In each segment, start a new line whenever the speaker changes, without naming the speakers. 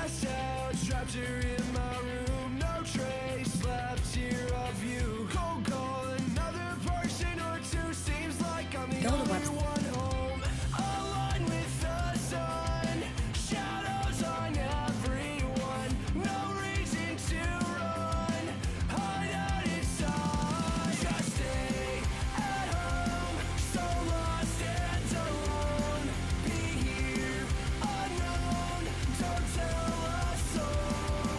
passed out, trapped here in my room. No trace left here of you. Cold call, another person or two. Seems like I'm the only one home. Aligned with the sun, shadows on everyone. No reason to run, hide out inside. Just stay at home, so lost and alone. Be here, unknown, don't tell a soul.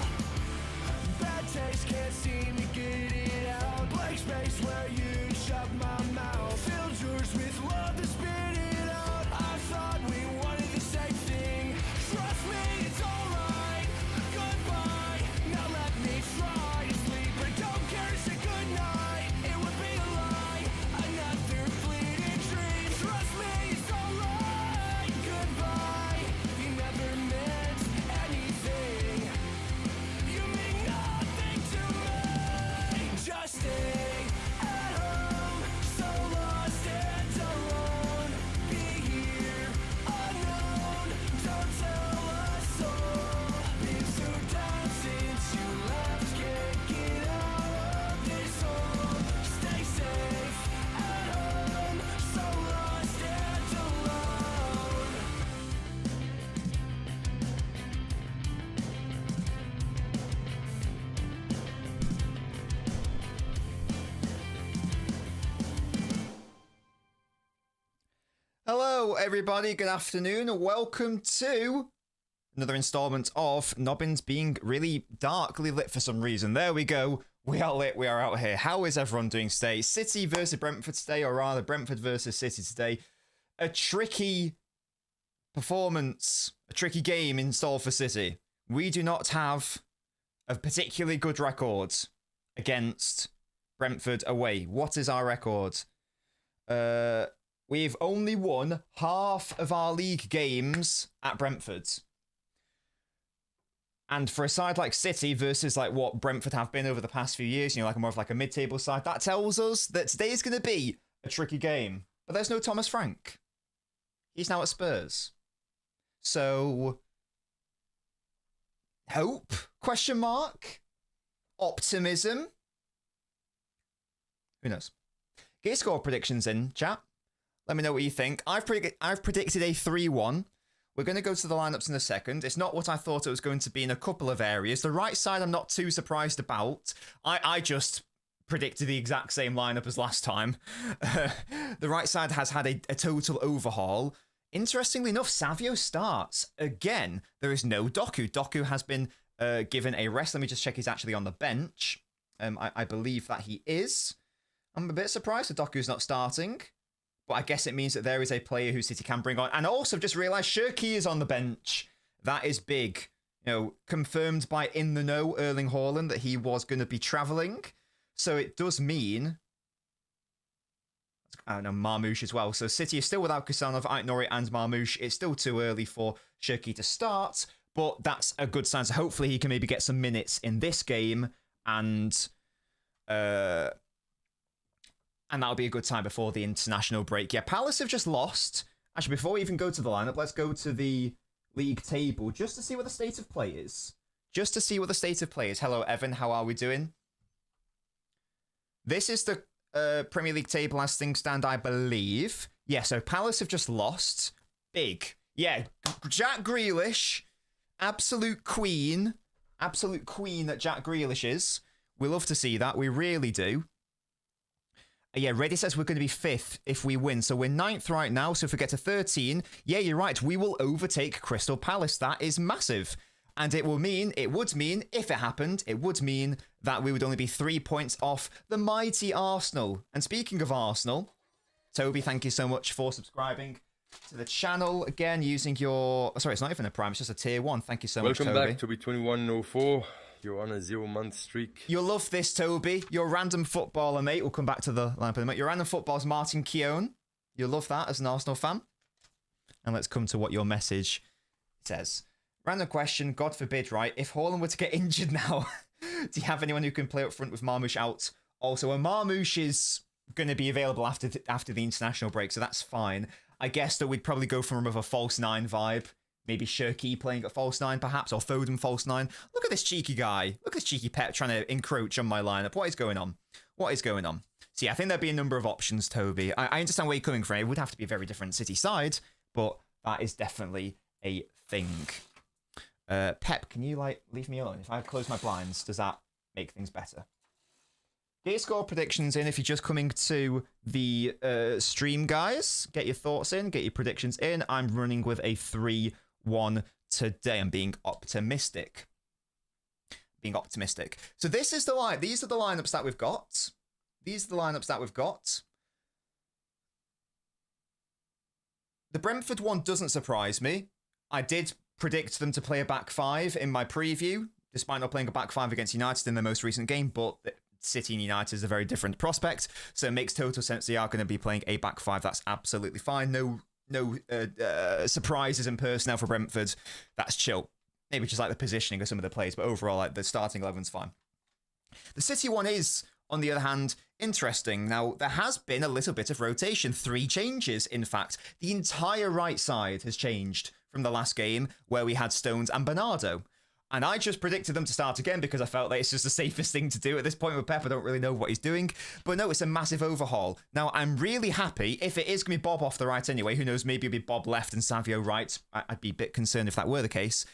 Bad taste, can't seem to get it out. Blank space where you shut my mouth. Filled yours with love to spit it out. I thought we wanted the same thing. Trust me, it's alright. Goodbye, now let me try to sleep. But don't care to say goodnight. It would be a lie, another fleeting dream. Trust me, it's alright. Goodbye, you never meant anything. You mean nothing to me. Just stay at home, so lost and alone. Be here, unknown, don't tell a soul. Been so down since you left, can't get out of this hole. Stay safe at home, so lost and alone.
Hello, everybody. Good afternoon. Welcome to another installment of Nobbins being really darkly lit for some reason. There we go. We are lit. We are out here. How is everyone doing today? City versus Brentford today, or rather Brentford versus City today. A tricky performance, a tricky game in store for City. We do not have a particularly good record against Brentford away. What is our record? We've only won half of our league games at Brentford. And for a side like City versus like what Brentford have been over the past few years, you know, like more of like a mid-table side, that tells us that today is going to be a tricky game. But there's no Thomas Frank. He's now at Spurs. So, hope? Question mark? Optimism? Who knows? Get your score predictions in, chat. Let me know what you think. I've predicted a 3-1. We're going to go to the lineups in a second. It's not what I thought it was going to be in a couple of areas. The right side I'm not too surprised about. I just predicted the exact same lineup as last time. The right side has had a total overhaul. Interestingly enough, Savio starts. Again, there is no Doku. Doku has been given a rest. Let me just check he's actually on the bench. I believe that he is. I'm a bit surprised that Doku's not starting. But I guess it means that there is a player who City can bring on. And also just realised Shirky is on the bench. That is big. You know, confirmed by In The Know, Erling Haaland, that he was going to be travelling. So it does mean... I don't know, Marmoush as well. So City is still without Kusanov, Aitnori and Marmoush. It's still too early for Shirky to start. But that's a good sign. So hopefully he can maybe get some minutes in this game. And that'll be a good time before the international break. Yeah, Palace have just lost. Actually, before we even go to the lineup, let's go to the league table just to see what the state of play is. Just to see what the state of play is. Hello, Evan. How are we doing? This is the Premier League table as things stand, I believe. Yeah, so Palace have just lost. Big. Yeah, Jack Grealish. Absolute queen. Absolute queen that Jack Grealish is. We love to see that. We really do. Yeah, Reddy says we're going to be 5th if we win. So we're 9th right now. So if we get to 13, yeah, you're right. We will overtake Crystal Palace. That is massive. And it would mean, if it happened, it would mean that we would only be 3 points off the mighty Arsenal. And speaking of Arsenal, Toby, thank you so much for subscribing to the channel. Again, using your... Sorry, it's not even a Prime. It's just a Tier 1. Thank you so much, Toby.
Welcome back, Toby2104. You're on a 0-month streak.
You'll love this, Toby. Your random footballer, mate. We'll come back to the lineup in a minute. Your random footballer's Martin Keown. You'll love that as an Arsenal fan. And let's come to what your message says. Random question, God forbid, right? If Haaland were to get injured now, do you have anyone who can play up front with Marmoush out? Also, Marmoush is going to be available after the international break, so that's fine. I guess that we'd probably go for him with a false 9 vibe. Maybe Shirky playing at false 9, perhaps, or Foden false 9. Look at this cheeky guy. Look at this cheeky Pep trying to encroach on my lineup. What is going on? What is going on? So yeah, I think there'd be a number of options, Toby. I understand where you're coming from. It would have to be a very different City side, but that is definitely a thing. Pep, can you leave me alone? If I close my blinds, does that make things better? Get your score predictions in if you're just coming to the stream, guys. Get your thoughts in, get your predictions in. I'm running with a 3-1 today. I'm being optimistic. So this is the line. These are the lineups that we've got. The Brentford one doesn't surprise me. I did predict them to play a back 5 in my preview, despite not playing a back 5 against United in their most recent game, but City and United is a very different prospect, so it makes total sense they are going to be playing a back 5. That's absolutely fine. No surprises in personnel for Brentford. That's chill. Maybe just like the positioning of some of the plays, but overall, like the starting 11's fine. The City one is, on the other hand, interesting. Now, there has been a little bit of rotation. 3 changes, in fact. The entire right side has changed from the last game where we had Stones and Bernardo. And I just predicted them to start again because I felt like it's just the safest thing to do at this point with Pep. I don't really know what he's doing. But no, it's a massive overhaul. Now, I'm really happy if it is going to be Bob off the right anyway. Who knows, maybe it'll be Bob left and Savio right. I'd be a bit concerned if that were the case.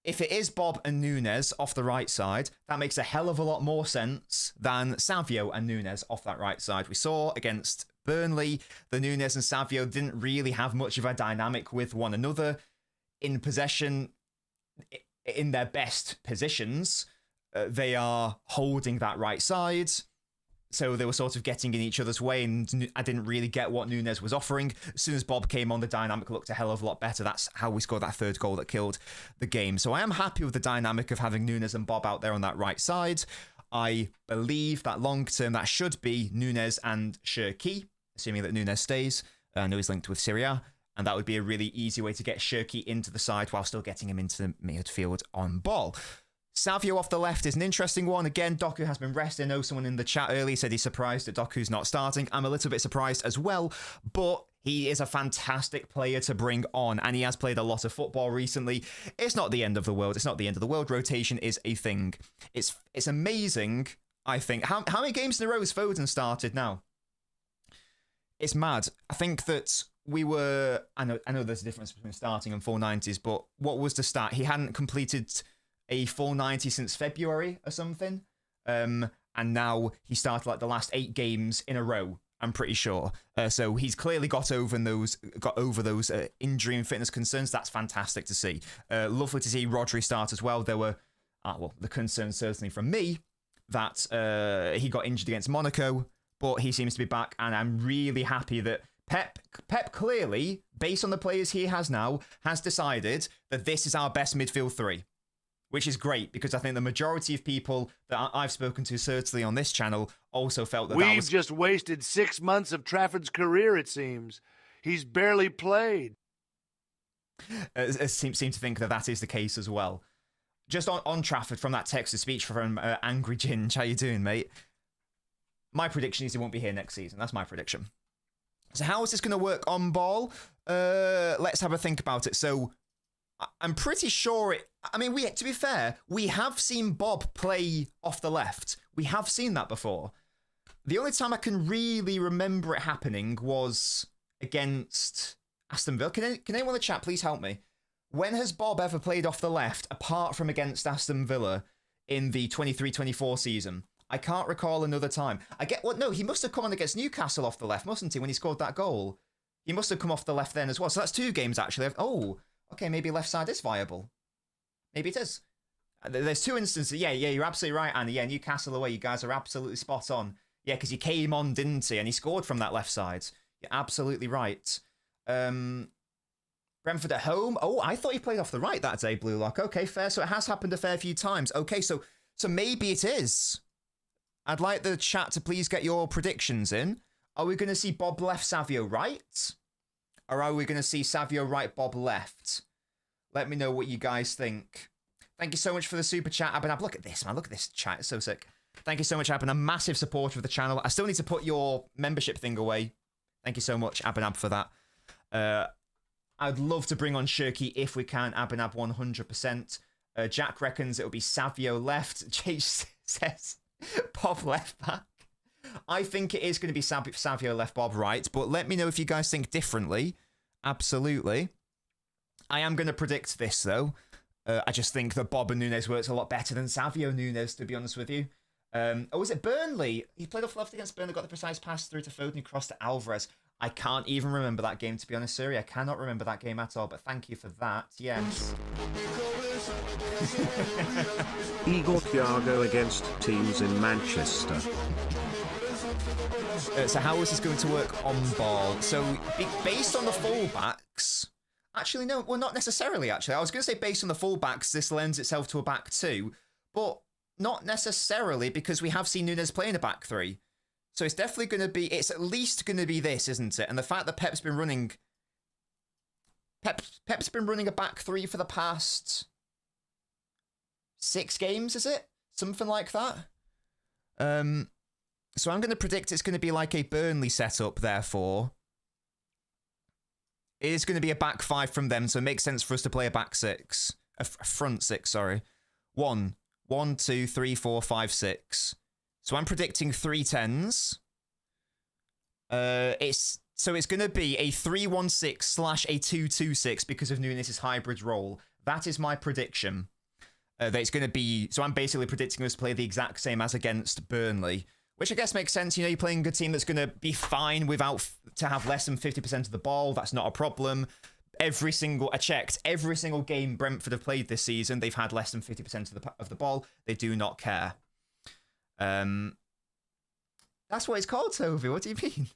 If it is Bob and Nunes off the right side, that makes a hell of a lot more sense than Savio and Nunes off that right side. We saw against Burnley, the Nunes and Savio didn't really have much of a dynamic with one another in possession. In their best positions, they are holding that right side. So they were sort of getting in each other's way, and I didn't really get what Nunes was offering. As soon as Bob came on, the dynamic looked a hell of a lot better. That's how we scored that 3rd goal that killed the game. So I am happy with the dynamic of having Nunes and Bob out there on that right side. I believe that long term, that should be Nunes and Shirky, assuming that Nunes stays. I know he's linked with Syria. And that would be a really easy way to get Shirky into the side while still getting him into the midfield on ball. Savio off the left is an interesting one. Again, Doku has been rested. I know someone in the chat earlier said he's surprised that Doku's not starting. I'm a little bit surprised as well, but he is a fantastic player to bring on, and he has played a lot of football recently. It's not the end of the world. It's not the end of the world. Rotation is a thing. It's amazing, I think. How many games in a row has Foden started now? It's mad. I think that we were... I know there's a difference between starting and full 90s, but what was the stat? He hadn't completed a full 90 since February or something. And now he started like the last 8 games in a row, I'm pretty sure. So he's clearly got over those injury and fitness concerns. That's fantastic to see. Lovely to see Rodri start as well. There were, the concerns certainly from me that he got injured against Monaco, but he seems to be back, and I'm really happy that Pep clearly, based on the players he has now, has decided that this is our best midfield 3, which is great, because I think the majority of people that I've spoken to, certainly on this channel, also felt that
We've just wasted 6 months of Trafford's career, it seems. He's barely played.
Seem to think that is the case as well. Just on Trafford, from that text-to-speech from Angry Ginge, how you doing, mate? My prediction is he won't be here next season. That's my prediction. So how is this going to work on ball? Let's have a think about it. So I'm pretty sure to be fair, we have seen Bob play off the left. We have seen that before. The only time I can really remember it happening was against Aston Villa. Can anyone in the chat please help me? When has Bob ever played off the left apart from against Aston Villa in the 23-24 season? I can't recall another time. No, he must have come on against Newcastle off the left, mustn't he, when he scored that goal? He must have come off the left then as well. So that's 2 games, actually. Oh, okay, maybe left side is viable. Maybe it is. There's 2 instances. Yeah, you're absolutely right, Andy. Yeah, Newcastle away, you guys are absolutely spot on. Yeah, because he came on, didn't he? And he scored from that left side. You're absolutely right. Brentford at home. Oh, I thought he played off the right that day, Blue Lock. Okay, fair. So it has happened a fair few times. Okay, so maybe it is. I'd like the chat to please get your predictions in. Are we going to see Bob left, Savio right? Or are we going to see Savio right, Bob left? Let me know what you guys think. Thank you so much for the super chat, Abinab. Look at this, man. Look at this chat. It's so sick. Thank you so much, Abinab. Massive supporter of the channel. I still need to put your membership thing away. Thank you so much, Abinab, for that. I'd love to bring on Shirky if we can. Abinab 100%. Jack reckons it'll be Savio left. Chase says Bob left back. I think it is going to be Savio left, Bob right. But let me know if you guys think differently. Absolutely. I am going to predict this, though. I just think that Bob and Nunes works a lot better than Savio Nunes, to be honest with you. Was it Burnley? He played off left against Burnley, got the precise pass through to Foden, who crossed to Alvarez. I can't even remember that game, to be honest, Siri. I cannot remember that game at all, but thank you for that. Yes.
Igor Thiago against teams in Manchester.
So how is this going to work on ball? So based on the fullbacks... Actually, no, well, not necessarily, actually. I was going to say based on the fullbacks, this lends itself to a back two, but not necessarily because we have seen Nunes play in a back three. So it's definitely going to be, it's at least going to be this, isn't it? And the fact that Pep's been running a back three for the past 6 games, is it? Something like that. So I'm going to predict it's going to be like a Burnley setup, therefore. It is going to be a back 5 from them, so it makes sense for us to play a back 6. A front 6, sorry. 1, 2, 3, 4, 5, 6. So I'm predicting 3 10s. It's going to be a 3-1-6 / a 2-2-6 because of Nunes' hybrid role. That is my prediction. That it's going to be... So I'm basically predicting us to play the exact same as against Burnley, which I guess makes sense. You know, you're playing a team that's going to be fine to have less than 50% of the ball. That's not a problem. I checked every single game Brentford have played this season. They've had less than 50% of the ball. They do not care. That's what it's called, Toby. What do you mean?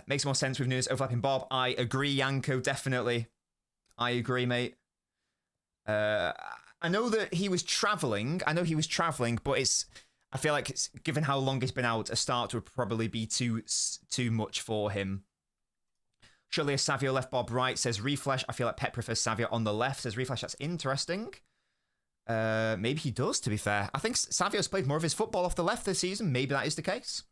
Makes more sense with Nunes overlapping Bob. I agree, Yanko, definitely. I agree, mate. I know that he was travelling. But I feel like given how long he's been out, a start would probably be too much for him. Surely a Savio left, Bob right, says Reflesh. I feel like Pep prefers Savio on the left, says Reflesh. That's interesting. Maybe he does, to be fair. I think Savio's played more of his football off the left this season. Maybe that is the case.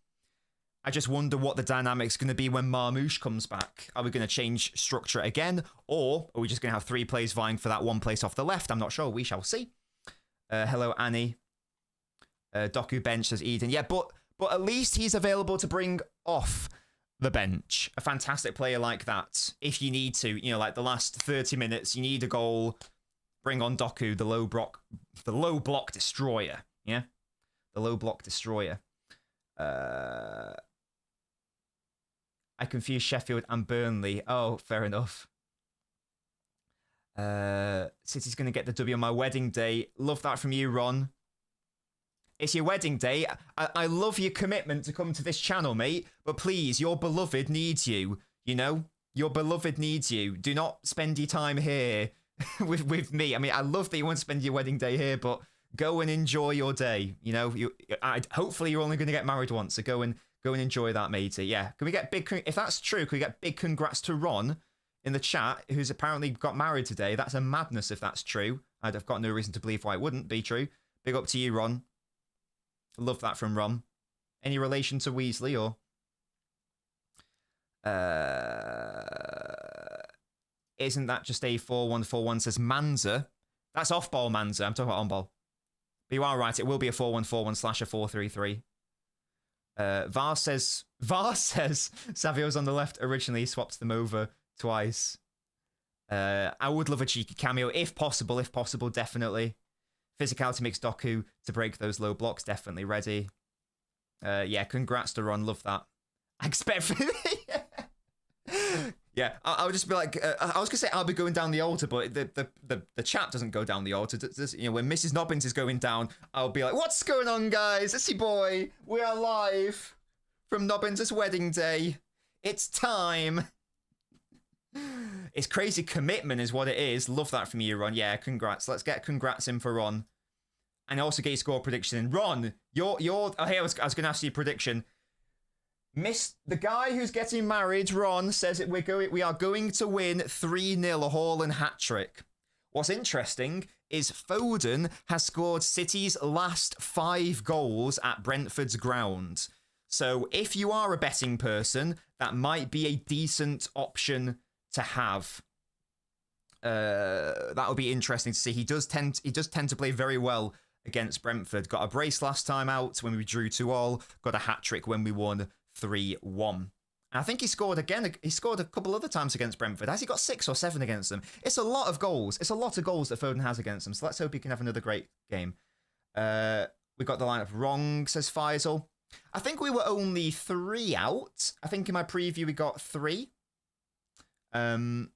I just wonder what the dynamic's going to be when Marmoush comes back. Are we going to change structure again? Or are we just going to have 3 players vying for that one place off the left? I'm not sure. We shall see. Hello, Annie. Doku bench, says Eden. Yeah, but at least he's available to bring off the bench. A fantastic player like that. If you need to, you know, like the last 30 minutes, you need a goal. Bring on Doku, the low block destroyer. Yeah? The low block destroyer. I confuse Sheffield and Burnley. Oh, fair enough. City's going to get the W on my wedding day. Love that from you, Ron. It's your wedding day. I love your commitment to come to this channel, mate. But please, your beloved needs you. You know? Your beloved needs you. Do not spend your time here with me. I mean, I love that you want to spend your wedding day here, but go and enjoy your day. You know? Hopefully you're only going to get married once, so go and enjoy that, matey. Yeah. Can we get if that's true, can we get big congrats to Ron in the chat, who's apparently got married today? That's a madness if that's true. I've got no reason to believe why it wouldn't be true. Big up to you, Ron. Love that from Ron. Any relation to Weasley or? Isn't that just a 4-1-4-1, says Manza? That's off-ball Manza. I'm talking about on-ball. But you are right. It will be a 4-1-4-1 / a 4-3-3. Var says Savio's on the left originally, swapped them over twice. I would love a cheeky cameo if possible, definitely. Physicality makes Doku to break those low blocks, definitely ready. Yeah, congrats to Ron, love that. I expect yeah, I'll just be like, I was gonna say I'll be going down the altar, but the chat doesn't go down the altar. You know, when Mrs. Nobbins is going down, I'll be like, what's going on, guys? It's your boy. We are live from Nobbins' wedding day. It's time. It's crazy commitment is what it is. Love that from you, Ron. Yeah, congrats. Let's get congrats in for Ron. And also get your score prediction in. Ron, you're oh, hey, I was going to ask you a prediction. The guy who's getting married, Ron, says that we are going to win 3-0, a Haaland hat-trick. What's interesting is Foden has scored City's last 5 goals at Brentford's ground. So if you are a betting person, that might be a decent option to have. That would be interesting to see. He does tend to play very well against Brentford. Got a brace last time out when we drew 2-2. Got a hat-trick when we won 3-1. And I think he scored again. He scored a couple other times against Brentford. Has he got 6 or 7 against them? It's a lot of goals. It's a lot of goals that Foden has against them. So let's hope he can have another great game. We got the lineup wrong, says Faisal. I think we were only 3 out. I think in my preview we got 3. So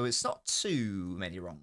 it's not too many wrong.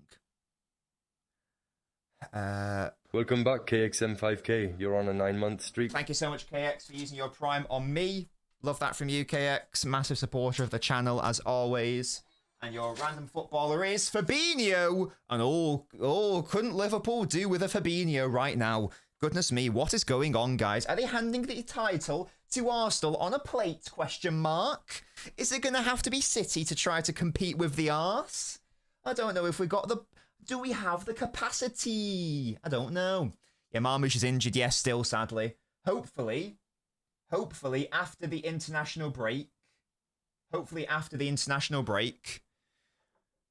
Welcome back, KXM5K. You're on a 9-month streak.
Thank you so much, KX, for using your Prime on me. Love that from you, KX. Massive supporter of the channel, as always. And your random footballer is Fabinho. And couldn't Liverpool do with a Fabinho right now? Goodness me, what is going on, guys? Are they handing the title to Arsenal on a plate, question mark? Is it going to have to be City to try to compete with the Arse? I don't know if we got the... Do we have the capacity? I don't know. Yeah, Marmoush is injured, yes, still, sadly. Hopefully, after the international break,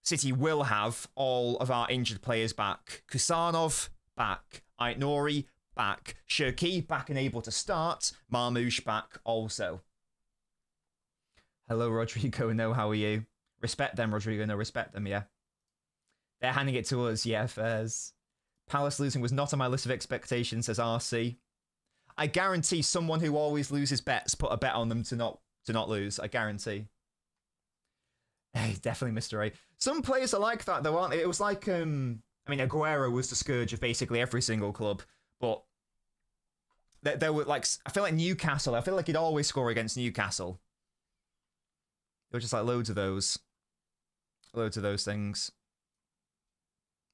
City will have all of our injured players back. Kusanov, back. Aitnori, back. Shirky, back and able to start. Marmoush, back also. Hello, Rodrigo. No, how are you? Respect them, Rodrigo. No, respect them, yeah. They're handing it to us, yeah, Fairs. Palace losing was not on my list of expectations, says RC. I guarantee someone who always loses bets put a bet on them to not lose. I guarantee. Hey, definitely Mr. A. Some players are like that, though, aren't they? It was like, I mean, Aguero was the scourge of basically every single club, but there were, like, I feel like Newcastle, I feel like he'd always score against Newcastle. There were just, like, loads of those things.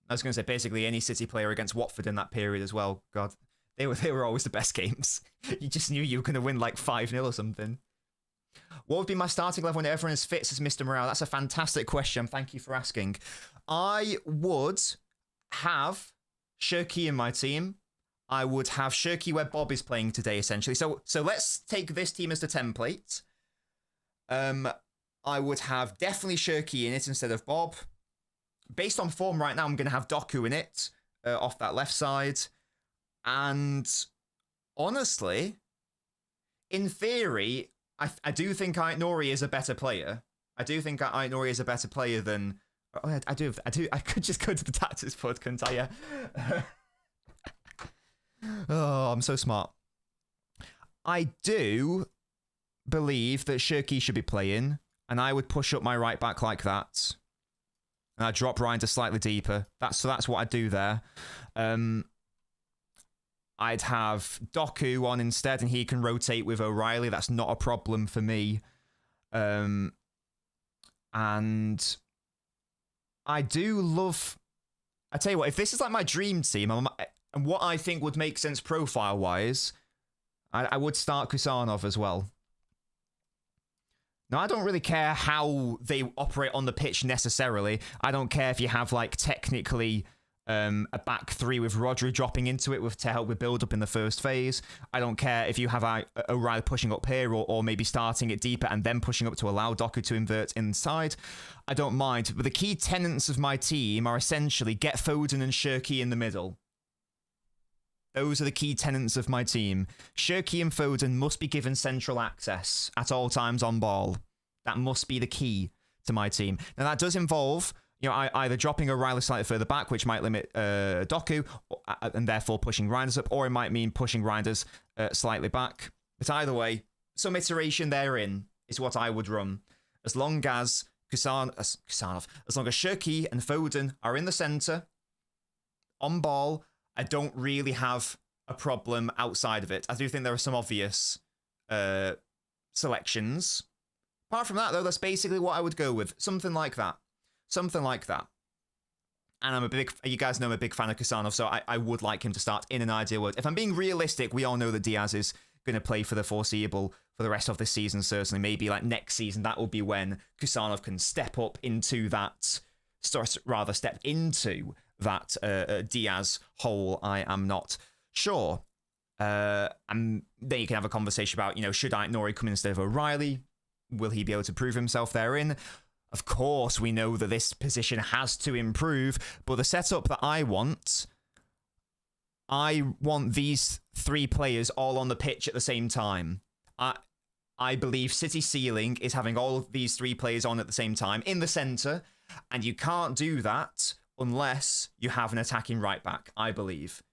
I was going to say, basically, any City player against Watford in that period as well. God, they were always the best games. You just knew you were going to win, like, 5-0 or something. What would be my starting level when everyone is fit, says Mr. Morale? That's a fantastic question. Thank you for asking. I would have Shirky in my team. I would have Shirky where Bob is playing today, essentially. So let's take this team as the template. I would have definitely Shirky in it instead of Bob. Based on form right now, I'm going to have Doku in it off that left side. And honestly, in theory, I do think Aitnori is a better player. I do think Aitnori is a better player than... Oh, I do. I could just go to the tactics pod, couldn't I? Yeah. Oh, I'm so smart. I do believe that Shirky should be playing, and I would push up my right back like that. And I'd drop Reinders slightly deeper. That's what I'd do there. I'd have Doku on instead, and he can rotate with O'Reilly. That's not a problem for me. And I do love... I tell you what, if this is like my dream team, and what I think would make sense profile-wise, I would start Kusanov as well. Now, I don't really care how they operate on the pitch necessarily. I don't care if you have, like, technically a back three with Rodri dropping into it to help with build-up in the first phase. I don't care if you have O'Reilly pushing up here or maybe starting it deeper and then pushing up to allow Doku to invert inside. I don't mind. But the key tenets of my team are essentially get Foden and Shirky in the middle. Those are the key tenets of my team. Shirky and Foden must be given central access at all times on ball. That must be the key to my team. Now, that does involve, you know, either dropping O'Reilly slightly further back, which might limit Doku, and therefore pushing Reinders up, or it might mean pushing Reinders slightly back. But either way, some iteration therein is what I would run. As long as as long as Shirky and Foden are in the centre, on ball, I don't really have a problem outside of it. I do think there are some obvious selections. Apart from that, though, that's basically what I would go with. Something like that. Something like that. And you guys know I'm a big fan of Kusanov, so I would like him to start in an ideal world. If I'm being realistic, we all know that Diaz is going to play for the foreseeable for the rest of this season, certainly. Maybe like next season, that will be when Kusanov can step into that Diaz hole. I am not sure. And then you can have a conversation about, should Nori come in instead of O'Reilly? Will he be able to prove himself therein? Of course, we know that this position has to improve, but the setup that I want these 3 players all on the pitch at the same time. I believe City ceiling is having all of these 3 players on at the same time in the centre, and you can't do that unless you have an attacking right back, I believe.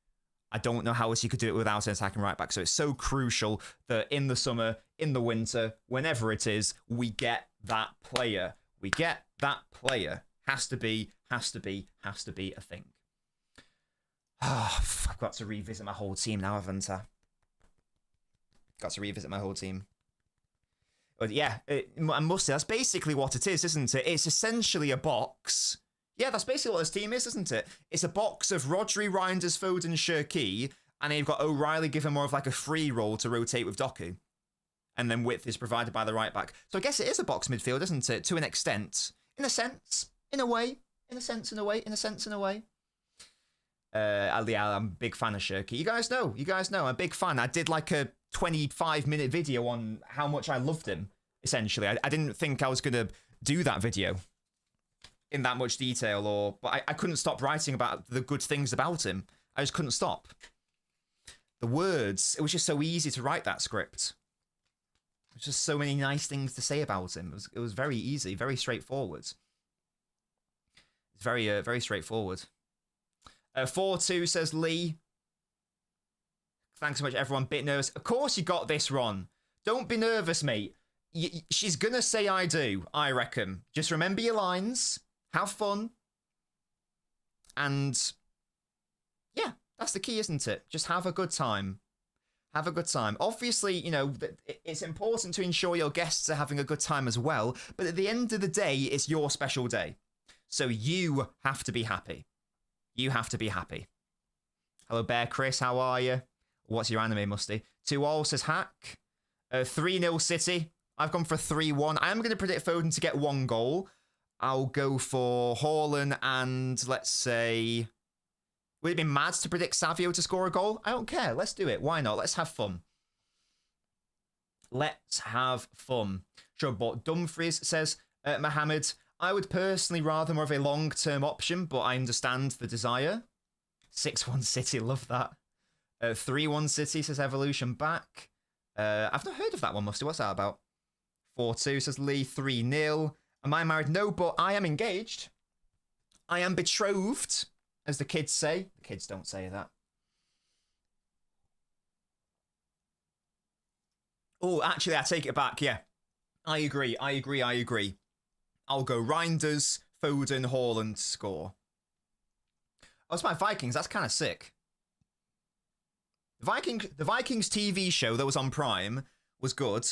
I don't know how else you could do it without an attacking right back, so it's so crucial that in the summer, in the winter, whenever it is, we get that player. We get that player. Has to be a thing. I've got to revisit my whole team now, haven't I? Got to revisit my whole team. But yeah, I must say, that's basically what it is, isn't it? It's essentially a box. Yeah, that's basically what this team is, isn't it? It's a box of Rodri, Reinders, Foden, Shirky, and then you've got O'Reilly given more of like a free role to rotate with Doku. And then width is provided by the right back. So I guess it is a box midfield, isn't it? To an extent. In a sense. In a way. In a sense, in a way. In a sense, in a way. I'm a big fan of Shirky. You guys know. I'm a big fan. I did like a 25-minute video on how much I loved him, essentially. I didn't think I was going to do that video in that much detail, but I couldn't stop writing about the good things about him. I just couldn't stop. The words, it was just so easy to write that script. There's just so many nice things to say about him. It was very easy, very straightforward. It's very straightforward. 4-2 says Lee. Thanks so much, everyone. Bit nervous. Of course you got this, Ron. Don't be nervous, mate. She's gonna say I do, I reckon. Just remember your lines. Have fun. And yeah, that's the key, isn't it? Just have a good time. Have a good time. Obviously, it's important to ensure your guests are having a good time as well. But at the end of the day, it's your special day. So you have to be happy. You have to be happy. Hello, Bear Chris. How are you? What's your anime, Musty? 2-all says Hack. 3-0 City. I've gone for 3-1. I am going to predict Foden to get 1 goal. I'll go for Haaland and let's say... Would it be mad to predict Savio to score a goal? I don't care. Let's do it. Why not? Let's have fun. Let's have fun. Sure, but Dumfries says, Mohammed, I would personally rather more of a long-term option, but I understand the desire. 6-1 City, love that. 3-1 City says Evolution back. I've not heard of that one, Musty. What's that about? 4-2 says Lee. 3-0. Am I married? No, but I am engaged. I am betrothed, as the kids say. The kids don't say that. Oh, actually, I take it back. Yeah, I agree. I'll go Reinders, Foden, Haaland, score. Oh, it's my Vikings. That's kind of sick. The Vikings TV show that was on Prime was good.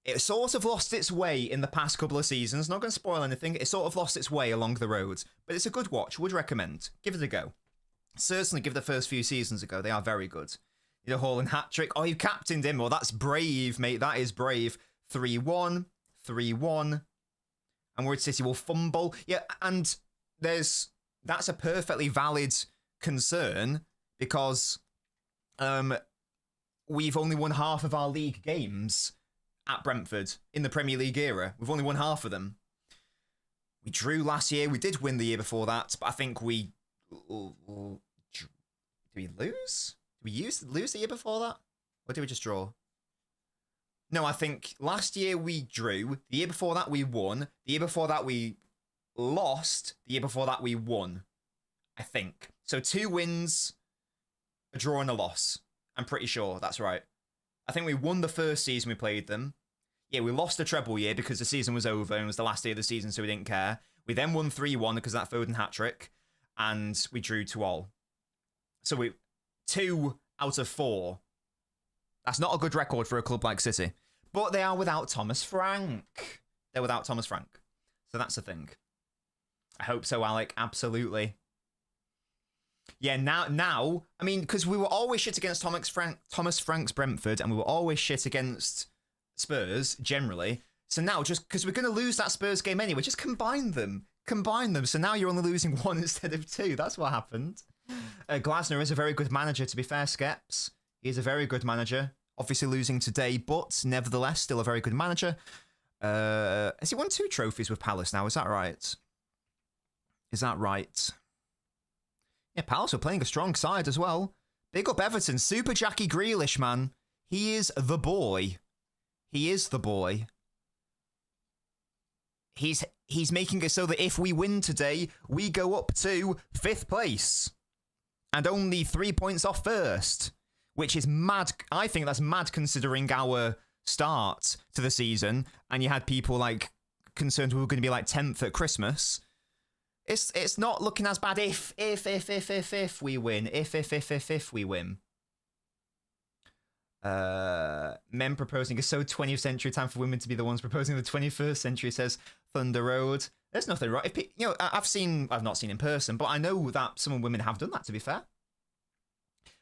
It sort of lost its way in the past couple of seasons. Not going to spoil anything. It sort of lost its way along the road. But it's a good watch. Would recommend. Give it a go. Certainly give the first few seasons a go. They are very good. Haaland hat-trick. Oh, you captained him. Well, that's brave, mate. That is brave. 3-1. 3-1. And Word City will fumble. Yeah, and that's a perfectly valid concern because we've only won half of our league games at Brentford in the Premier League era. We've only won half of them. We drew last year. We did win the year before that, but I think did we lose? Did we lose the year before that? Or did we just draw? No, I think last year we drew. The year before that we won. The year before that we lost. The year before that we won. I think. So 2 wins, a draw and a loss. I'm pretty sure that's right. I think we won the first season we played them. Yeah, we lost the treble year because the season was over and it was the last day of the season, so we didn't care. We then won 3-1 because of that Foden hat-trick, and we drew 2-all. So we 2 out of 4. That's not a good record for a club like City. But they are without Thomas Frank. They're without Thomas Frank. So that's the thing. I hope so, Alec. Absolutely. Yeah, now, I mean, because we were always shit against Thomas Frank's Brentford, and we were always shit against Spurs, generally. So now, just because we're going to lose that Spurs game anyway, just combine them. Combine them. So now you're only losing 1 instead of 2. That's what happened. Glasner is a very good manager, to be fair, Skeps. He is a very good manager. Obviously losing today, but nevertheless still a very good manager. Has he won 2 trophies with Palace now? Is that right? Is that right? Yeah, Palace are playing a strong side as well. Big up Everton. Super Jackie Grealish, man. He is the boy. He is the boy. He's making it so that if we win today, we go up to 5th place. And only 3 points off first. Which is mad. I think that's mad considering our start to the season. And you had people like concerned we were going to be like 10th at Christmas. It's not looking as bad if we win. If we win. Men proposing a so 20th century time for women to be the ones proposing the 21st century, says Thunder Road. There's nothing wrong. I've not seen in person, but I know that some women have done that, to be fair.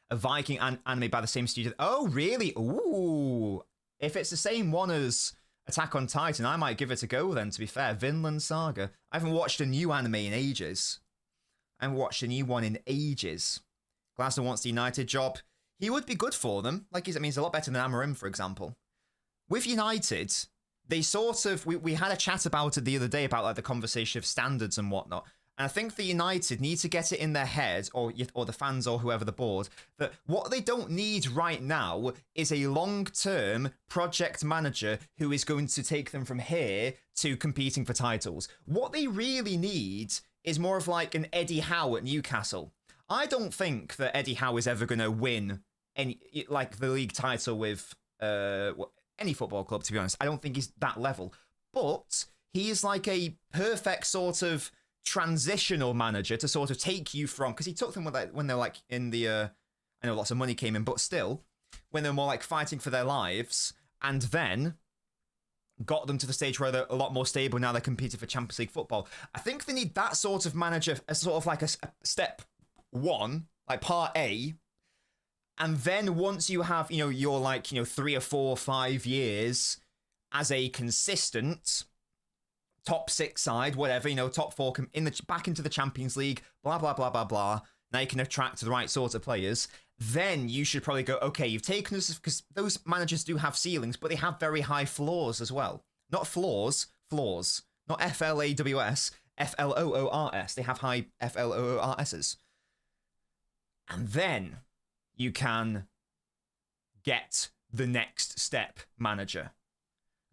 A Viking anime by the same studio. Oh, really? Ooh. If it's the same one as Attack on Titan, I might give it a go then, to be fair. Vinland Saga. I haven't watched a new anime in ages. I haven't watched a new one in ages. Glasner wants the United job. He would be good for them. Like, I mean, he's a lot better than Amorim, for example. With United, they sort of... We had a chat about it the other day, about like the conversation of standards and whatnot. And I think the United need to get it in their head, or the fans or whoever the board, that what they don't need right now is a long-term project manager who is going to take them from here to competing for titles. What they really need is more of like an Eddie Howe at Newcastle. I don't think that Eddie Howe is ever going to win the league title with any football club, to be honest. I don't think he's that level. But he is like a perfect sort of transitional manager to sort of take you from, because he took them when they're like in the I know lots of money came in, but still when they're more like fighting for their lives, and then got them to the stage where they're a lot more stable. Now they're competing for Champions League football. I think they need that sort of manager as sort of like a step one, like part A, and then once you have you're like 3 or 4 or 5 years as a consistent top 6 side, whatever, top 4 back into the Champions League, blah, blah, blah, blah, blah. Now you can attract the right sort of players. Then you should probably go, okay, you've taken us, because those managers do have ceilings, but they have very high floors as well. Not floors. Not F-L-A-W-S, F-L-O-O-R-S. They have high F-L-O-O-R-S's. And then you can get the next step manager.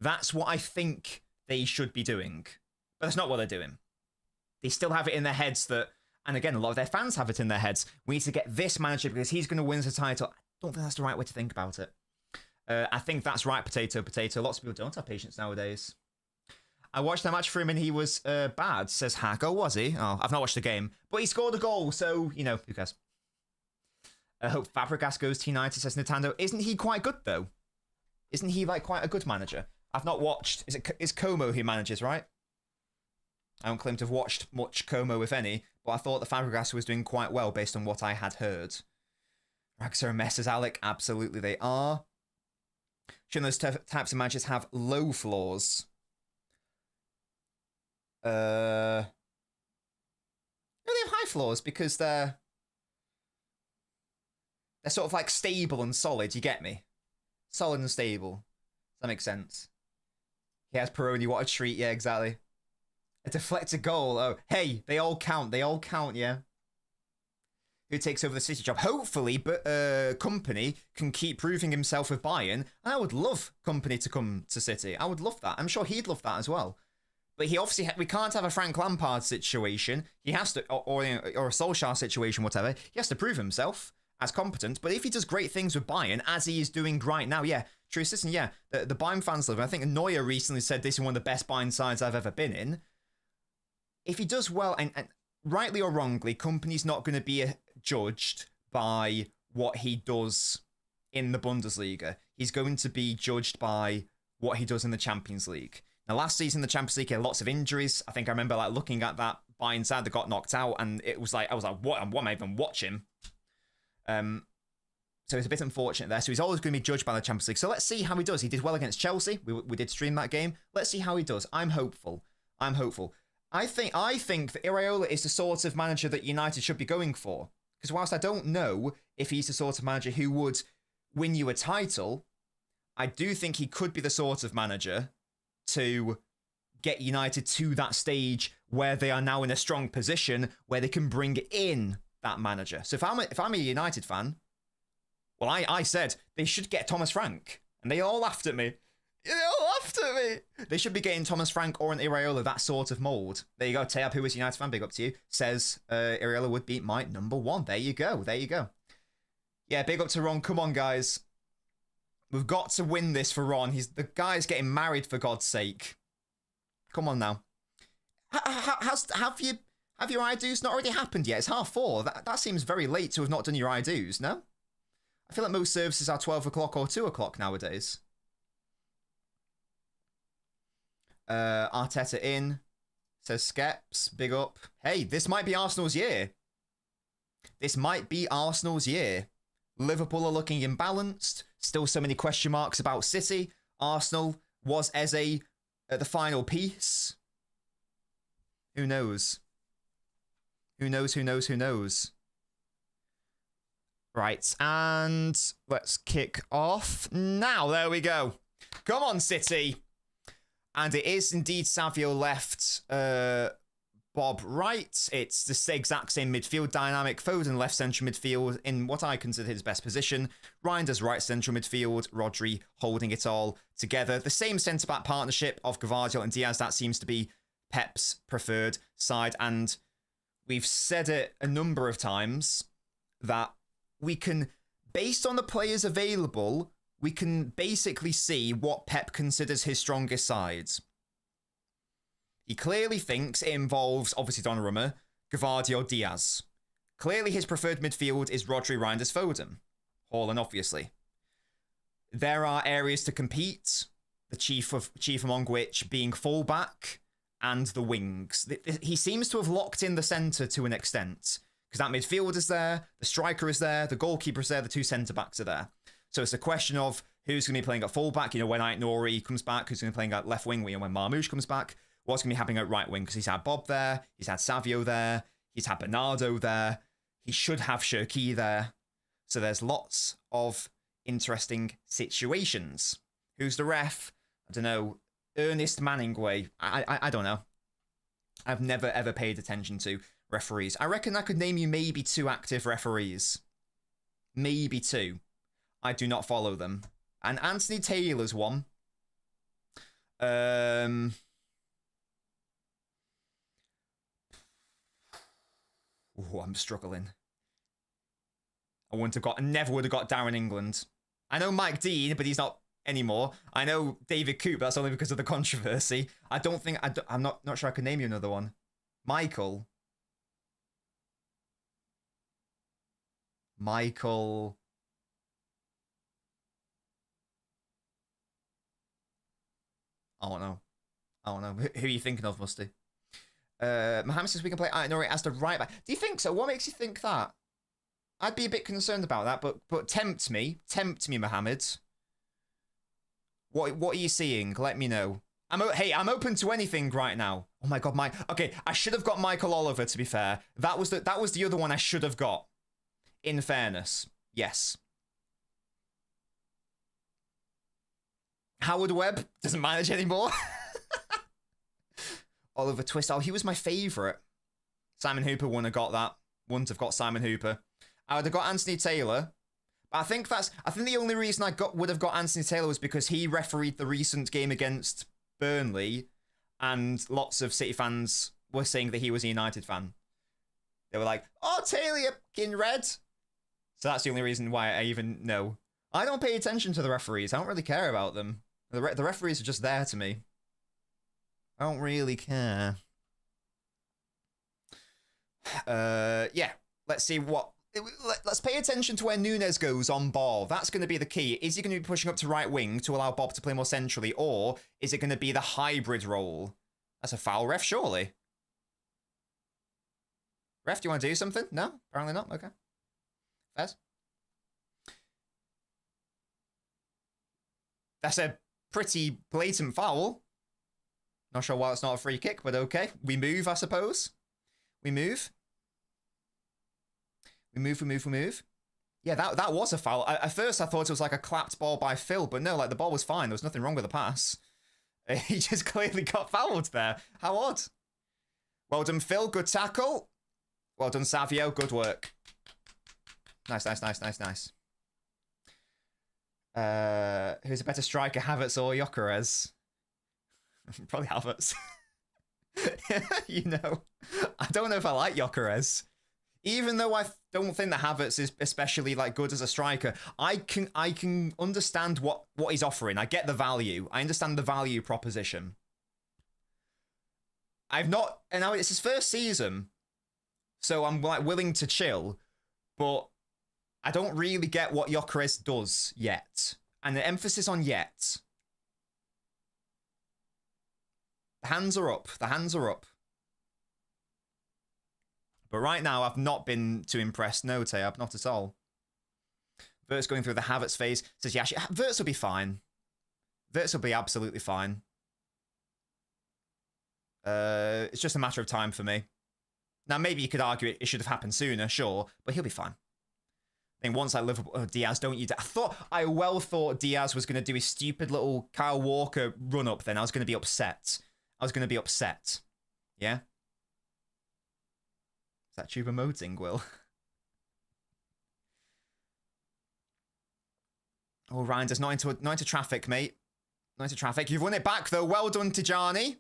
That's what I think they should be doing. But that's not what they're doing. They still have it in their heads that, and again, a lot of their fans have it in their heads, we need to get this manager because he's going to win the title. I don't think that's the right way to think about it. I think that's right, potato. Lots of people don't have patience nowadays. I watched that match for him and he was bad, says Hack. Oh, was he? Oh, I've not watched the game. But he scored a goal, so, who cares? I hope Fabregas goes to United, says Nintendo. Isn't he quite good, though? Isn't he, quite a good manager? I've not watched... It's Como who manages, right? I don't claim to have watched much Como, if any, but I thought the Fabregas was doing quite well based on what I had heard. Rags are a mess, as Alec. Absolutely they are. Shouldn't those types of managers have low floors? No, they have high floors because they're sort of like stable and solid, you get me? Solid and stable. Does that make sense? He has Peroni, what a treat, yeah, exactly. A deflected goal, oh, hey, they all count, yeah. Who takes over the City job? Hopefully, but Company can keep proving himself with Bayern, and I would love Company to come to City. I would love that. I'm sure he'd love that as well. But he obviously, we can't have a Frank Lampard situation. He has to, or a Solskjaer situation, whatever. He has to prove himself as competent. But if he does great things with Bayern, as he is doing right now, yeah, true assistant, yeah, the Bayern fans love him. I think Neuer recently said this is one of the best Bayern sides I've ever been in. If he does well, and rightly or wrongly, Company's not going to be judged by what he does in the Bundesliga. He's going to be judged by what he does in the Champions League. Now, last season, the Champions League had lots of injuries. I think I remember looking at that Bayern side that got knocked out, and it was I was like, what am I even watching? So it's a bit unfortunate there. So he's always going to be judged by the Champions League. So let's see how he does. He did well against Chelsea. We did stream that game. Let's see how he does. I'm hopeful. I think that Iraola is the sort of manager that United should be going for. Because whilst I don't know if he's the sort of manager who would win you a title, I do think he could be the sort of manager to get United to that stage where they are now in a strong position where they can bring in that manager. So if I'm a United fan, well, I said they should get Thomas Frank, and they all laughed at me. They all laughed at me. They should be getting Thomas Frank or an Iraola, that sort of mould. There you go. Tayab, who is a United fan, big up to you, says Iraola would be my number one. There you go. There you go. Yeah, big up to Ron. Come on, guys. We've got to win this for Ron. The guy's getting married, for God's sake. Come on now. Have your I-dos not already happened yet? It's 4:30. That seems very late to have not done your I-dos, no? I feel like most services are 12 o'clock or 2 o'clock nowadays. Arteta in, says Skeps, big up. Hey, this might be Arsenal's year. This might be Arsenal's year. Liverpool are looking imbalanced. Still so many question marks about City. Arsenal was Eze at the final piece. Who knows? Who knows, who knows, who knows? Right, and let's kick off now. There we go. Come on, City. And it is indeed Savio left, Bob right. It's the exact same midfield dynamic. Foden left central midfield in what I consider his best position. Reinders right central midfield. Rodri holding it all together. The same centre-back partnership of Gvardiol and Diaz. That seems to be Pep's preferred side. And we've said it a number of times that we can, based on the players available, we can basically see what Pep considers his strongest sides. He clearly thinks it involves, obviously, Donnarumma, Gvardiol, Diaz. Clearly his preferred midfield is Rodri, Reinders, Foden. Haaland, obviously. There are areas to compete, the chief among which being fullback and the wings. He seems to have locked in the centre to an extent, because that midfield is there, the striker is there, the goalkeeper is there, the two centre-backs are there. So it's a question of who's going to be playing at fullback, when Ait Nouri comes back, who's going to be playing at left wing, when Marmoush comes back, what's going to be happening at right wing, because he's had Bob there, he's had Savio there, he's had Bernardo there, he should have Cherki there. So there's lots of interesting situations. Who's the ref? I don't know. Ernest Manningway. I don't know. I've never ever paid attention to referees. I reckon I could name you maybe 2 active referees. Maybe 2. I do not follow them. And Anthony Taylor's one. Oh, I'm struggling. Never would have got Darren England. I know Mike Dean, but he's not anymore. I know David Coop, but that's only because of the controversy. I'm not sure I can name you another one. Michael. I don't know. Who are you thinking of, Musty? Mohammed says we can play Ait Nouri as the right back. Do you think so? What makes you think that? I'd be a bit concerned about that, but tempt me, Mohammed. What are you seeing? Let me know. I'm open to anything right now. Oh my god, okay, I should have got Michael Oliver, to be fair. That was the other one I should have got. In fairness, yes. Howard Webb doesn't manage anymore. Oliver Twist. Oh, he was my favourite. Simon Hooper wouldn't have got that. Wouldn't have got Simon Hooper. I would have got Anthony Taylor. But I think the only reason I would have got Anthony Taylor was because he refereed the recent game against Burnley, and lots of City fans were saying that he was a United fan. They were like, "Oh, Taylor, you're in red." So that's the only reason why I even know. I don't pay attention to the referees. I don't really care about them. The referees are just there to me. I don't really care. Yeah. Let's see what... Let's pay attention to where Nunes goes on ball. That's going to be the key. Is he going to be pushing up to right wing to allow Bob to play more centrally, or is it going to be the hybrid role? That's a foul, ref, surely. Ref, do you want to do something? No? Apparently not? Okay. Fez? That's a pretty blatant foul. Not sure why it's not a free kick, but okay. We move, I suppose. We move. We move. Yeah, Yeah, that was a foul. At first, I thought it was like a clapped ball by Phil, but no, like the ball was fine. There was nothing wrong with the pass. He just clearly got fouled there. How odd. Well done, Phil. Good tackle. Well done, Savio. Good work. Nice. Who's a better striker, Havertz or Gyökeres? Probably Havertz. You know, I don't know if I like Gyökeres. Even though I don't think that Havertz is especially like good as a striker, I can understand what he's offering. I get the value. I understand the value proposition. And now it's his first season, so I'm like willing to chill, but I don't really get what Gyökeres does yet. And the emphasis on yet. The hands are up. The hands are up. But right now, I've not been too impressed. No, Tayab, not at all. Vert's going through the Havertz phase. Says, yeah, Vert's will be fine. Vert's will be absolutely fine. It's just a matter of time for me. Now, maybe you could argue it should have happened sooner, sure, but he'll be fine. I think once I Liverpool, Diaz, don't you? I well thought Diaz was going to do his stupid little Kyle Walker run up. Then I was going to be upset. Yeah. Is that tube emoting, Will? Oh, Reinders, not into traffic, mate. Not into traffic. You've won it back, though. Well done, Tijani.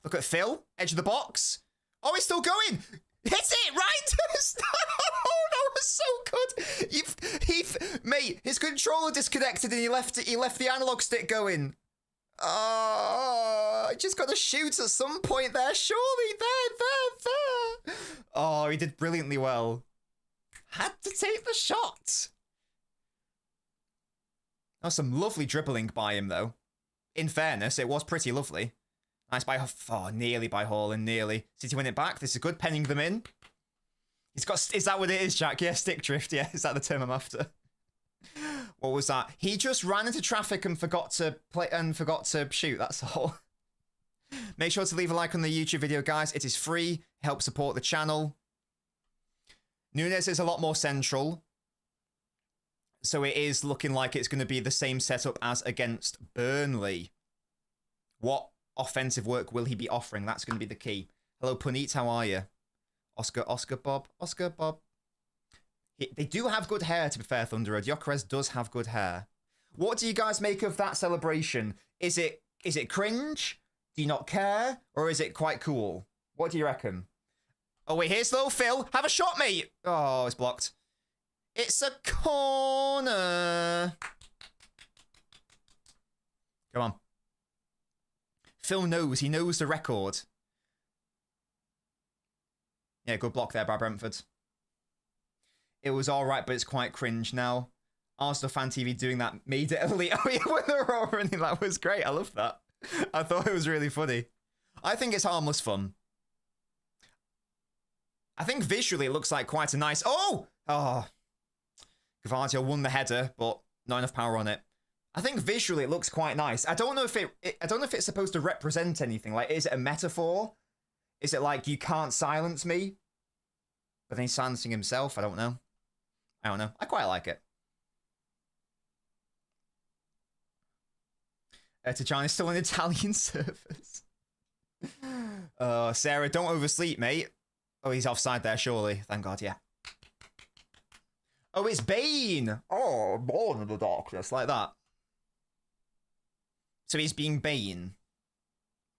Look at Phil. Edge of the box. Oh, he's still going. Hit it, Reinders. Oh, that was so good. Mate, his controller disconnected and he left the analog stick going. Oh, I just got to shoot at some point there. Surely, there. Oh, he did brilliantly well. Had to take the shot. That was some lovely dribbling by him, though. In fairness, it was pretty lovely. Nice by... Oh, nearly by Haaland, nearly. City win it back. This is good, penning them in. He's got... Is that what it is, Jack? Yeah, stick drift. Yeah, is that the term I'm after? What was that? He just ran into traffic and forgot to shoot, that's all. Make sure to leave a like on the YouTube video, guys. It is free. Help support the channel. Nunes is a lot more central. So it is looking like it's going to be the same setup as against Burnley. What offensive work will he be offering? That's going to be the key. Hello, Puneet. How are you? Oscar Bob. They do have good hair, to be fair, Thunderer. Gyökeres does have good hair. What do you guys make of that celebration? Is it cringe? Do you not care? Or is it quite cool? What do you reckon? Oh, wait, here's little Phil. Have a shot, mate. Oh, it's blocked. It's a corner. Come on. Phil knows. He knows the record. Yeah, good block there by Brentford. It was all right, but it's quite cringe now. Arsenal Fan TV doing that made it elite. Oh, yeah, when they were all running, that was great. I love that. I thought it was really funny. I think it's harmless fun. I think visually it looks like quite a nice... Oh! Gavardio won the header, but not enough power on it. I think visually it looks quite nice. I don't know if it's supposed to represent anything. Like, is it a metaphor? Is it like, you can't silence me? But then he's silencing himself. I don't know. I quite like it. Tajani's still on Italian servers. Sarah, don't oversleep, mate. Oh, he's offside there, surely. Thank God, yeah. Oh, it's Bane. Oh, born in the darkness, like that. So he's being Bane.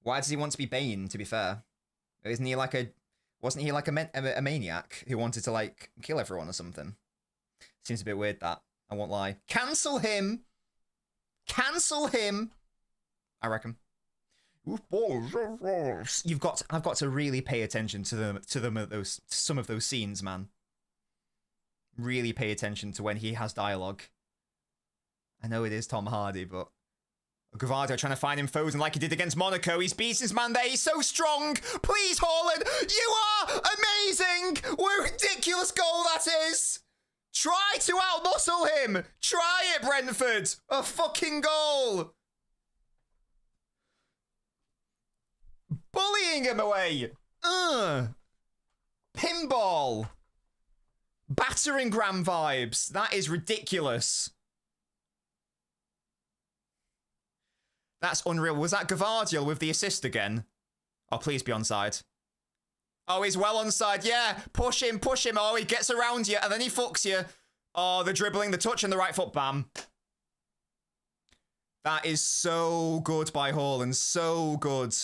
Why does he want to be Bane, to be fair? Isn't he like a... Wasn't he like a maniac who wanted to, like, kill everyone or something? Seems a bit weird, that. I won't lie. Cancel him! Cancel him! I reckon. I've got to really pay attention to some of those scenes, man. Really pay attention to when he has dialogue. I know it is Tom Hardy, but... Gavardo trying to find him foes, and like he did against Monaco, he's beaten his man there. He's so strong. Please, Haaland, you are amazing. What a ridiculous goal that is. Try to outmuscle him. Try it, Brentford. A fucking goal. Bullying him away. Pinball. Battering ram vibes. That is ridiculous. That's unreal. Was that Gavardiol with the assist again? Oh, please be onside. Oh, he's well onside. Yeah, push him, push him. Oh, he gets around you, and then he fucks you. Oh, the dribbling, the touch, and the right foot. Bam. That is so good by Haaland. So good.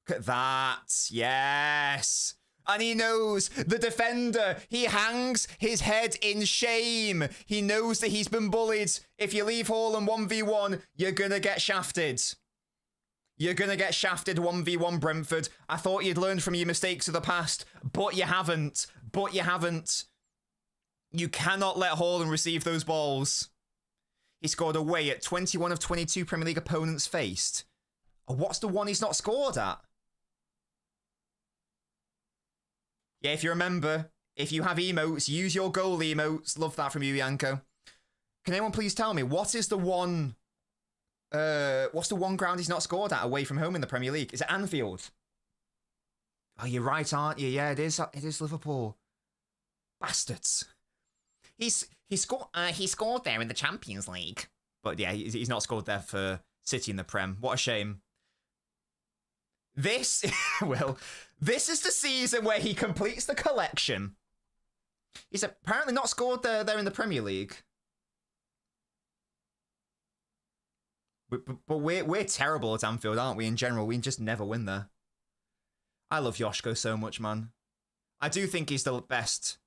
Look at that. Yes. And he knows the defender. He hangs his head in shame. He knows that he's been bullied. If you leave Haaland 1v1, you're going to get shafted. You're going to get shafted 1v1, Brentford. I thought you'd learned from your mistakes of the past, but you haven't. But you haven't. You cannot let Haaland receive those balls. He scored away at 21 of 22 Premier League opponents faced. Oh, what's the one he's not scored at? Yeah, if you remember, if you have emotes, use your goal emotes. Love that from you, Yanko. Can anyone please tell me, what is the one... what's the one ground he's not scored at away from home in the Premier League? Is it Anfield? Oh, you're right, aren't you? Yeah, it is. It is Liverpool. Bastards. He scored there in the Champions League. But yeah, he's not scored there for City in the Prem. What a shame. This, well, this is the season where he completes the collection. He's apparently not scored there in the Premier League. But we're terrible at Anfield, aren't we, in general? We just never win there. I love Joshko so much, man. I do think he's the best.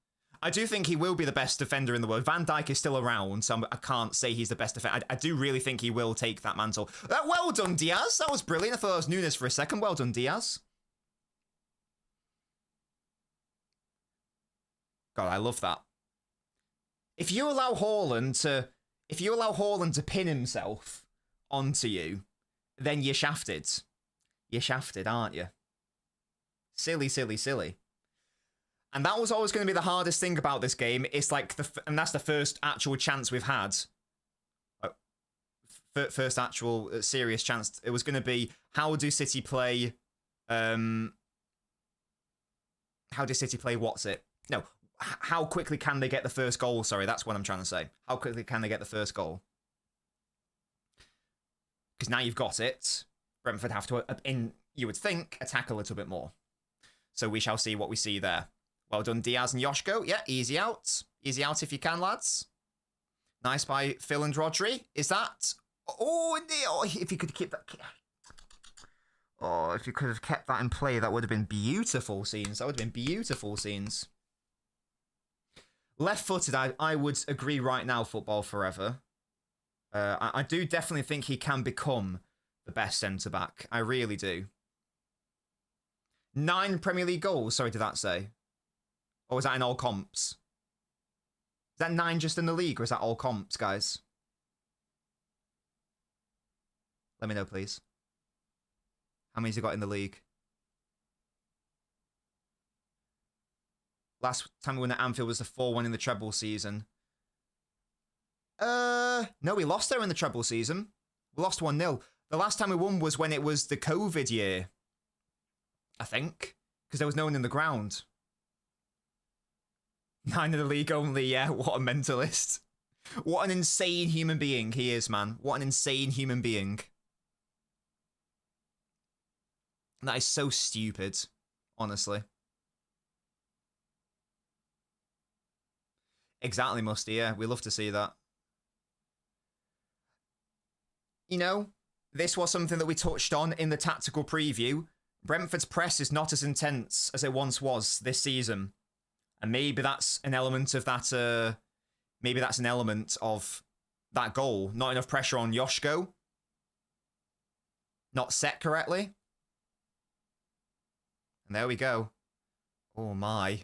I do think he will be the best defender in the world. Van Dijk is still around, so I can't say he's the best defender. I do really think he will take that mantle. Well done, Diaz. That was brilliant. I thought it was Nunes for a second. Well done, Diaz. God, I love that. If you allow Haaland to pin himself onto you, then you're shafted. You're shafted, aren't you? Silly, silly, silly. And that was always going to be the hardest thing about this game. It's like, and that's the first actual chance we've had. First actual serious chance. It was going to be, how do City play, how do City play what's it? No, how quickly can they get the first goal? Sorry, that's what I'm trying to say. How quickly can they get the first goal? Because now you've got it, Brentford have to, you would think, attack a little bit more. So we shall see what we see there. Well done, Diaz and Joshko. Yeah, easy out. Easy out if you can, lads. Nice by Phil and Rodri. Is that... Oh, if you could keep that... Oh, if you could have kept that in play, that would have been beautiful scenes. That would have been beautiful scenes. Left-footed, I would agree right now, football forever. I do definitely think he can become the best centre-back. I really do. 9 Premier League goals, sorry, did that say? Or was that in all comps? Is that 9 just in the league, or is that all comps, guys? Let me know, please. How many's he got in the league? Last time we won at Anfield was the 4-1 in the treble season. No, we lost there in the treble season. We lost 1-0. The last time we won was when it was the COVID year. I think. Because there was no one in the ground. 9 in the league only, yeah. What a mentalist. What an insane human being he is, man. What an insane human being. That is so stupid, honestly. Exactly, Musty, yeah. We love to see that. You know, this was something that we touched on in the tactical preview. Brentford's press is not as intense as it once was this season. And maybe that's an element of that, maybe that's an element of that goal. Not enough pressure on Joshko. Not set correctly. And there we go. Oh my.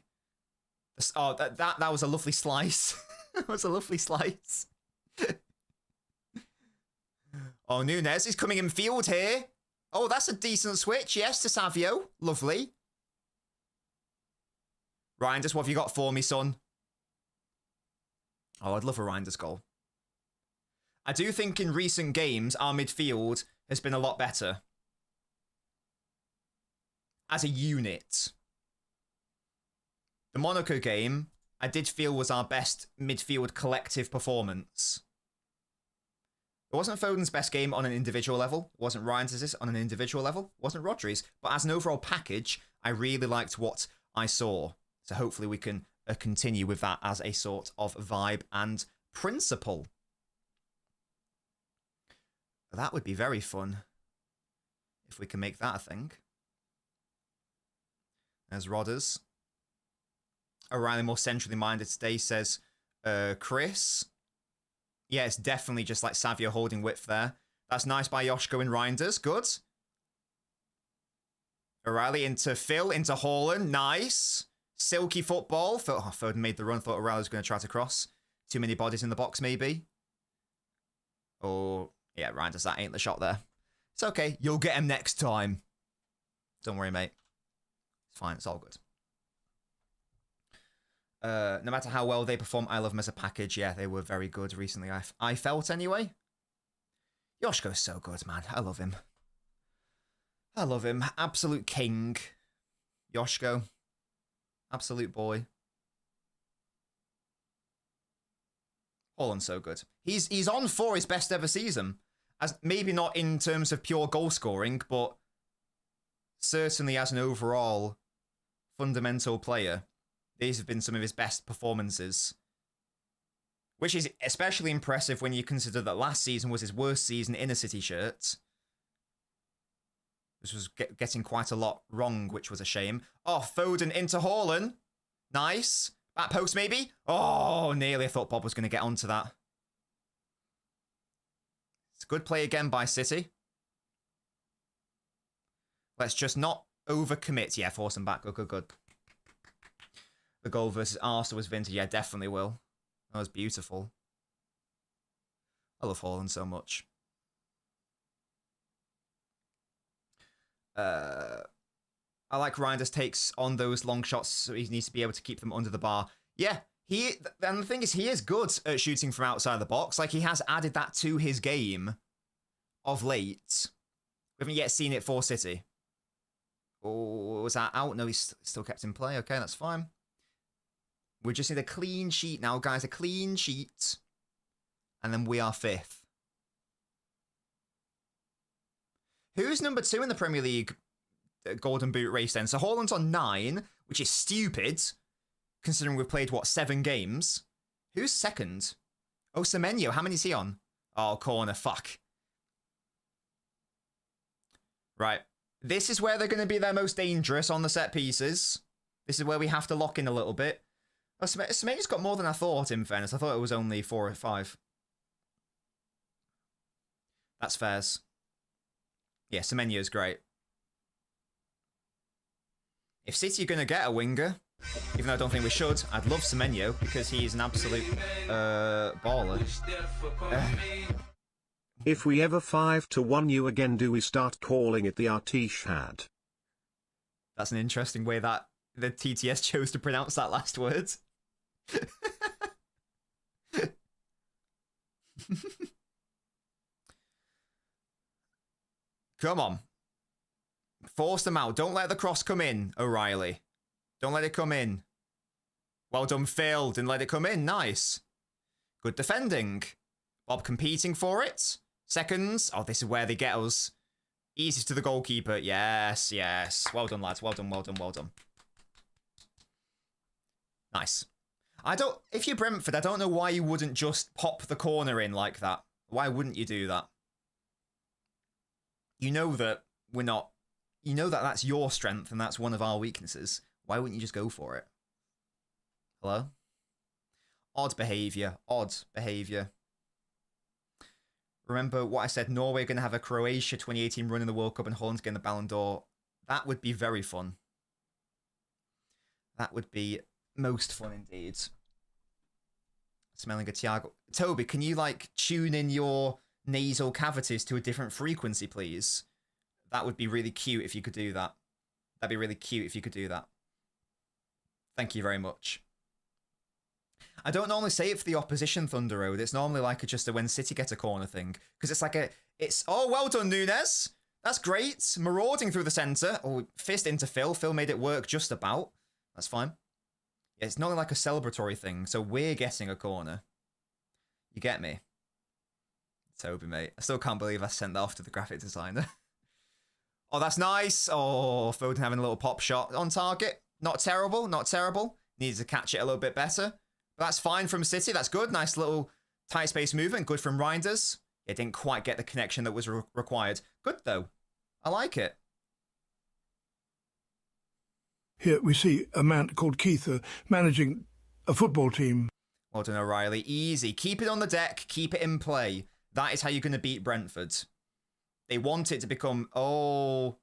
Oh, that was a lovely slice. That was a lovely slice. Oh, Nunes is coming in field here. Oh, that's a decent switch. Yes, to Savio. Lovely. Reinders, what have you got for me, son? Oh, I'd love a Reinders goal. I do think in recent games, our midfield has been a lot better. As a unit. The Monaco game, I did feel was our best midfield collective performance. It wasn't Foden's best game on an individual level. It wasn't Ryan's assist on an individual level. It wasn't Rodri's. But as an overall package, I really liked what I saw. So hopefully we can continue with that as a sort of vibe and principle. That would be very fun if we can make that a thing. There's Rodders. O'Reilly more centrally minded today says, Chris. Yeah, it's definitely just like Savio holding width there. That's nice by Joshko and Reinders. Good. O'Reilly into Phil, into Haaland. Nice. Silky football. Foden made the run. Thought O'Reilly was going to try to cross. Too many bodies in the box, maybe. Oh, yeah, Reinders, that ain't the shot there. It's okay. You'll get him next time. Don't worry, mate. It's fine. It's all good. No matter how well they perform, I love them as a package. Yeah, they were very good recently. I felt anyway. Yoshko's so good, man. I love him. I love him. Absolute king. Yoshko. Absolute boy. Haaland's so good. He's on for his best ever season. As maybe not in terms of pure goal scoring, but certainly as an overall fundamental player. These have been some of his best performances. Which is especially impressive when you consider that last season was his worst season in a City shirt. This was getting quite a lot wrong, which was a shame. Oh, Foden into Haaland. Nice. Back post, maybe? Oh, nearly. I thought Bob was going to get onto that. It's a good play again by City. Let's just not overcommit. Yeah, force him back. Good, good, good. The goal versus Arsenal was vintage. Yeah, definitely will. That was beautiful. I love Haaland so much. I like Reinders takes on those long shots, so he needs to be able to keep them under the bar. Yeah, and the thing is, he is good at shooting from outside the box. Like, he has added that to his game of late. We haven't yet seen it for City. Oh, was that out? No, he's still kept in play. Okay, that's fine. We just need a clean sheet now, guys. A clean sheet. And then we are 5th. Who's number 2 in the Premier League Golden Boot race then? So Haaland's on 9, which is stupid, considering we've played, what, 7 games? Who's second? Oh, Semenyo. How many is he on? Oh, corner. Fuck. Right. This is where they're going to be their most dangerous on the set pieces. This is where we have to lock in a little bit. Oh, Semenyo's got more than I thought, in fairness. I thought it was only 4 or 5. That's fairs. Yeah, Semenyo's great. If City are going to get a winger, even though I don't think we should, I'd love Semenyo because he is an absolute baller.
If we ever 5-1 you again, do we start calling it the Artishad?
That's an interesting way that the TTS chose to pronounce that last word. Come on. Force them out. Don't let the cross come in, O'Reilly. Don't let it come in. Well done, Phil. Didn't let it come in. Nice. Good defending. Bob competing for it. Seconds. Oh, this is where they get us. Easiest to the goalkeeper. Yes, yes. Well done, lads. Well done, well done, well done. Nice. If you're Brentford, I don't know why you wouldn't just pop the corner in like that. Why wouldn't you do that? You know that we're not, you know that that's your strength and that's one of our weaknesses. Why wouldn't you just go for it? Hello? Odd behaviour. Odd behaviour. Remember what I said, Norway are going to have a Croatia 2018 run in the World Cup and Holland's getting the Ballon d'Or. That would be very fun. That would be most fun indeed. Smelling a Thiago. Toby, can you, like, tune in your nasal cavities to a different frequency, please? That would be really cute if you could do that. That'd be really cute if you could do that. Thank you very much. I don't normally say it for the opposition Thunder Road. It's normally like just a when City get a corner thing. Because it's like oh, well done, Nunes. That's great. Marauding through the centre. Oh, fist into Phil. Phil made it work just about. That's fine. It's not like a celebratory thing, so we're getting a corner. You get me? Toby, mate. I still can't believe I sent that off to the graphic designer. Oh, that's nice. Oh, Foden having a little pop shot on target. Not terrible, not terrible. Needs to catch it a little bit better. But that's fine from City. That's good. Nice little tight space movement. Good from Reinders. It didn't quite get the connection that was required. Good, though. I like it.
Here we see a man called Keith managing a football team.
Well done, O'Reilly. Easy. Keep it on the deck. Keep it in play. That is how you're going to beat Brentford. They want it to become... Oh...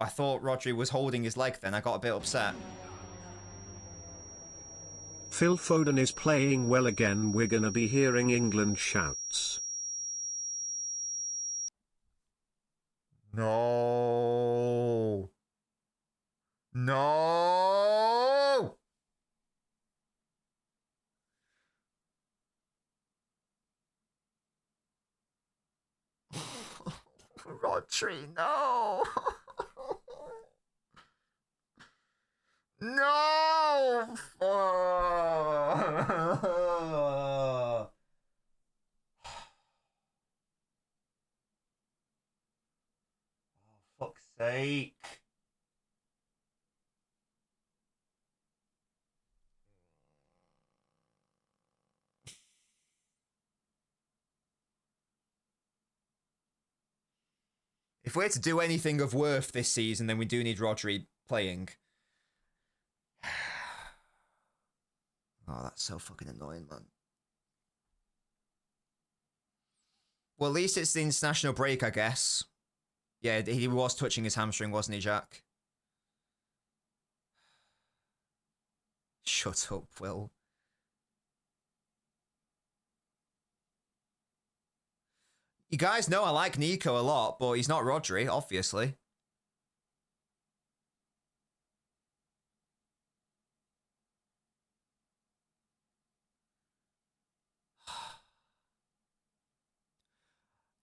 I thought Rodri was holding his leg then. I got a bit upset.
Phil Foden is playing well again. We're gonna be hearing England shouts.
No. No. Rodri, no. No. Fuck's sake. If we're to do anything of worth this season, then we do need Rodri playing. Oh, that's so fucking annoying, man. Well, at least it's the international break, I guess. Yeah, he was touching his hamstring, wasn't he, Jack? Shut up, Will. You guys know I like Nico a lot, but he's not Rodri, obviously.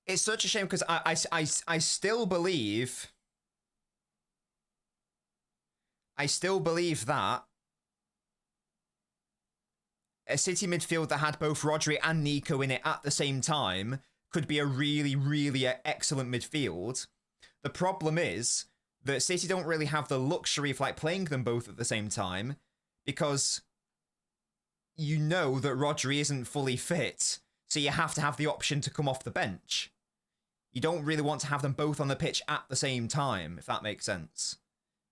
It's such a shame because I still believe... I still believe that a City midfield that had both Rodri and Nico in it at the same time could be a really, really excellent midfield. The problem is that City don't really have the luxury of like playing them both at the same time because you know that Rodri isn't fully fit, so you have to have the option to come off the bench. You don't really want to have them both on the pitch at the same time, if that makes sense.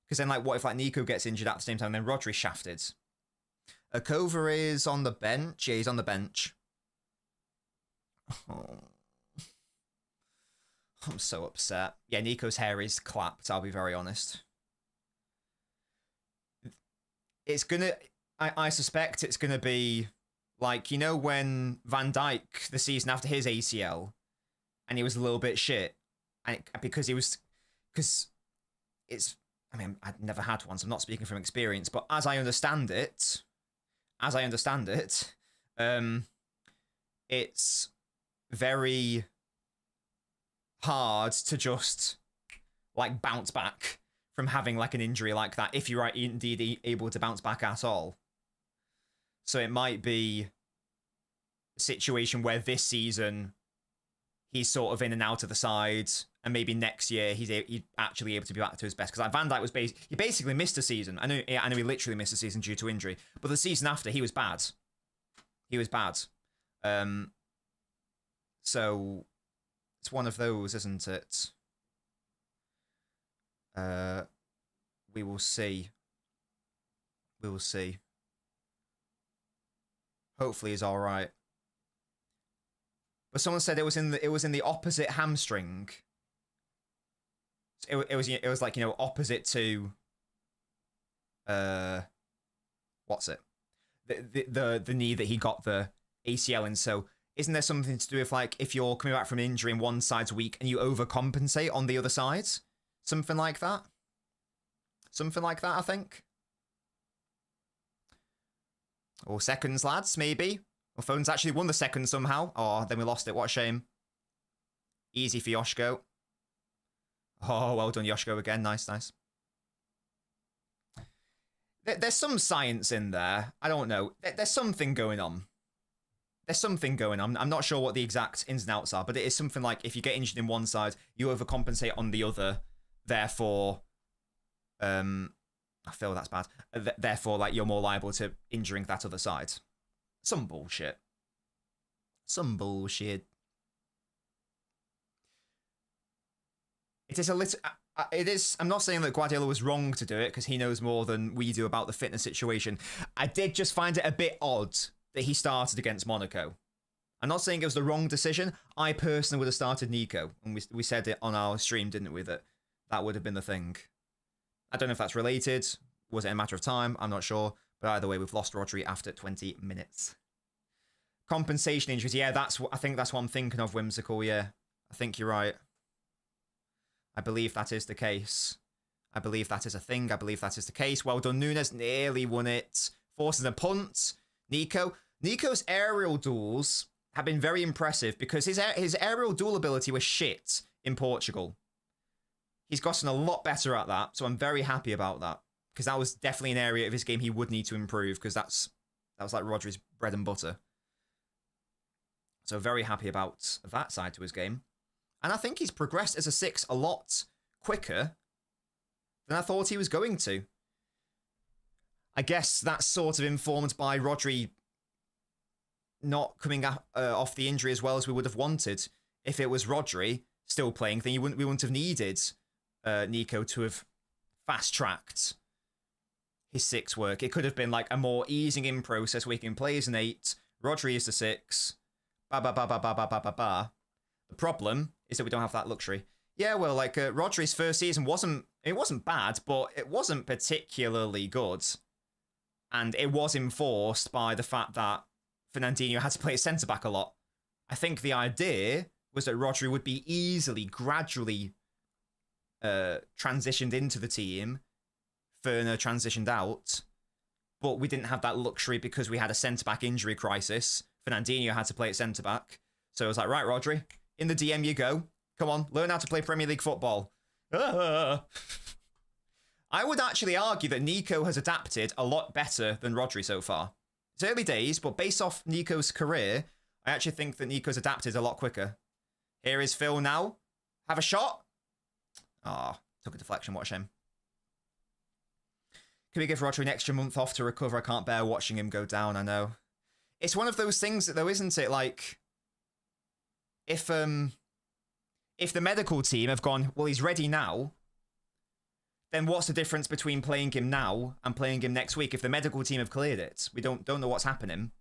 Because then, like, what if like Nico gets injured at the same time, then Rodri's shafted? Akova is on the bench. Yeah, he's on the bench. Oh. I'm so upset. Yeah, Nico's hair is clapped, I'll be very honest. It's gonna... I suspect it's gonna be... Like, you know when Van Dijk, the season after his ACL, and he was a little bit shit, and because he was... Because it's... I mean, I've never had one, so I'm not speaking from experience, but as I understand it... it's very hard to just like bounce back from having like an injury like that if you're indeed able to bounce back at all. So it might be a situation where this season he's sort of in and out of the side, and maybe next year he's actually able to be back to his best. Because like Van Dijk was he basically missed a season. I know he literally missed a season due to injury, but the season after he was bad. He was bad. So it's one of those, isn't it? We will see. We will see. Hopefully he's all right. But someone said it was in the opposite hamstring. It was like, you know, opposite to what's it? The knee that he got the ACL in. So isn't there something to do with like if you're coming back from injury and one side's weak and you overcompensate on the other side? Something like that. Something like that, I think. Or seconds, lads, maybe. Well, Phone's actually won the second somehow. Oh, then we lost it. What a shame. Easy for Yoshko. Oh, well done, Yoshko again. Nice, nice. There's some science in there. I don't know. There's something going on. There's something going on. I'm not sure what the exact ins and outs are, but it is something like if you get injured in one side, you overcompensate on the other. Therefore, I feel that's bad. Therefore, like you're more liable to injuring that other side. Some bullshit. Some bullshit. It is a little. It is. I'm not saying that Guardiola was wrong to do it because he knows more than we do about the fitness situation. I did just find it a bit odd that he started against Monaco. I'm not saying it was the wrong decision. I personally would have started Nico, and we said it on our stream, didn't we? That would have been the thing. I don't know if that's related. Was it a matter of time? I'm not sure. But either way, we've lost Rodri after 20 minutes. Compensation injuries. Yeah, I think that's what I'm thinking of, Whimsical. Yeah, I think you're right. I believe that is the case. I believe that is a thing. I believe that is the case. Well done, Nunes. Nearly won it. Forces a punt. Nico's aerial duels have been very impressive because his aerial duel ability was shit in Portugal. He's gotten a lot better at that, so I'm very happy about that because that was definitely an area of his game he would need to improve because that was like Rodri's bread and butter. So very happy about that side to his game. And I think he's progressed as a 6 a lot quicker than I thought he was going to. I guess that's sort of informed by Rodri not coming off the injury as well as we would have wanted. If it was Rodri still playing, then we wouldn't have needed Nico to have fast-tracked his 6 work. It could have been like a more easing in process where he can play as an 8. Rodri is the 6. Ba. The problem is that we don't have that luxury. Yeah, well, like Rodri's first season wasn't bad, but it wasn't particularly good. And it was enforced by the fact that Fernandinho had to play at centre-back a lot. I think the idea was that Rodri would be easily, gradually transitioned into the team. Ferner transitioned out. But we didn't have that luxury because we had a centre-back injury crisis. Fernandinho had to play at centre-back. So I was like, right, Rodri, in the DM you go. Come on, learn how to play Premier League football. I would actually argue that Nico has adapted a lot better than Rodri so far. It's early days, but based off Nico's career, I actually think that Nico's adapted a lot quicker. Here is Phil now. Have a shot. Ah, took a deflection, watch him. Can we give Rodri an extra month off to recover? I can't bear watching him go down, I know. It's one of those things, though, isn't it? Like, if the medical team have gone, well, he's ready now, then what's the difference between playing him now and playing him next week if the medical team have cleared it? We don't know what's happening.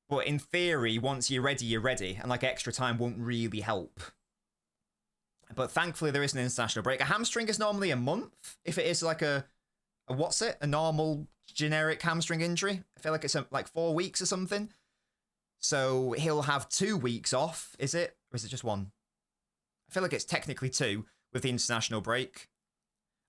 But in theory, once you're ready, and like extra time won't really help. But thankfully, there is an international break. A hamstring is normally a month. If it is like a normal generic hamstring injury. I feel like it's like 4 weeks or something. So he'll have 2 weeks off, is it? Or is it just 1? I feel like it's technically 2 with the international break.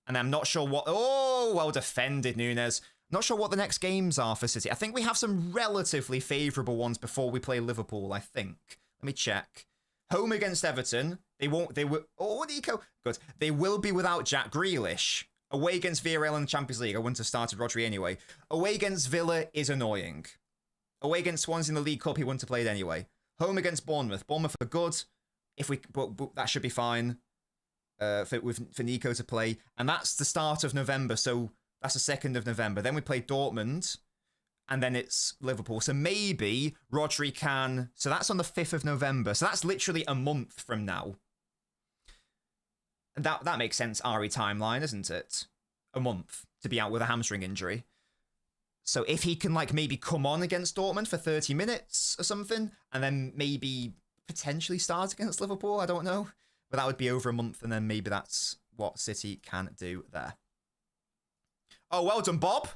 And I'm not sure what... Oh, well defended, Nunes. Not sure what the next games are for City. I think we have some relatively favourable ones before we play Liverpool, I think. Let me check. Home against Everton. Oh, Nico. Good. They will be without Jack Grealish. Away against Villarreal in the Champions League. I wouldn't have started Rodri anyway. Away against Villa is annoying. Away against Swansea in the League Cup, he wouldn't have played anyway. Home against Bournemouth. Bournemouth are good. But that should be fine for Nico to play. And that's the start of November. So that's the 2nd of November. Then we play Dortmund. And then it's Liverpool. So maybe Rodri can... So that's on the 5th of November. So that's literally a month from now. That makes sense, RE timeline, isn't it? A month to be out with a hamstring injury. So if he can like maybe come on against Dortmund for 30 minutes or something, and then maybe potentially start against Liverpool, I don't know. But that would be over a month, and then maybe that's what City can do there. Oh, well done, Bob.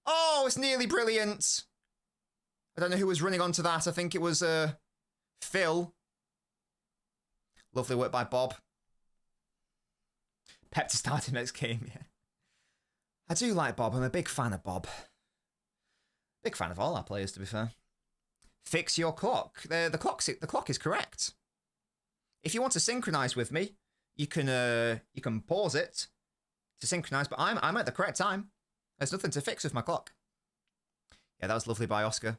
Oh, it's nearly brilliant. I don't know who was running onto that. I think it was Phil. Lovely work by Bob. Pep to start him next game, yeah. I do like Bob. I'm a big fan of Bob. Big fan of all our players, to be fair. Fix your clock. The clock is correct. If you want to synchronize with me, you can pause it, to synchronize, but I'm at the correct time. There's nothing to fix with my clock. Yeah, that was lovely by Oscar.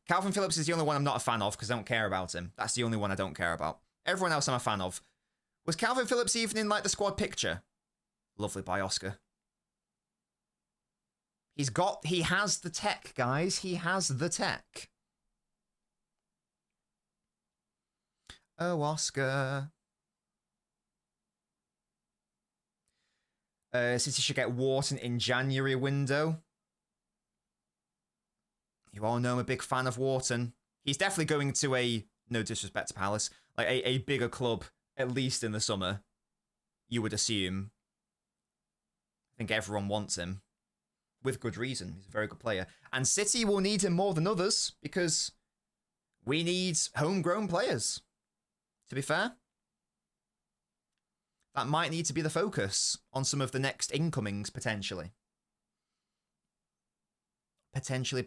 Calvin Phillips is the only one I'm not a fan of because I don't care about him. That's the only one I don't care about. Everyone else I'm a fan of. Was Calvin Phillips even in, like, the squad picture? Lovely by Oscar. He has the tech, guys. He has the tech. Oh, Oscar. City should get Wharton in January window. You all know I'm a big fan of Wharton. He's definitely going to a, no disrespect to Palace, like a bigger club, at least in the summer, you would assume. I think everyone wants him. With good reason. He's a very good player. And City will need him more than others, because we need homegrown players. To be fair. That might need to be the focus on some of the next incomings, potentially. Potentially.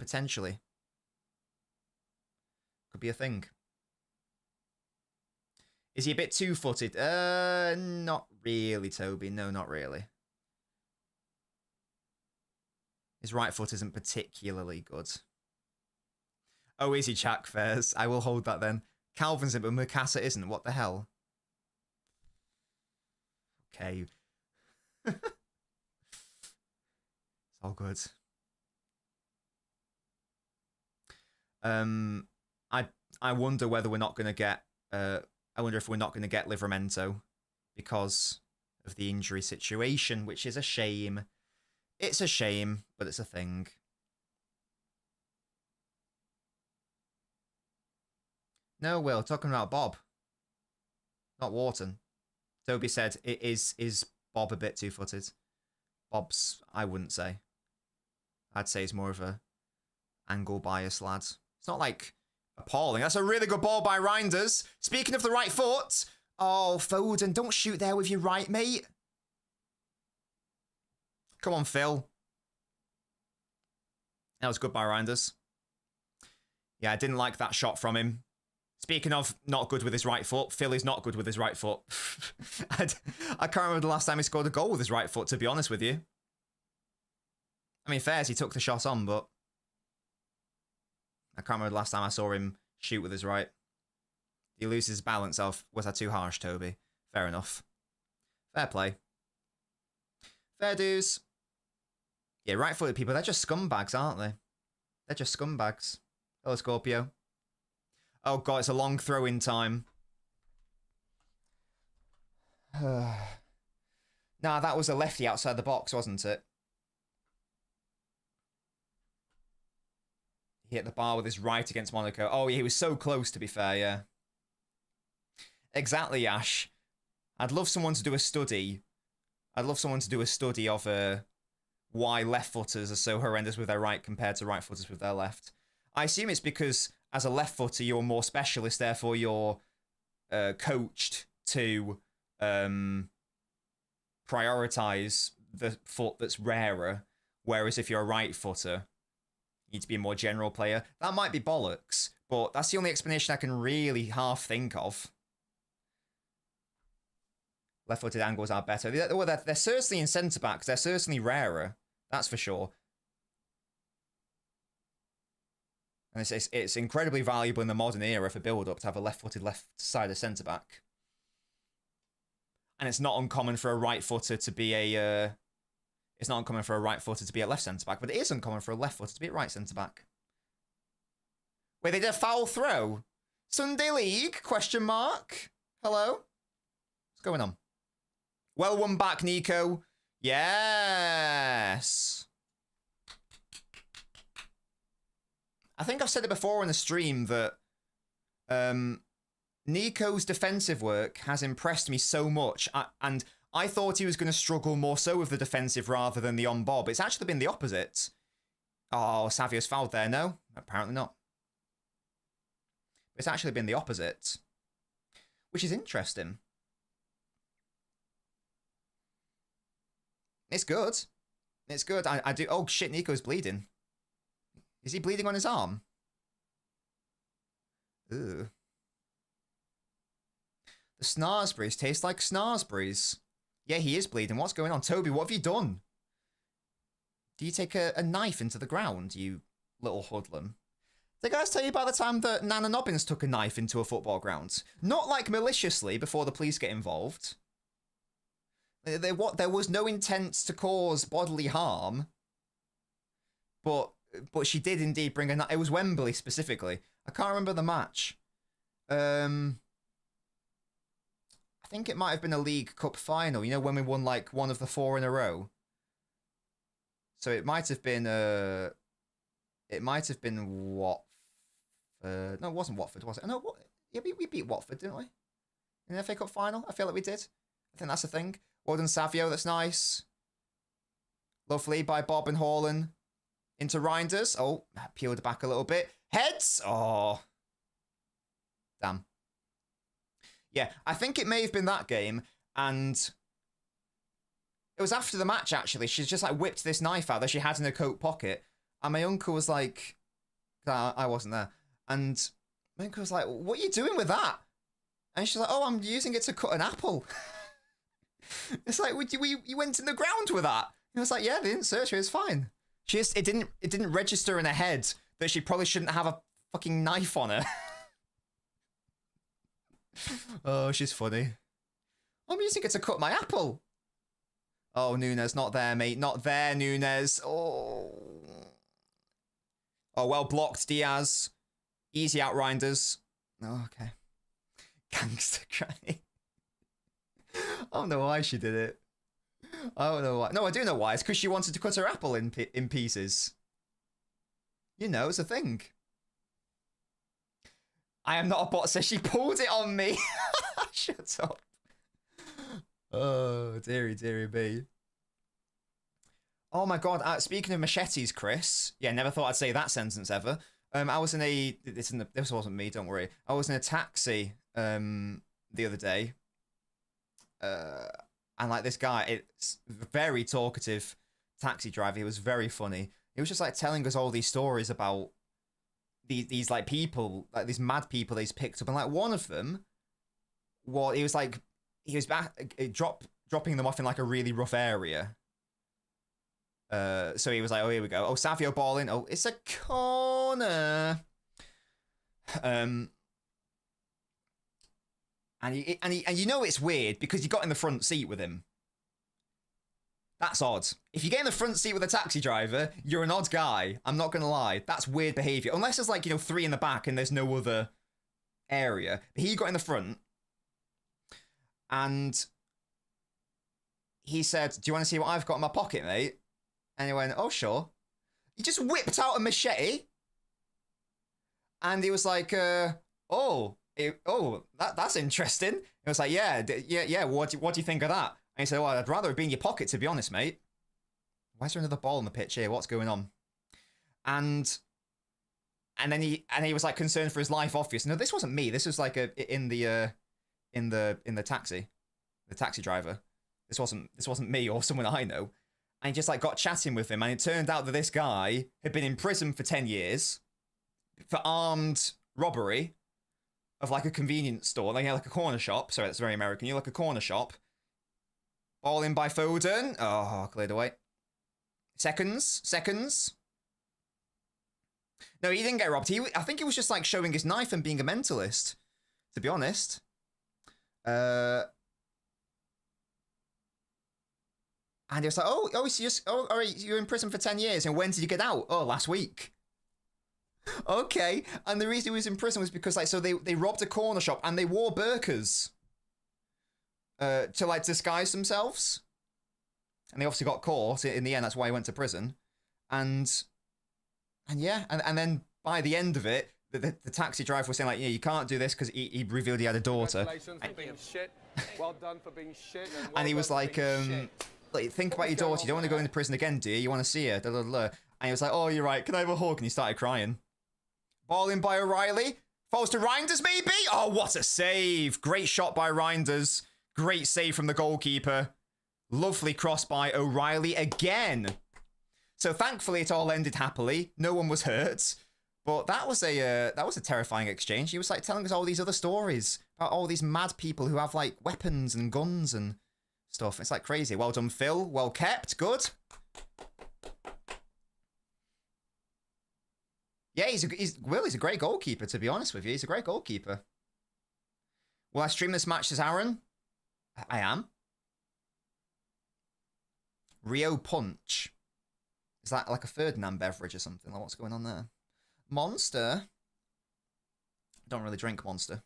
Could be a thing. Is he a bit two-footed? Not really, Toby. No, not really. His right foot isn't particularly good. Oh, is he, Chuck Fairs? I will hold that then. Calvin's in, but Mukasa isn't. What the hell? Okay. It's all good. I wonder whether we're not going to get... I wonder if we're not going to get Livramento because of the injury situation, which is a shame. It's a shame, but it's a thing. No, Will, talking about Bob. Not Wharton. Toby said, is Bob a bit two-footed? Bob's, I wouldn't say. I'd say he's more of a angle bias lad. It's not like appalling. That's a really good ball by Reinders. Speaking of the right foot. Oh, Foden, don't shoot there with your right, mate. Come on, Phil. That was good by Reinders. Yeah, I didn't like that shot from him. Speaking of not good with his right foot, Phil is not good with his right foot. I can't remember the last time he scored a goal with his right foot, to be honest with you. I mean, fairs, he took the shot on, but I can't remember the last time I saw him shoot with his right. He loses his balance off. Was that too harsh, Toby? Fair enough. Fair play. Fair dues. Yeah, right-footed people, they're just scumbags, aren't they? They're just scumbags. Hello, Scorpio. Oh, God, it's a long throw-in time. Nah, that was a lefty outside the box, wasn't it? He hit the bar with his right against Monaco. Oh, he was so close, to be fair, yeah. Exactly, Ash. I'd love someone to do a study. I'd love someone to do a study of why left-footers are so horrendous with their right compared to right-footers with their left. I assume it's because as a left-footer, you're more specialist, therefore you're coached to prioritize the foot that's rarer, whereas if you're a right-footer, you need to be a more general player. That might be bollocks, but that's the only explanation I can really half think of. Left-footed angles are better. Well, they're certainly in centre-backs. They're certainly rarer. That's for sure. And it's incredibly valuable in the modern era for build-up to have a left-footed left-sided centre-back. And it's not uncommon for a right-footer to be a... it's not uncommon for a right-footer to be a left centre-back, but it is uncommon for a left-footer to be a right centre-back. Wait, they did a foul throw? Sunday League? Question mark? Hello? What's going on? Well won back, Nico. Yes. I think I've said it before in the stream that Nico's defensive work has impressed me so much. And I thought he was going to struggle more so with the defensive rather than the on-bob. It's actually been the opposite. Oh, Savio's fouled there. No, apparently not. It's actually been the opposite, which is interesting. It's good. It's good. I do. Oh, shit, Nico's bleeding. Is he bleeding on his arm? Ooh. The Snarsberries taste like Snarsberries. Yeah, he is bleeding. What's going on? Toby, what have you done? Do you take a knife into the ground, you little hoodlum? Did I guys tell you about the time that LNobbins took a knife into a football ground? Not like maliciously before the police get involved. There was no intent to cause bodily harm. But she did indeed bring a knife. It was Wembley specifically. I can't remember the match. I think it might have been a League Cup final. You know, when we won like one of the 4 in a row. So it might have been Watford. No, it wasn't Watford, was it? No, what? Yeah, we beat Watford, didn't we? In the FA Cup final? I feel like we did. I think that's the thing. Well done, Savio. That's nice. Lovely by Bob and Haaland. Into Reinders. Oh, peeled back a little bit. Heads. Oh. Damn. Yeah, I think it may have been that game. And it was after the match, actually. She's just like whipped this knife out that she had in her coat pocket. And my uncle was like, I wasn't there. And my uncle was like, what are you doing with that? And she's like, oh, I'm using it to cut an apple. It's like, you went in the ground with that. And I was like, yeah, they didn't search her. It's fine. It didn't register in her head that she probably shouldn't have a fucking knife on her. Oh, she's funny. I'm using it to cut my apple. Oh, Nunes, not there, mate. Not there, Nunes. Oh, well blocked, Diaz. Easy out, Reinders. Oh, okay. Gangster Granny. I don't know why she did it. I don't know why. No, I do know why. It's because she wanted to cut her apple in pieces. You know, it's a thing. I am not a bot, says she pulled it on me. Shut up. Oh, dearie me. Oh my god, speaking of machetes, Chris. Yeah, never thought I'd say that sentence ever. I was in a... This wasn't me, don't worry. I was in a taxi the other day. And like this guy, it's very talkative taxi driver. He was very funny. He was just like telling us all these stories about these like people, like these mad people that he's picked up. And like one of them, he was dropping them off in like a really rough area. So he was like, oh, here we go. Oh, Savio balling. Oh, it's a corner. And you know it's weird because you got in the front seat with him. That's odd. If you get in the front seat with a taxi driver, you're an odd guy. I'm not gonna lie. That's weird behavior. Unless there's like, 3 in the back and there's no other area. But he got in the front. And he said, do you want to see what I've got in my pocket, mate? And he went, oh, sure. He just whipped out a machete. And he was like, that's interesting. It was like, yeah. What do you think of that? And he said, well, I'd rather it be in your pocket, to be honest, mate. Why is there another ball on the pitch here? What's going on? And then he was like concerned for his life, obviously. No, this wasn't me. This was like in the taxi, the taxi driver. This wasn't me or someone I know. And he just like got chatting with him, and it turned out that this guy had been in prison for 10 years for armed robbery of like a convenience store. Like, like a corner shop. Sorry, that's very American. You're like a corner shop. Ball in by Foden. Oh, cleared away. Seconds. No, he didn't get robbed. I think he was just like showing his knife and being a mentalist, to be honest. And he was like, all right, you're in prison for 10 years. And when did you get out? Oh, last week. Okay. And the reason he was in prison was because like, so they robbed a corner shop and they wore burqas to like disguise themselves. And they obviously got caught in the end. That's why he went to prison. And then by the end of it, the taxi driver was saying like, yeah, you can't do this because he revealed he had a daughter.
Congratulations for being shit. Well done for being shit.
And he was like, think about your daughter. You don't want to go into prison again, do you? You want to see her. Da, da, da. And he was like, oh, you're right. Can I have a hug? And he started crying. Ball in by O'Reilly. Falls to Reinders, maybe? Oh, what a save. Great shot by Reinders. Great save from the goalkeeper. Lovely cross by O'Reilly again. So thankfully it all ended happily. No one was hurt. But that was a terrifying exchange. He was like telling us all these other stories about all these mad people who have like weapons and guns and stuff. It's like crazy. Well done, Phil. Well kept. Good. Yeah, he's a great goalkeeper, to be honest with you. He's a great goalkeeper. Will I stream this match as Aaron? I am. Rio Punch. Is that like a Ferdinand beverage or something? Like, what's going on there? Monster? Don't really drink Monster.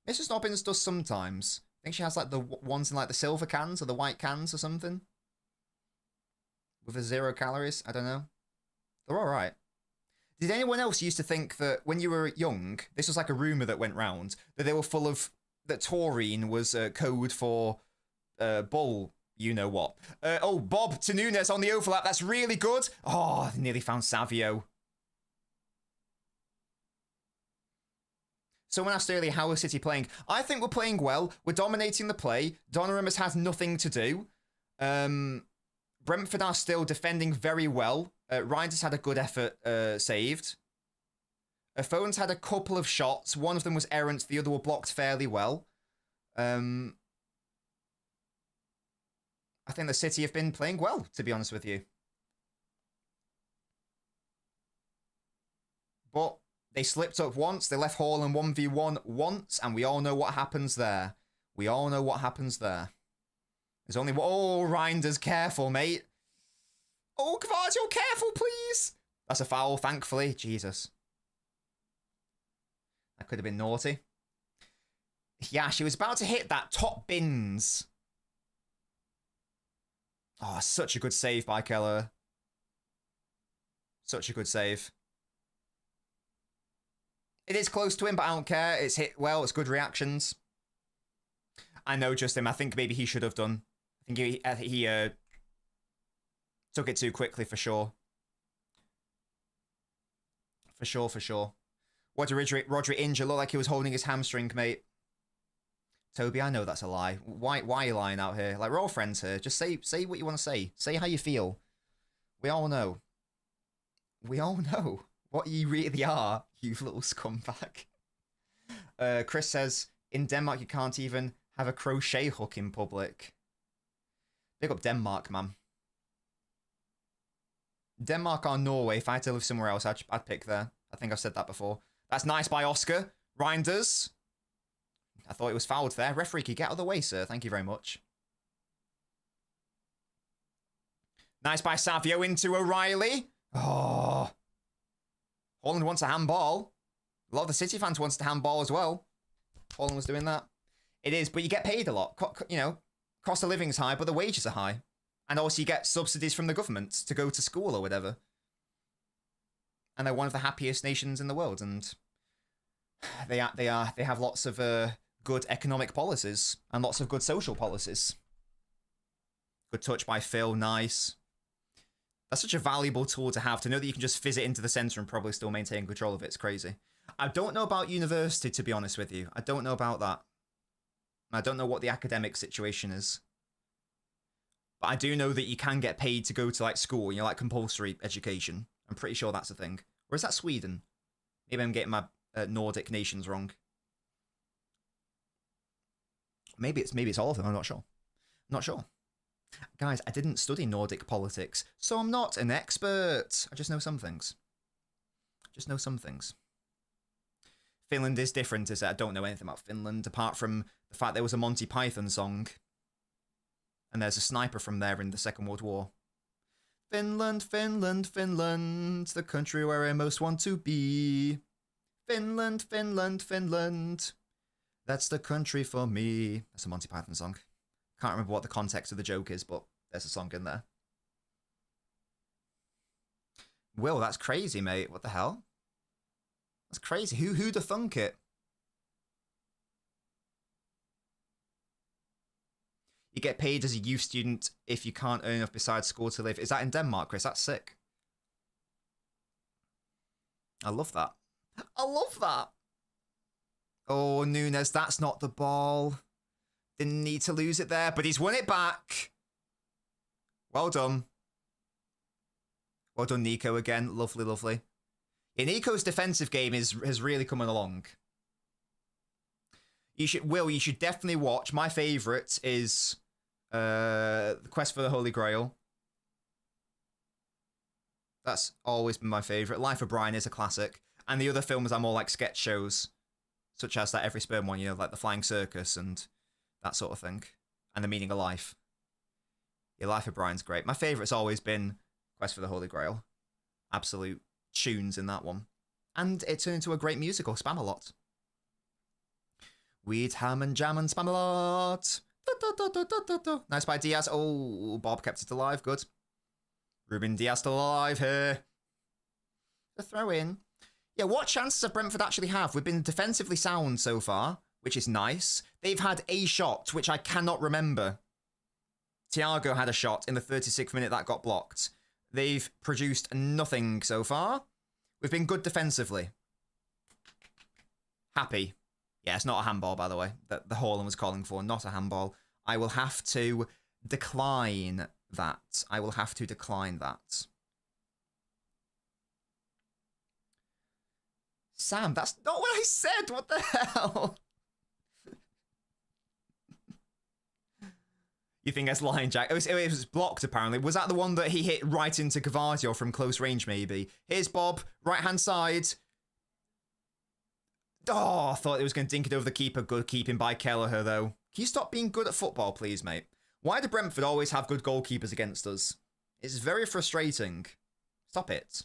Mrs. Nobbins does sometimes. I think she has like the ones in like the silver cans or the white cans or something. With a 0 calories. I don't know. They're alright. Did anyone else used to think that when you were young, this was like a rumour that went round, that they were full of, that taurine was code for bull, you know what. Oh, Bob to Nunes on the overlap, that's really good. Oh, I nearly found Savio. Someone asked earlier, how is City playing? I think we're playing well. We're dominating the play. Donnarumma's had nothing to do. Brentford are still defending very well. Reinders had a good effort saved. Phones had a couple of shots. One of them was errant. The other were blocked fairly well. I think the City have been playing well, to be honest with you. But they slipped up once. They left Haaland 1v1 once, and we all know what happens there. We all know what happens there. There's only... Oh, Reinders, careful, mate. Oh, Gvardio, careful, please. That's a foul, thankfully. Jesus. That could have been naughty. Yeah, she was about to hit that top bins. Oh, such a good save by Keller. Such a good save. It is close to him, but I don't care. It's hit well. It's good reactions. I know, Justin. I think maybe he should have done. I think he took it too quickly for sure. For sure. What did Rodri injure? Looked like he was holding his hamstring, mate. Toby, I know that's a lie. Why are you lying out here? Like, we're all friends here. Just say what you want to say. Say how you feel. We all know. We all know what you really are, you little scumbag. Chris says, in Denmark you can't even have a crochet hook in public. Big up Denmark, man. Denmark or Norway. If I had to live somewhere else, I'd pick there. I think I've said that before. That's nice by Oscar. Reinders. I thought it was fouled there. Referee, can you get out of the way, sir? Thank you very much. Nice by Savio into O'Reilly. Oh. Haaland wants a handball. A lot of the City fans wants a handball as well. Haaland was doing that. It is, but you get paid a lot. You know, cost of living's high, but the wages are high. And also you get subsidies from the government to go to school or whatever. And they're one of the happiest nations in the world. And they have lots of good economic policies and lots of good social policies. Good touch by Phil, nice. That's such a valuable tool to have, to know that you can just fizz it into the centre and probably still maintain control of it. It's crazy. I don't know about university, to be honest with you. I don't know about that. I don't know what the academic situation is. But I do know that you can get paid to go to like school, you know, like compulsory education. I'm pretty sure that's a thing. Or is that Sweden? Maybe I'm getting my Nordic nations wrong. Maybe it's all of them. I'm not sure. Not sure. Guys, I didn't study Nordic politics, so I'm not an expert. I just know some things. Just know some things. Finland is different, is it? I don't know anything about Finland, apart from the fact there was a Monty Python song. And there's a sniper from there in the Second World War. Finland, Finland, Finland, the country where I most want to be. Finland, Finland, Finland, that's the country for me. That's a Monty Python song. Can't remember what the context of the joke is, but there's a song in there. Will, that's crazy, mate. What the hell? That's crazy. Who'd have thunk it? You get paid as a youth student if you can't earn enough besides school to live. Is that in Denmark, Chris? That's sick. I love that. I love that. Oh, Nunes, that's not the ball. Didn't need to lose it there, but he's won it back. Well done. Well done, Nico, again. Lovely, lovely. Yeah, Nico's defensive game has really come along. You should definitely watch. My favourite is The Quest for the Holy Grail. That's always been my favourite. Life of Brian is a classic. And the other films are more like sketch shows, such as that Every Sperm one, you know, like The Flying Circus and that sort of thing. And The Meaning of Life. Yeah, Life of Brian's great. My favourite's always been Quest for the Holy Grail. Absolute tunes in that one. And it turned into a great musical, Spam-A-Lot. We'd ham and jam and spam-a-lot. Nice by Diaz. Oh, Bob kept it alive. Good. Ruben Diaz still alive here. The throw in. Yeah, what chances have Brentford actually have? We've been defensively sound so far, which is nice. They've had a shot, which I cannot remember. Thiago had a shot in the 36th minute that got blocked. They've produced nothing so far. We've been good defensively. Happy. Yeah, it's not a handball, by the way, that the Haaland was calling for. Not a handball. I will have to decline that. I will have to decline that. Sam, that's not what I said. What the hell? You think that's Lion Jack? It was blocked, apparently. Was that the one that he hit right into Cavadio from close range, maybe? Here's Bob, right-hand side. Oh, I thought it was going to dink it over the keeper. Good keeping by Kelleher, though. Can you stop being good at football, please, mate? Why do Brentford always have good goalkeepers against us? It's very frustrating. Stop it.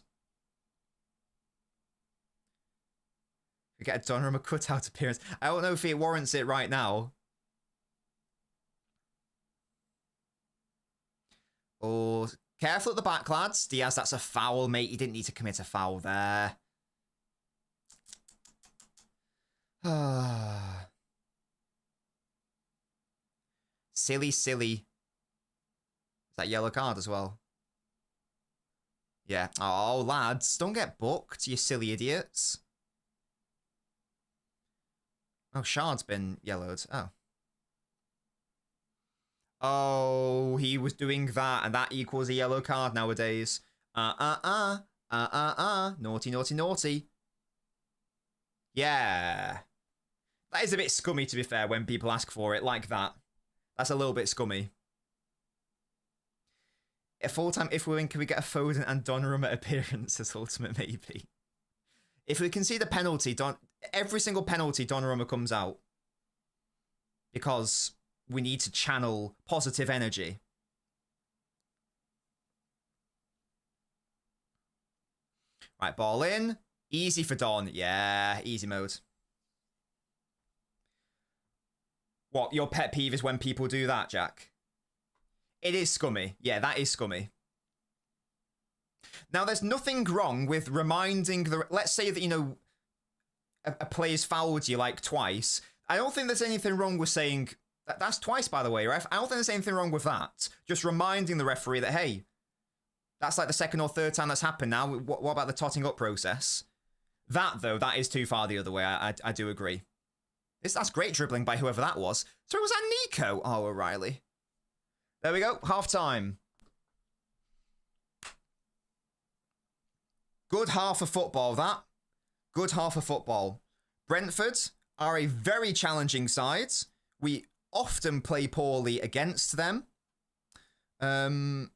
We get a Donnarumma cutout appearance. I don't know if it warrants it right now. Oh, careful at the back, lads. Diaz, that's a foul, mate. You didn't need to commit a foul there. Silly, silly. Is that yellow card as well? Yeah. Oh, lads, don't get booked, you silly idiots. Oh, Shard's been yellowed. Oh. Oh, he was doing that, and that equals a yellow card nowadays. Naughty, naughty, naughty. Yeah. That is a bit scummy, to be fair, when people ask for it like that. That's a little bit scummy. A full-time if we win, can we get a Foden and Donnarumma appearance as ultimate, maybe? If we concede a penalty, every single penalty, Donnarumma comes out. Because we need to channel positive energy. Right, ball in. Easy for Don. Yeah, easy mode. What, your pet peeve is when people do that, Jack? It is scummy. Yeah, that is scummy. Now, there's nothing wrong with reminding the... Let's say that, you know, a player's fouled you, like, twice. I don't think there's anything wrong with saying... That's twice, by the way, ref. I don't think there's anything wrong with that. Just reminding the referee that, hey, that's like the second or third time that's happened now. What about the totting up process? That, though, that is too far the other way. I do agree. That's great dribbling by whoever that was. So was that Nico? Oh, O'Reilly. There we go. Half time. Good half of football, that. Good half of football. Brentford are a very challenging side. We often play poorly against them. That's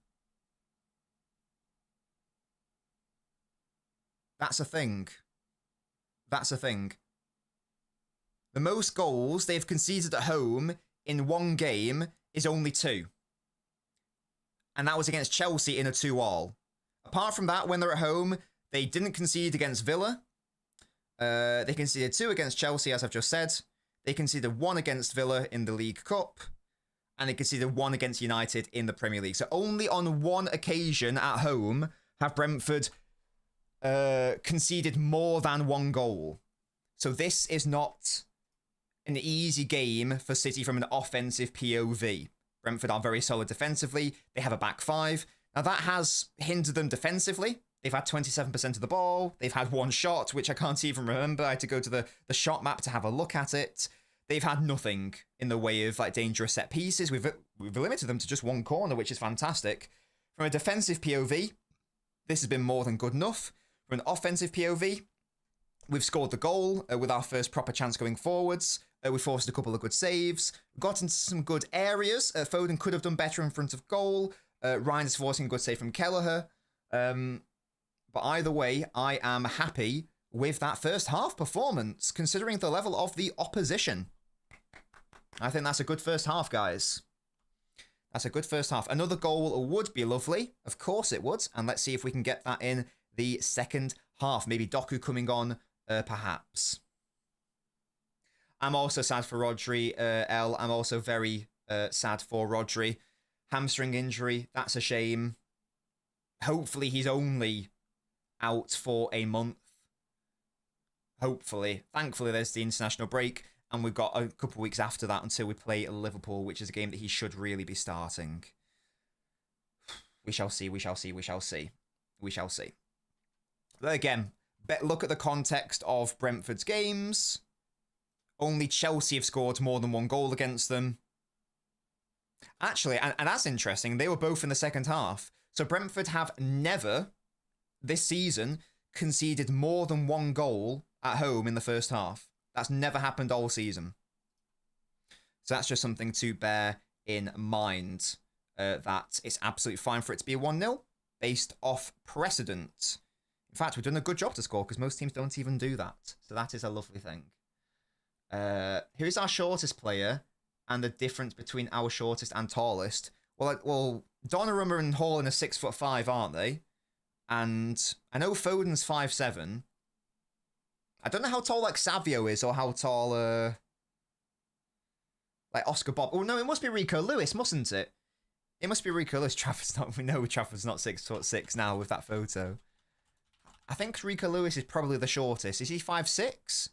a thing. That's a thing. The most goals they've conceded at home in one game is only 2. And that was against Chelsea in a 2-2. Apart from that, when they're at home, they didn't concede against Villa. They conceded 2 against Chelsea, as I've just said. They conceded 1 against Villa in the League Cup. And they conceded 1 against United in the Premier League. So only on 1 occasion at home have Brentford conceded more than 1 goal. So this is not an easy game for City from an offensive POV. Brentford are very solid defensively. They have a back 5. Now that has hindered them defensively. They've had 27% of the ball. They've had 1 shot, which I can't even remember. I had to go to the shot map to have a look at it. They've had nothing in the way of like dangerous set pieces. We've limited them to just 1 corner, which is fantastic. From a defensive POV, this has been more than good enough. From an offensive POV, we've scored the goal with our first proper chance going forwards. We forced a couple of good saves, got into some good areas. Foden could have done better in front of goal. Ryan is forcing a good save from Kelleher. But either way, I am happy with that first half performance, considering the level of the opposition. I think that's a good first half, guys. That's a good first half. Another goal would be lovely. Of course it would. And let's see if we can get that in the second half. Maybe Doku coming on, perhaps. I'm also sad for Rodri, L. I'm also very sad for Rodri. Hamstring injury. That's a shame. Hopefully he's only out for a month. Hopefully. Thankfully there's the international break. And we've got a couple of weeks after that until we play Liverpool, which is a game that he should really be starting. We shall see, we shall see, we shall see. We shall see. But again, look at the context of Brentford's games. Only Chelsea have scored more than one goal against them. Actually, and that's interesting, they were both in the second half. So Brentford have never, this season, conceded more than one goal at home in the first half. That's never happened all season. So that's just something to bear in mind. That it's absolutely fine for it to be a 1-0 based off precedent. In fact, we've done a good job to score because most teams don't even do that. So that is a lovely thing. Who's our shortest player and the difference between our shortest and tallest? Well, Donnarumma and Haaland are 6'5", aren't they? And I know Foden's 5'7". I don't know how tall like Savio is or how tall like Oscar Bob. Oh no, it must be Rico Lewis, mustn't it? It must be Rico Lewis. Trafford's not. We know Trafford's not 6'6" now with that photo. I think Rico Lewis is probably the shortest. Is he 5'6"?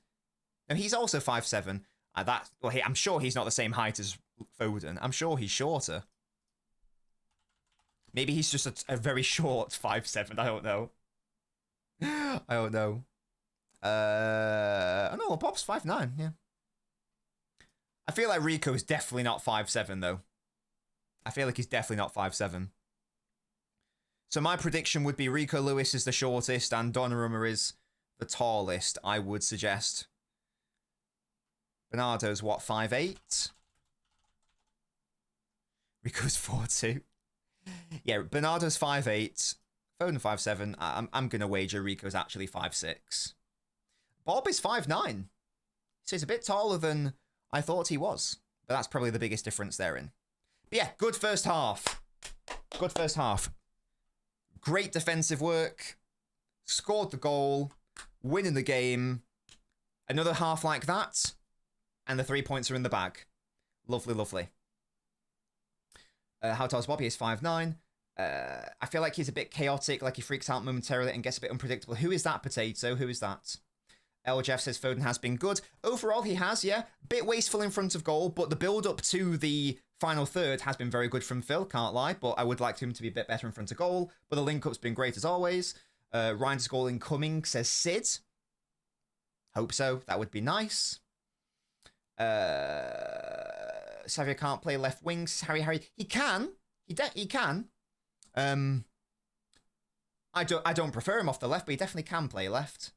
No, he's also 5'7". I'm sure he's not the same height as Foden. I'm sure he's shorter. Maybe he's just a very short 5'7". I don't know. I don't know. Oh no, Bob's 5'9", yeah. I feel like Rico's definitely not 5'7", though. I feel like he's definitely not 5'7". So my prediction would be Rico Lewis is the shortest and Donnarumma is the tallest, I would suggest. Bernardo's what, 5'8"? Rico's 4'2". Yeah, Bernardo's 5'8", Foden 5'7". I'm going to wager Rico's actually 5'6". Bob is 5'9". So he's a bit taller than I thought he was. But that's probably the biggest difference therein. But yeah, good first half. Good first half. Great defensive work. Scored the goal. Winning the game. Another half like that. And the 3 points are in the bag. Lovely, lovely. How tall is Bobby? He's 5'9". I feel like he's a bit chaotic. Like he freaks out momentarily and gets a bit unpredictable. Who is that, Potato? Who is that? L. Jeff says Foden has been good. Overall, he has, yeah. Bit wasteful in front of goal, but the build-up to the final third has been very good from Phil, can't lie. But I would like him to be a bit better in front of goal. But the link-up's been great as always. Ryan's goal incoming, says Sid. Hope so. That would be nice. Savio can't play left wing. Harry. He can. He can. I don't prefer him off the left, but he definitely can play left.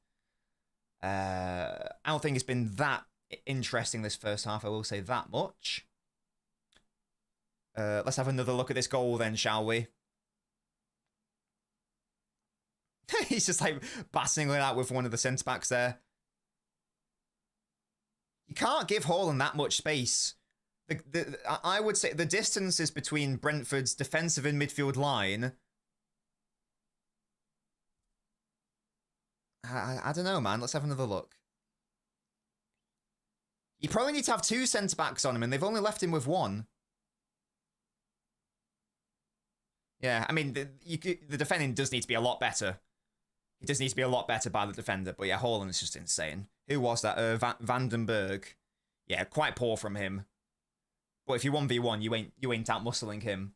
I don't think it's been that interesting this first half, I will say that much. Let's have another look at this goal then, shall we? He's just like battling it out with one of the centre-backs there. You can't give Haaland that much space. I would say the distances between Brentford's defensive and midfield line... I don't know, man. Let's have another look. You probably need to have two centre-backs on him, and they've only left him with one. Yeah, I mean, the defending does need to be a lot better. It does need to be a lot better by the defender, but yeah, Haaland is just insane. Who was that? Vandenberg. Yeah, quite poor from him. But if you 1v1, you ain't out-muscling him.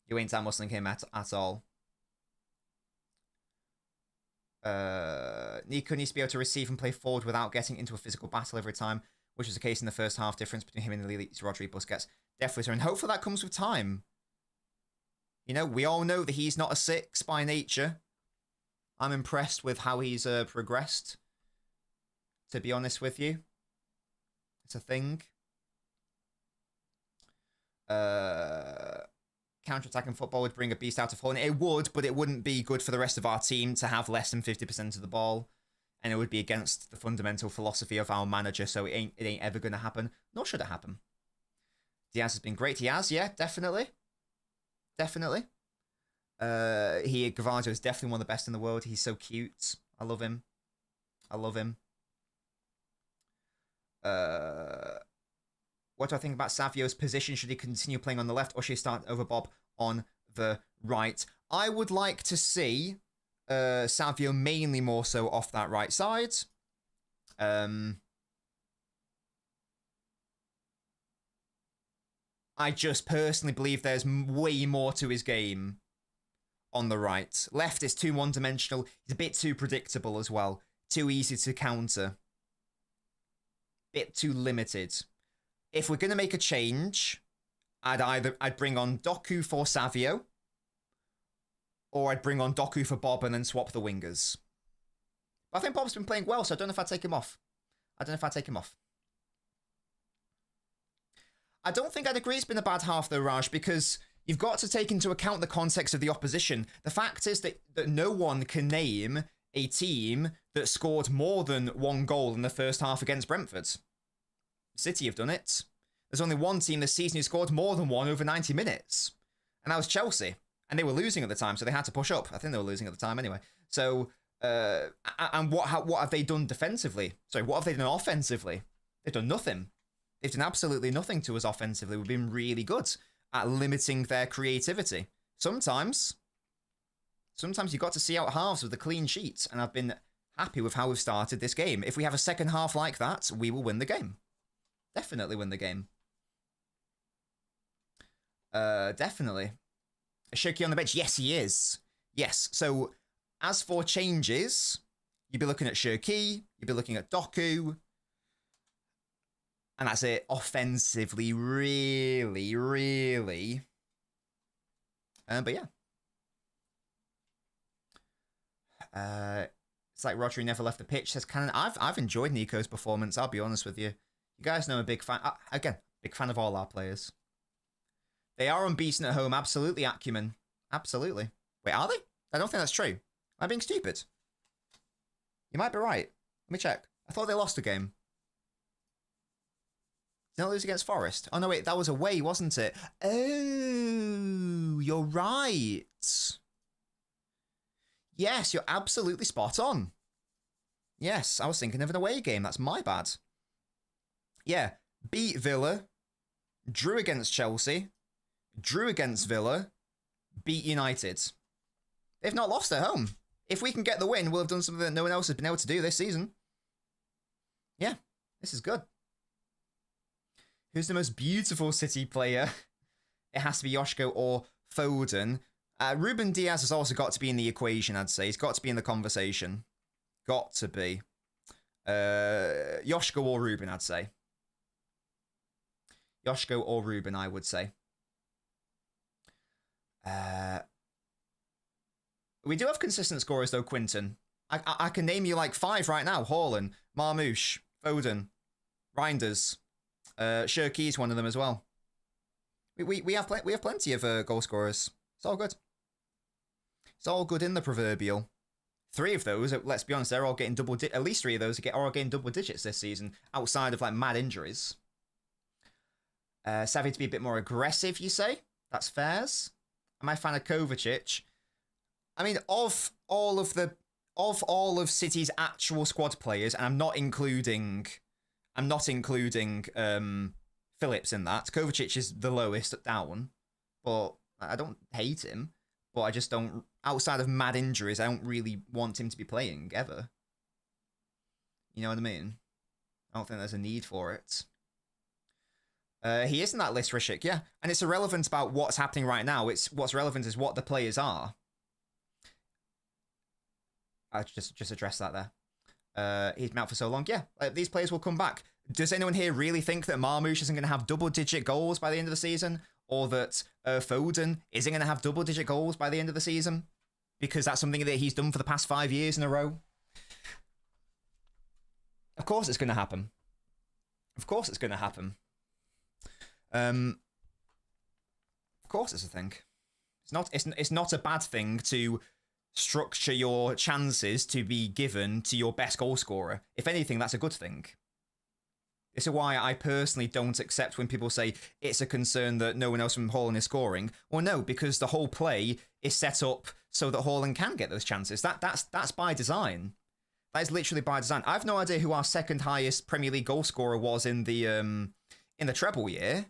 You ain't out-muscling him at all. Nico needs to be able to receive and play forward without getting into a physical battle every time, which was the case in the first half. Difference between him and the elites, Rodri, Busquets. Definitely so, and hopefully that comes with time. You know, we all know that he's not a 6 by nature. I'm impressed with how he's progressed, to be honest with you. It's a thing. Counter-attacking football would bring a beast out of Holland. It would, but it wouldn't be good for the rest of our team to have less than 50% of the ball. And it would be against the fundamental philosophy of our manager, so it ain't ever going to happen. Nor should it happen. Diaz has been great. He has, yeah, definitely. Definitely. Gvardio is definitely one of the best in the world. He's so cute. I love him. I love him. What do I think about Savio's position? Should he continue playing on the left, or should he start over Bob on the right? I would like to see Savio mainly more so off that right side. I just personally believe there's way more to his game on the right. Left is too one-dimensional. He's a bit too predictable as well. Too easy to counter. Bit too limited. If we're going to make a change, I'd bring on Doku for Savio, or I'd bring on Doku for Bob and then swap the wingers. But I think Bob's been playing well, so I don't know if I'd take him off. I don't think I'd agree it's been a bad half though, Raj, because you've got to take into account the context of the opposition. The fact is that no one can name a team that scored more than one goal in the first half against Brentford. City have done it. There's only one team this season who scored more than one over 90 minutes. And that was Chelsea. And they were losing at the time, so they had to push up. I think they were losing at the time anyway. So, and what have they done defensively? Sorry, what have they done offensively? They've done nothing. They've done absolutely nothing to us offensively. We've been really good at limiting their creativity. Sometimes you've got to see out halves with a clean sheet, and I've been happy with how we've started this game. If we have a second half like that, we will win the game. Definitely win the game. Definitely. Shoki on the bench? Yes, he is. Yes. So, as for changes, you'd be looking at Shoki, you'd be looking at Doku, and that's it. Offensively, really, really. But yeah. It's like Rodri never left the pitch, says Cannon. I've enjoyed Nico's performance, I'll be honest with you. You guys know I'm a big fan. Again, big fan of all our players. They are unbeaten at home. Absolutely, Acumen. Absolutely. Wait, are they? I don't think that's true. Am I being stupid? You might be right. Let me check. I thought they lost a game. Did not lose against Forest? Oh, no, wait. That was away, wasn't it? Oh, you're right. Yes, you're absolutely spot on. Yes, I was thinking of an away game. That's my bad. Yeah, beat Villa, drew against Chelsea, drew against Villa, beat United. They've not lost at home. If we can get the win, we'll have done something that no one else has been able to do this season. Yeah, this is good. Who's the most beautiful City player? It has to be Yoshko or Foden. Ruben Diaz has also got to be in the equation, I'd say. He's got to be in the conversation. Got to be. Yoshko or Ruben, I'd say. Yoshko or Ruben, I would say. We do have consistent scorers, though, Quinton. I can name you like 5 right now. Haaland, Marmoush, Foden, Reinders. Shirky's one of them as well. We have plenty of goal scorers. It's all good. It's all good in the proverbial. 3 of those, let's be honest, they're all getting at least 3 of those are all getting double digits this season, outside of like mad injuries. Savvy to be a bit more aggressive, you say? That's fairs. Am I a fan of Kovacic? I mean, of all of City's actual squad players, and I'm not including Phillips in that. Kovacic is the lowest down, but I don't hate him. But I just don't, outside of mad injuries, I don't really want him to be playing, ever. You know what I mean? I don't think there's a need for it. He is in that list, Rishik, yeah. And it's irrelevant about what's happening right now. What's relevant is what the players are. I just addressed that there. He's been out for so long. Yeah, these players will come back. Does anyone here really think that Marmoush isn't going to have double-digit goals by the end of the season? Or that Foden isn't going to have double-digit goals by the end of the season? Because that's something that he's done for the past 5 years in a row? Of course it's going to happen. Of course it's going to happen. Of course it's a thing. It's not a bad thing to structure your chances to be given to your best goal scorer. If anything, that's a good thing. This is why I personally don't accept when people say it's a concern that no one else from Haaland is scoring. Well, no, because the whole play is set up so that Haaland can get those chances. That's by design. That is literally by design. I have no idea who our second highest Premier League goal scorer was in the treble year,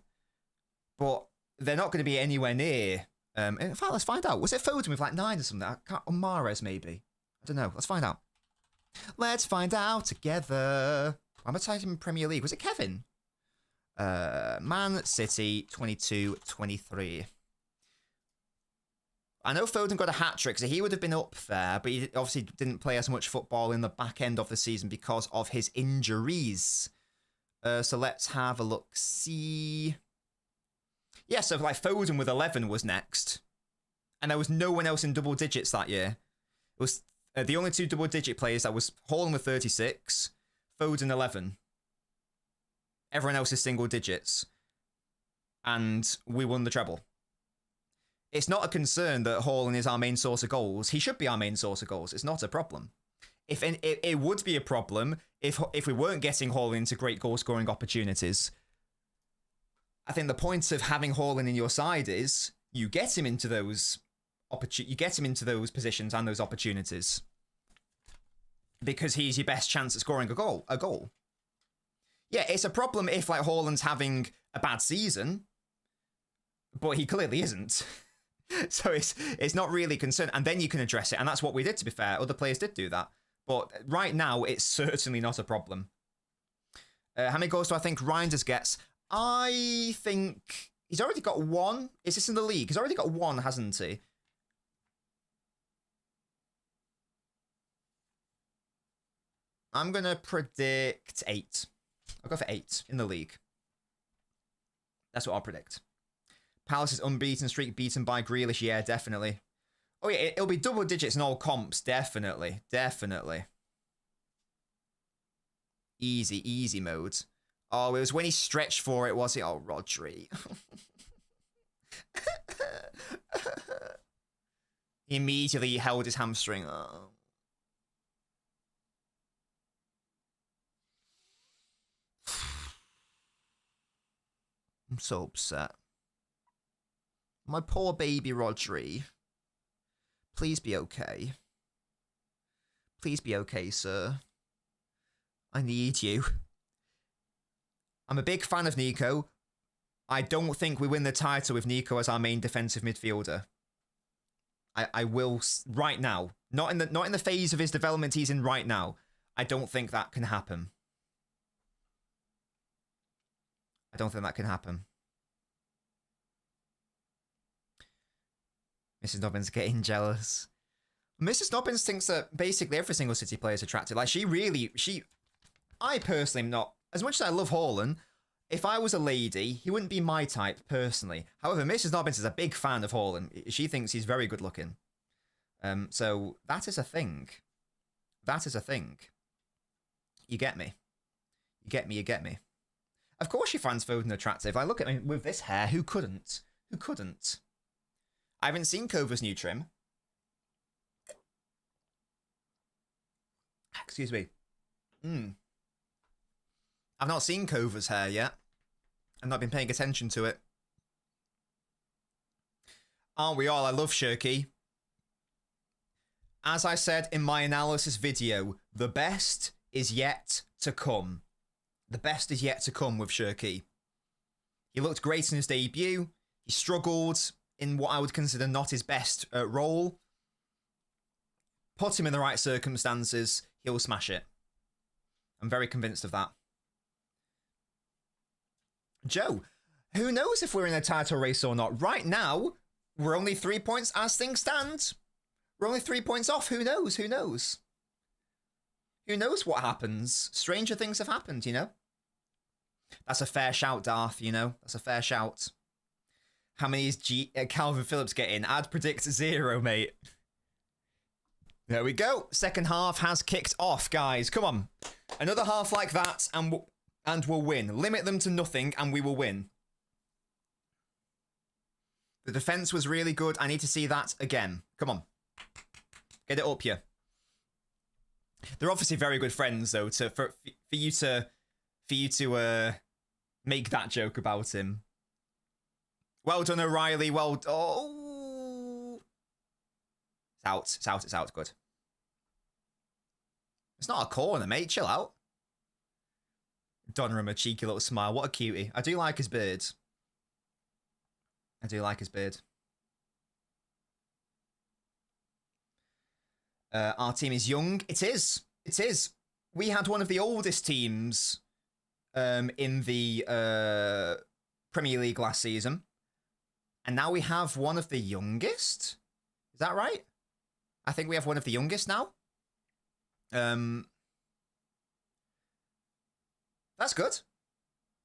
but they're not going to be anywhere near. In fact, let's find out. Was it Foden with like 9 or something? Or Mahrez maybe? I don't know. Let's find out. Let's find out together. I'm going to type in Premier League. Was it Kevin? Man City 22-23. I know Foden got a hat-trick, so he would have been up there, but he obviously didn't play as much football in the back end of the season because of his injuries. So let's have a look. See. Yeah, so like Foden with 11 was next. And there was no one else in double digits that year. It was the only 2 double-digit players that was Haaland with 36, Foden 11. Everyone else is single digits. And we won the treble. It's not a concern that Haaland is our main source of goals. He should be our main source of goals. It's not a problem. It would be a problem if we weren't getting Haaland into great goal-scoring opportunities. I think the point of having Haaland in your side is you get him into those positions and those opportunities because he's your best chance at scoring a goal. Yeah, it's a problem if like Haaland's having a bad season, but he clearly isn't. So it's not really a concern, and then you can address it, and that's what we did. To be fair, other players did do that, but right now it's certainly not a problem. How many goals do I think Reinders gets? I think he's already got 1. Is this in the league? He's already got 1, hasn't he? I'm going to predict 8. I'll go for 8 in the league. That's what I'll predict. Palace's unbeaten streak beaten by Grealish. Yeah, definitely. Oh, yeah, it'll be double digits in all comps. Definitely. Definitely. Easy mode. Oh, it was when he stretched for it, was it? Oh, Rodri. He immediately held his hamstring. Oh. I'm so upset. My poor baby Rodri. Please be okay. Please be okay, sir. I need you. I'm a big fan of Nico. I don't think we win the title with Nico as our main defensive midfielder. I will right now. Not in the phase of his development he's in right now. I don't think that can happen. I don't think that can happen. Mrs. Nobbins getting jealous. Mrs. Nobbins thinks that basically every single City player is attractive. Like, I personally am not. As much as I love Haaland, if I was a lady, he wouldn't be my type, personally. However, Mrs. Nobbins is a big fan of Haaland. She thinks he's very good looking. So, that is a thing. That is a thing. You get me. You get me, you get me. Of course she finds Foden attractive. I look at him with this hair. Who couldn't? Who couldn't? I haven't seen Kova's new trim. Excuse me. I've not seen Kova's hair yet. I've not been paying attention to it. Aren't we all? I love Shirky. As I said in my analysis video, the best is yet to come. The best is yet to come with Shirky. He looked great in his debut. He struggled in what I would consider not his best role. Put him in the right circumstances, he'll smash it. I'm very convinced of that. Joe, who knows if we're in a title race or not? Right now, we're only 3 points as things stand. We're only 3 points off. Who knows? Who knows? Who knows what happens? Stranger things have happened, you know? That's a fair shout, Darth, you know? That's a fair shout. How many is Calvin Phillips getting? I'd predict 0, mate. There we go. Second half has kicked off, guys. Come on. Another half like that, and and we'll win. Limit them to nothing and we will win. The defense was really good. I need to see that again. Come on. Get it up here. They're obviously very good friends, though, for you to make that joke about him. Well done, O'Reilly. Well, oh, it's out. It's out. It's out. Good. It's not a corner, mate. Chill out. Donnarumma, cheeky little smile. What a cutie. I do like his beard. I do like his beard. Our team is young. It is. It is. We had one of the oldest teams in the Premier League last season. And now we have one of the youngest. Is that right? I think we have one of the youngest now. That's good.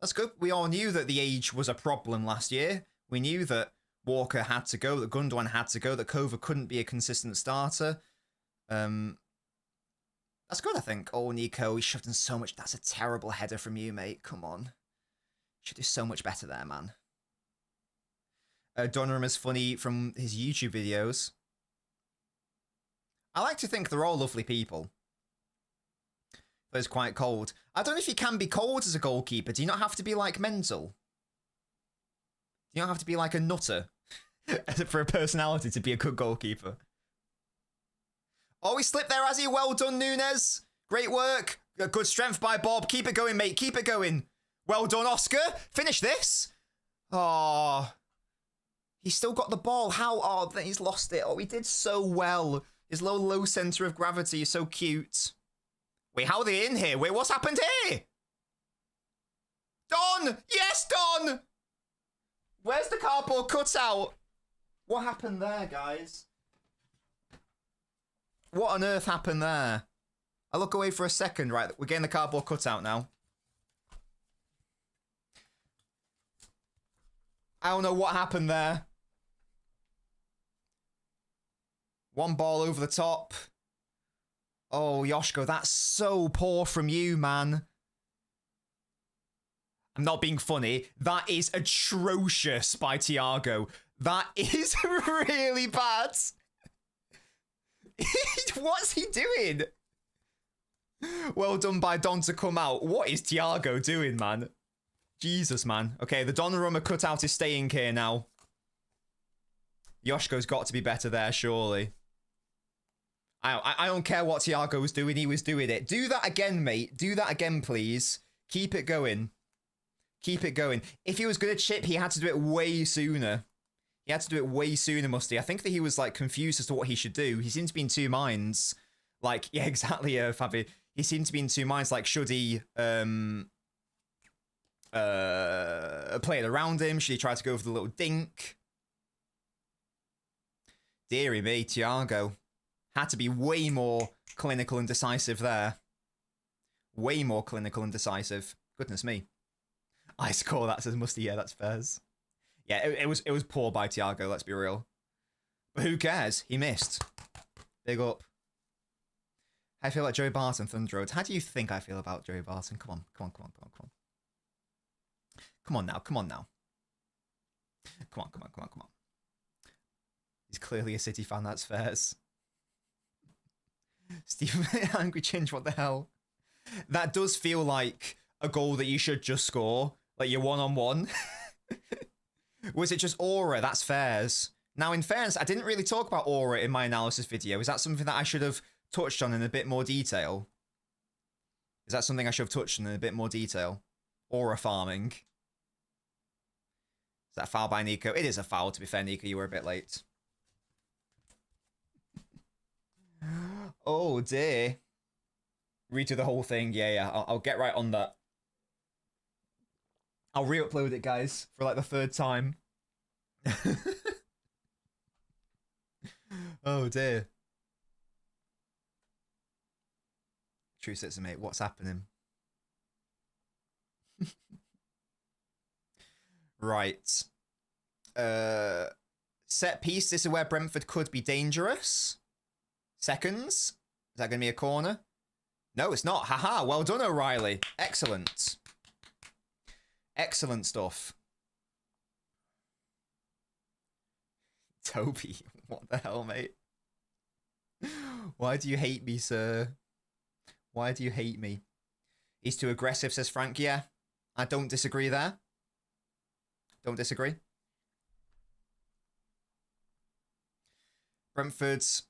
That's good. We all knew that the age was a problem last year. We knew that Walker had to go, that Gundogan had to go, that Kova couldn't be a consistent starter. That's good, I think. Oh, Nico, he shoved in so much. That's a terrible header from you, mate. Come on. Should do so much better there, man. Donnarumma's funny from his YouTube videos. I like to think they're all lovely people. But it's quite cold. I don't know if you can be cold as a goalkeeper. Do you not have to be, like, mental? Do you not have to be, like, a nutter for a personality to be a good goalkeeper? Oh, he slipped there, has he? Well done, Nunes. Great work. Good strength by Bob. Keep it going, mate. Keep it going. Well done, Oscar. Finish this. Oh, he's still got the ball. How? Oh, he's lost it. Oh, he did so well. His low center of gravity is so cute. Wait, how are they in here? Wait, what's happened here? Don! Yes, Don! Where's the cardboard cutout? What happened there, guys? What on earth happened there? I look away for a second. Right, we're getting the cardboard cutout now. I don't know what happened there. One ball over the top. Oh, Yoshko, that's so poor from you, man. I'm not being funny. That is atrocious by Thiago. That is really bad. What's he doing? Well done by Don to come out. What is Thiago doing, man? Jesus, man. Okay, the Donnarumma cutout is staying here now. Yoshko's got to be better there, surely. I don't care what Thiago was doing. He was doing it. Do that again, mate. Do that again, please. Keep it going. Keep it going. If he was going to chip, he had to do it way sooner. He had to do it way sooner, Musty. I think that he was, like, confused as to what he should do. He seemed to be in two minds. Like, yeah, exactly, Fabi. He seemed to be in two minds. Like, should he play it around him? Should he try to go for the little dink? Deary me, Thiago. Had to be way more clinical and decisive there. Way more clinical and decisive. Goodness me. I score that, says Musty. Yeah, that's fairs. Yeah, it was poor by Thiago, let's be real. But who cares? He missed. Big up. How do you feel about Joey Barton, Thunder Road? How do you think I feel about Joey Barton? Come on, come on, come on, come on, come on. Come on now, come on now. Come on, come on, come on, come on. He's clearly a City fan, that's fairs. Stephen, Angry Chinch, what the hell? That does feel like a goal that you should just score. Like you're one-on-one. Was it just aura? That's fairs. Now, in fairness, I didn't really talk about aura in my analysis video. Is that something that I should have touched on in a bit more detail? Is that something I should have touched on in a bit more detail? Aura farming. Is that a foul by Nico? It is a foul, to be fair, Nico. You were a bit late. Oh, dear. Redo the whole thing. Yeah. I'll get right on that. I'll re-upload it, guys, for like the third time. Oh, dear. True citizen, mate. What's happening? Right. Set piece. This is where Brentford could be dangerous. Seconds. Is that going to be a corner? No, it's not. Haha. Well done, O'Reilly. Excellent. Excellent stuff. Toby, what the hell, mate? Why do you hate me, sir? Why do you hate me? He's too aggressive, says Frank. Yeah, I don't disagree there. Don't disagree. Brentford's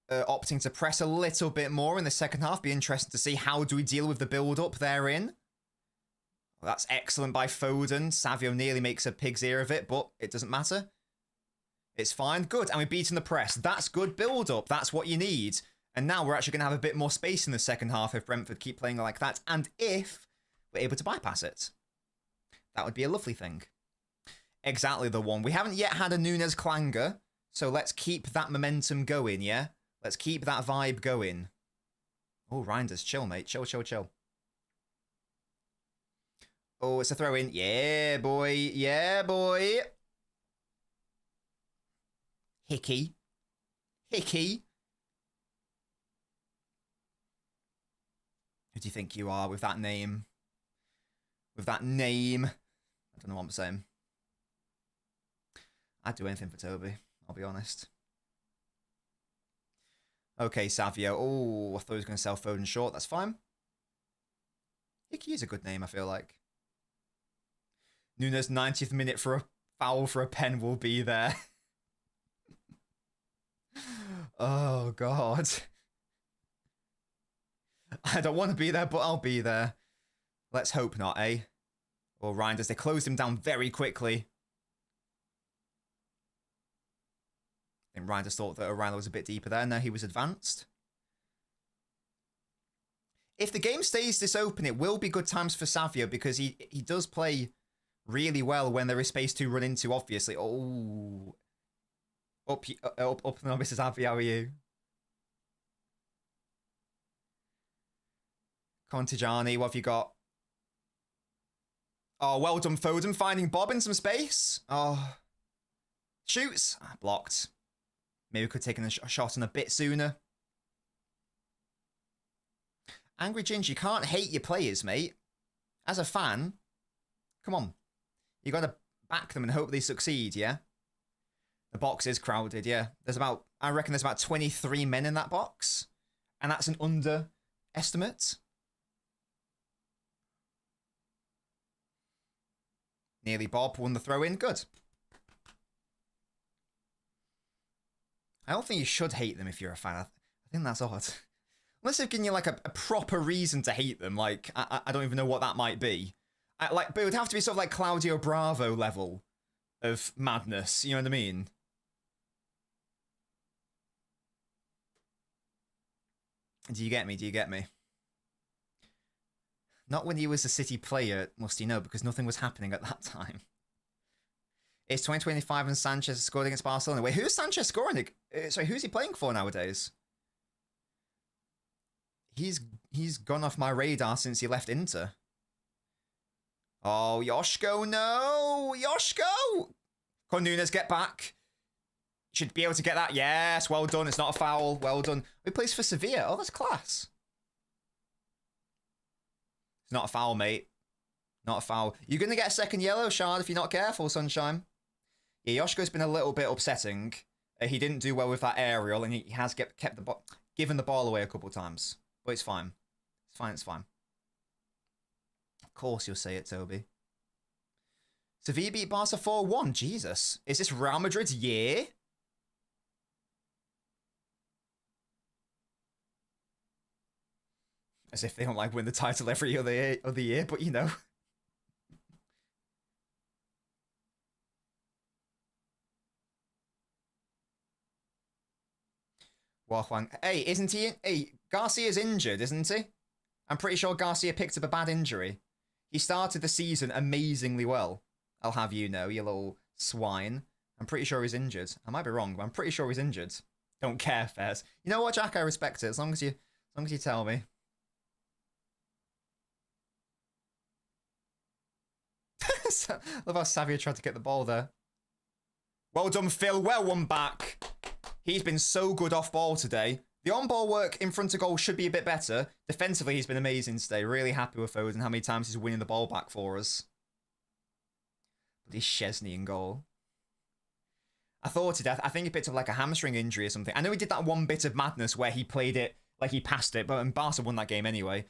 opting to press a little bit more in the second half. Be interesting to see how do we deal with the build-up therein. Well, that's excellent by Foden. Savio nearly makes a pig's ear of it, but it doesn't matter. It's fine. Good. And we're beating the press. That's good build-up. That's what you need. And now we're actually going to have a bit more space in the second half if Brentford keep playing like that. And if we're able to bypass it. That would be a lovely thing. Exactly the one. We haven't yet had a Nunes clanger. So let's keep that momentum going, yeah? Let's keep that vibe going. Oh, Reinders, chill, mate. Chill, chill, chill. Oh, it's a throw-in. Yeah, boy. Yeah, boy. Hickey. Hickey. Who do you think you are with that name? With that name? I don't know what I'm saying. I'd do anything for Toby, I'll be honest. Okay, Savio. Oh, I thought he was going to sell Foden short. That's fine. Hickey is a good name, I feel like. Nunes 90th minute for a foul for a pen will be there. Oh, God. I don't want to be there, but I'll be there. Let's hope not, eh? Or Reinders, they closed him down very quickly. I think Reinders thought that O'Reilly was a bit deeper there. Now he was advanced. If the game stays this open, it will be good times for Savio because he does play really well when there is space to run into, obviously. Oh. Up and on, Mrs. Abbey, how are you? Contijani, what have you got? Oh, well done, Foden, finding Bob in some space. Oh. Shoots. Ah, blocked. Maybe we could have taken a shot on a bit sooner. Angry Ginger, you can't hate your players, mate. As a fan, come on. You got to back them and hope they succeed, yeah? The box is crowded, yeah. I reckon there's about 23 men in that box. And that's an underestimate. Nearly Bob won the throw-in. Good. I don't think you should hate them if you're a fan. I think that's odd. Unless they've given you like a proper reason to hate them. Like, I don't even know what that might be. But it would have to be sort of like Claudio Bravo level of madness. You know what I mean? Do you get me? Do you get me? Not when he was a City player, must you know, because nothing was happening at that time. It's 2025 and Sanchez scored against Barcelona. Wait, who's Sanchez scoring? Sorry, who's he playing for nowadays? He's gone off my radar since he left Inter. Oh, Yoshko, no! Yoshko! Come on, Nunes, get back. Should be able to get that. Yes, well done. It's not a foul. Well done. He plays for Sevilla. Oh, that's class. It's not a foul, mate. Not a foul. You're going to get a second yellow, Shard, if you're not careful, Sunshine. Yeah, Yoshko's been a little bit upsetting. He didn't do well with that aerial, and he has given the ball away a couple of times. But it's fine. It's fine, it's fine. Of course you'll say it, Toby. Sevilla beat Barca 4-1. Jesus. Is this Real Madrid's year? As if they don't like win the title every other year, but you know. Watchalong. Hey, isn't he? Hey, Garcia's injured, isn't he? I'm pretty sure Garcia picked up a bad injury. He started the season amazingly well. I'll have you know, you little swine. I'm pretty sure he's injured. I might be wrong, but I'm pretty sure he's injured. Don't care, Fairs. You know what, Jack? I respect it as long as you tell me. Love how Savio tried to get the ball there. Well done, Phil. Well won back. He's been so good off ball today. The on-ball work in front of goal should be a bit better. Defensively, he's been amazing today. Really happy with Foden, how many times he's winning the ball back for us. Bloody Chesney in goal. I thought it. I think he picked up like a hamstring injury or something. I know he did that one bit of madness where he played it like he passed it, but Barca won that game anyway.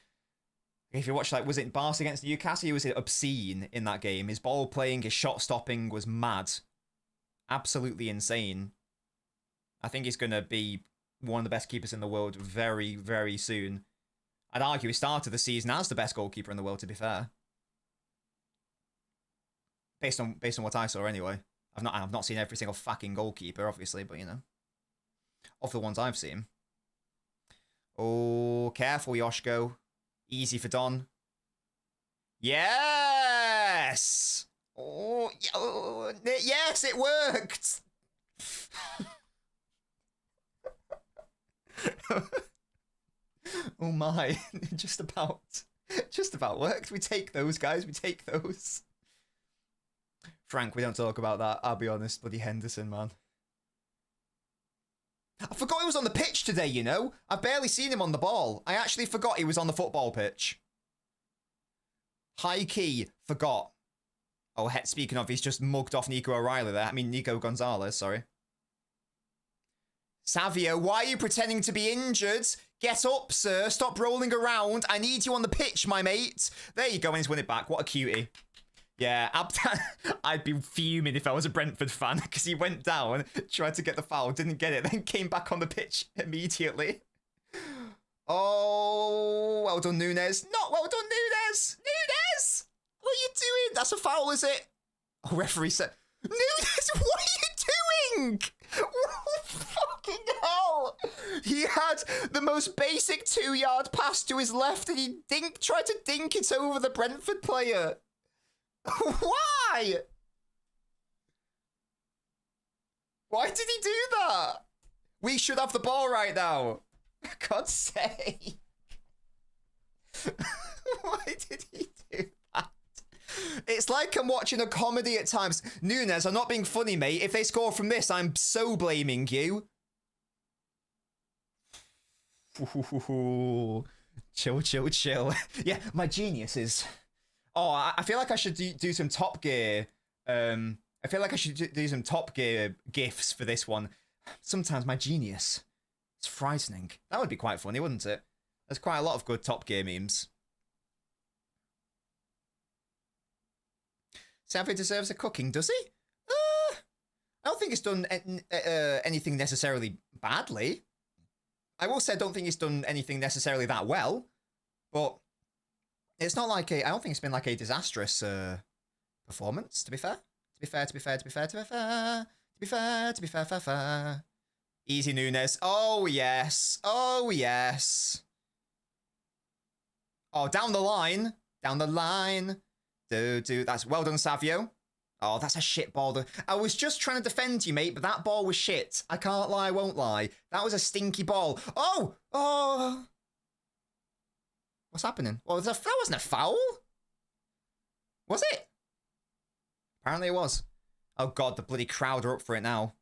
If you watch, like, was it Barca against Newcastle? He was obscene in that game. His ball playing, his shot stopping was mad. Absolutely insane. I think he's going to be one of the best keepers in the world very, very soon. I'd argue he started the season as the best goalkeeper in the world, to be fair. Based on what I saw anyway. I've not seen every single fucking goalkeeper, obviously, but you know. Of the ones I've seen. Oh, careful, Yoshko. Easy for Don. Yes! Oh, yes, it worked! Oh my, just about worked. We take those, guys, we take those. Frank, we don't talk about that, I'll be honest. Bloody Henderson, man. I forgot he was on the pitch today, you know? I've barely seen him on the ball. I actually forgot he was on the football pitch. High key, forgot. Oh, speaking of, he's just mugged off Nico O'Reilly there. I mean, Nico Gonzalez, sorry. Savio, why are you pretending to be injured? Get up, sir. Stop rolling around. I need you on the pitch, my mate. There you go, and he's won it back. What a cutie. Yeah, I'd be fuming if I was a Brentford fan, because he went down, tried to get the foul, didn't get it, then came back on the pitch immediately. Oh, well done, Nunes. Not well done, Nunes. Nunes! What are you doing? That's a foul, is it? Oh, referee said, Nunes, what are you doing? What fucking hell? He had the most basic 2-yard pass to his left, and he tried to dink it over the Brentford player. Why? Why did he do that? We should have the ball right now. For God's sake. Why did he do that? It's like I'm watching a comedy at times. Nunes, I'm not being funny, mate. If they score from this, I'm so blaming you. Chill, chill, chill. Yeah, my genius is... Oh, I feel like I should do some Top Gear. I feel like I should do some Top Gear GIFs for this one. Sometimes my genius is frightening. That would be quite funny, wouldn't it? There's quite a lot of good Top Gear memes. Savvy deserves a cooking, does he? I don't think it's done anything necessarily badly. I will say I don't think it's done anything necessarily that well, but... It's not like I don't think it's been like a disastrous performance, to be fair. Easy Nunes. Oh, yes. Oh, yes. Oh, down the line. Down the line. That's well done, Savio. Oh, that's a shit ball. I was just trying to defend you, mate, but that ball was shit. I can't lie, won't lie. That was a stinky ball. Oh! Oh! What's happening? Well, that wasn't a foul. Was it? Apparently it was. Oh god, the bloody crowd are up for it now.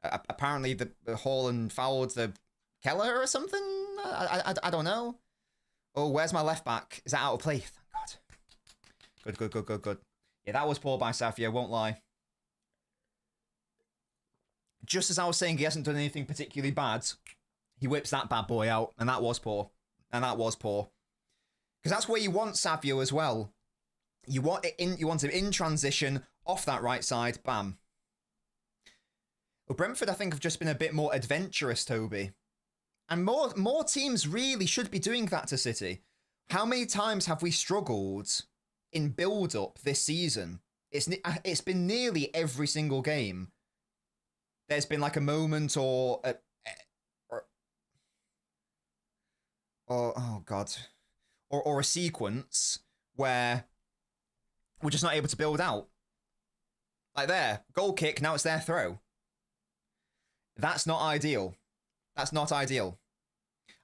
Apparently the Haaland fouled the Keller or something? I don't know. Oh, where's my left back? Is that out of play? Thank God. Good. Yeah, that was poor by Savio, won't lie. Just as I was saying he hasn't done anything particularly bad, he whips that bad boy out, and that was poor. Because that's where you want Savio as well. You want him in transition, off that right side, bam. Well, Brentford, I think, have just been a bit more adventurous, Toby. And more teams really should be doing that to City. How many times have we struggled in build-up this season? It's been nearly every single game. There's been like a moment or a sequence where we're just not able to build out. Like there, goal kick, now it's their throw. That's not ideal. That's not ideal.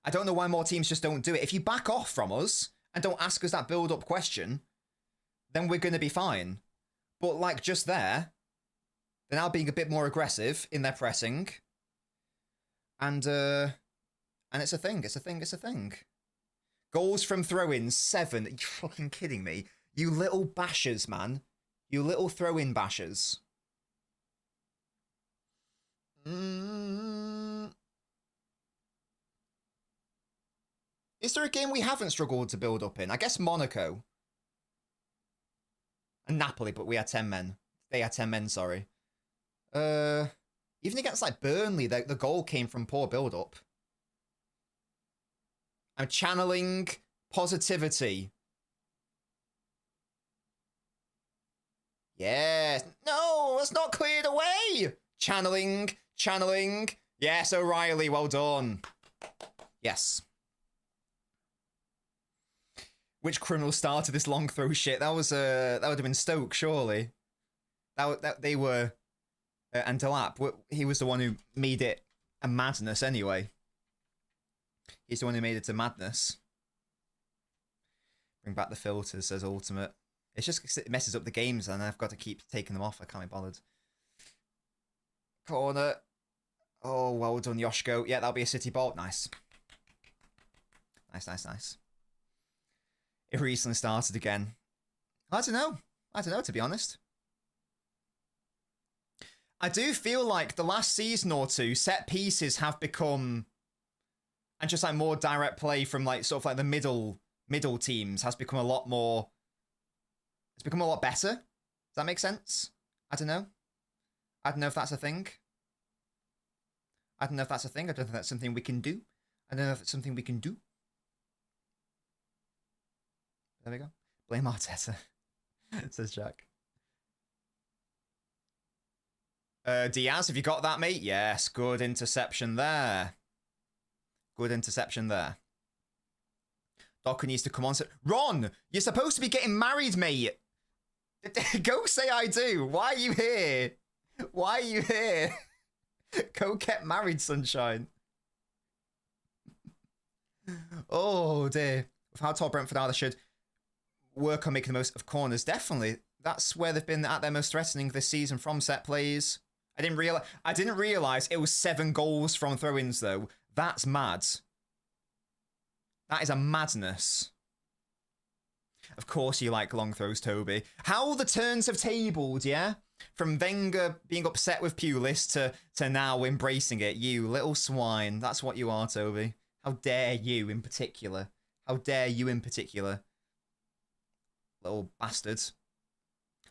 I don't know why more teams just don't do it. If you back off from us and don't ask us that build-up question, then we're going to be fine. But like just there, they're now being a bit more aggressive in their pressing. And it's a thing. Goals from throw-ins, 7. Are you fucking kidding me? You little bashers, man. You little throw-in bashers. Is there a game we haven't struggled to build up in? I guess Monaco. And Napoli, but we had 10 men. They had 10 men, sorry. Even against, like, Burnley, the goal came from poor build-up. I'm channeling positivity. Yes. No, that's not cleared away. Channeling. Yes, O'Reilly, well done. Yes. Which criminal started this long throw shit? That would have been Stoke, surely. They were, and Delap. He was the one who made it a madness anyway. He's the one who made it to madness. Bring back the filters, says Ultimate. It's just it messes up the games, and I've got to keep taking them off. I can't be bothered. Corner. Oh, well done, Yoshko. Yeah, that'll be a City ball. Nice. Nice. It recently started again. I don't know, to be honest. I do feel like the last season or two, set pieces have become, and just like more direct play from like sort of like the middle teams has become a lot more. It's become a lot better. Does that make sense? I don't know. I don't know if that's a thing. I don't know if that's a thing. I don't think that's something we can do. I don't know if it's something we can do. There we go. Blame Arteta, says Jack. Diaz, have you got that, mate? Yes, good interception there. Good interception there. Docker needs to come on. Ron, you're supposed to be getting married, mate. Go say I do. Why are you here? Why are you here? Go get married, sunshine. Oh, dear. With how tall Brentford are, they should work on making the most of corners. Definitely. That's where they've been at their most threatening this season from set plays. I didn't realize it was 7 goals from throw-ins, though. That's mad. That is a madness. Of course you like long throws, Toby. How the turns have tabled, yeah? From Wenger being upset with Pulis to now embracing it. You little swine. That's what you are, Toby. How dare you in particular. How dare you in particular. Little bastards.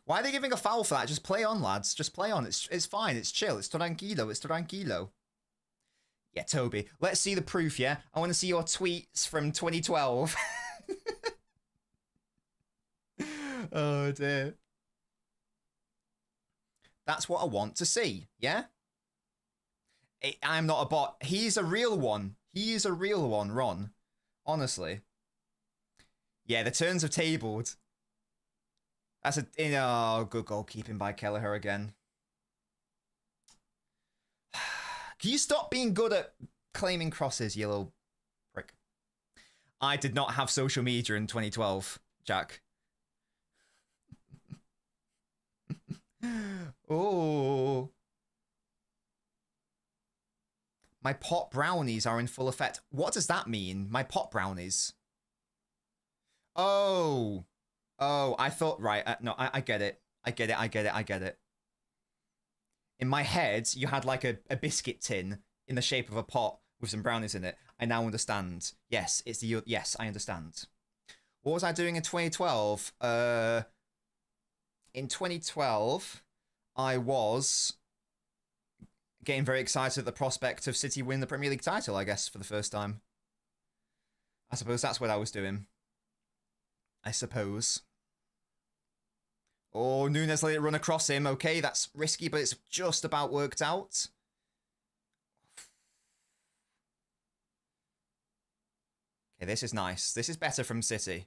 Why are they giving a foul for that? Just play on, lads. Just play on. It's fine. It's chill. It's tranquilo. Yeah, Toby. Let's see the proof, yeah? I want to see your tweets from 2012. Oh, dear. That's what I want to see, yeah? I'm not a bot. He's a real one. He is a real one, Ron. Honestly. Yeah, the turns have tabled. That's a... Oh, good goalkeeping by Kelleher again. Can you stop being good at claiming crosses, you little prick? I did not have social media in 2012, Jack. Oh. My pot brownies are in full effect. What does that mean? My pot brownies? Oh. Oh, I thought, right. No, I get it. I get it. In my head, you had like a biscuit tin in the shape of a pot with some brownies in it. I now understand. Yes, yes, I understand. What was I doing in 2012? In 2012, I was getting very excited at the prospect of City winning the Premier League title, I guess, for the first time. I suppose that's what I was doing. I suppose. Oh, Nunes let it run across him. Okay, that's risky, but it's just about worked out. Okay, this is nice. This is better from City.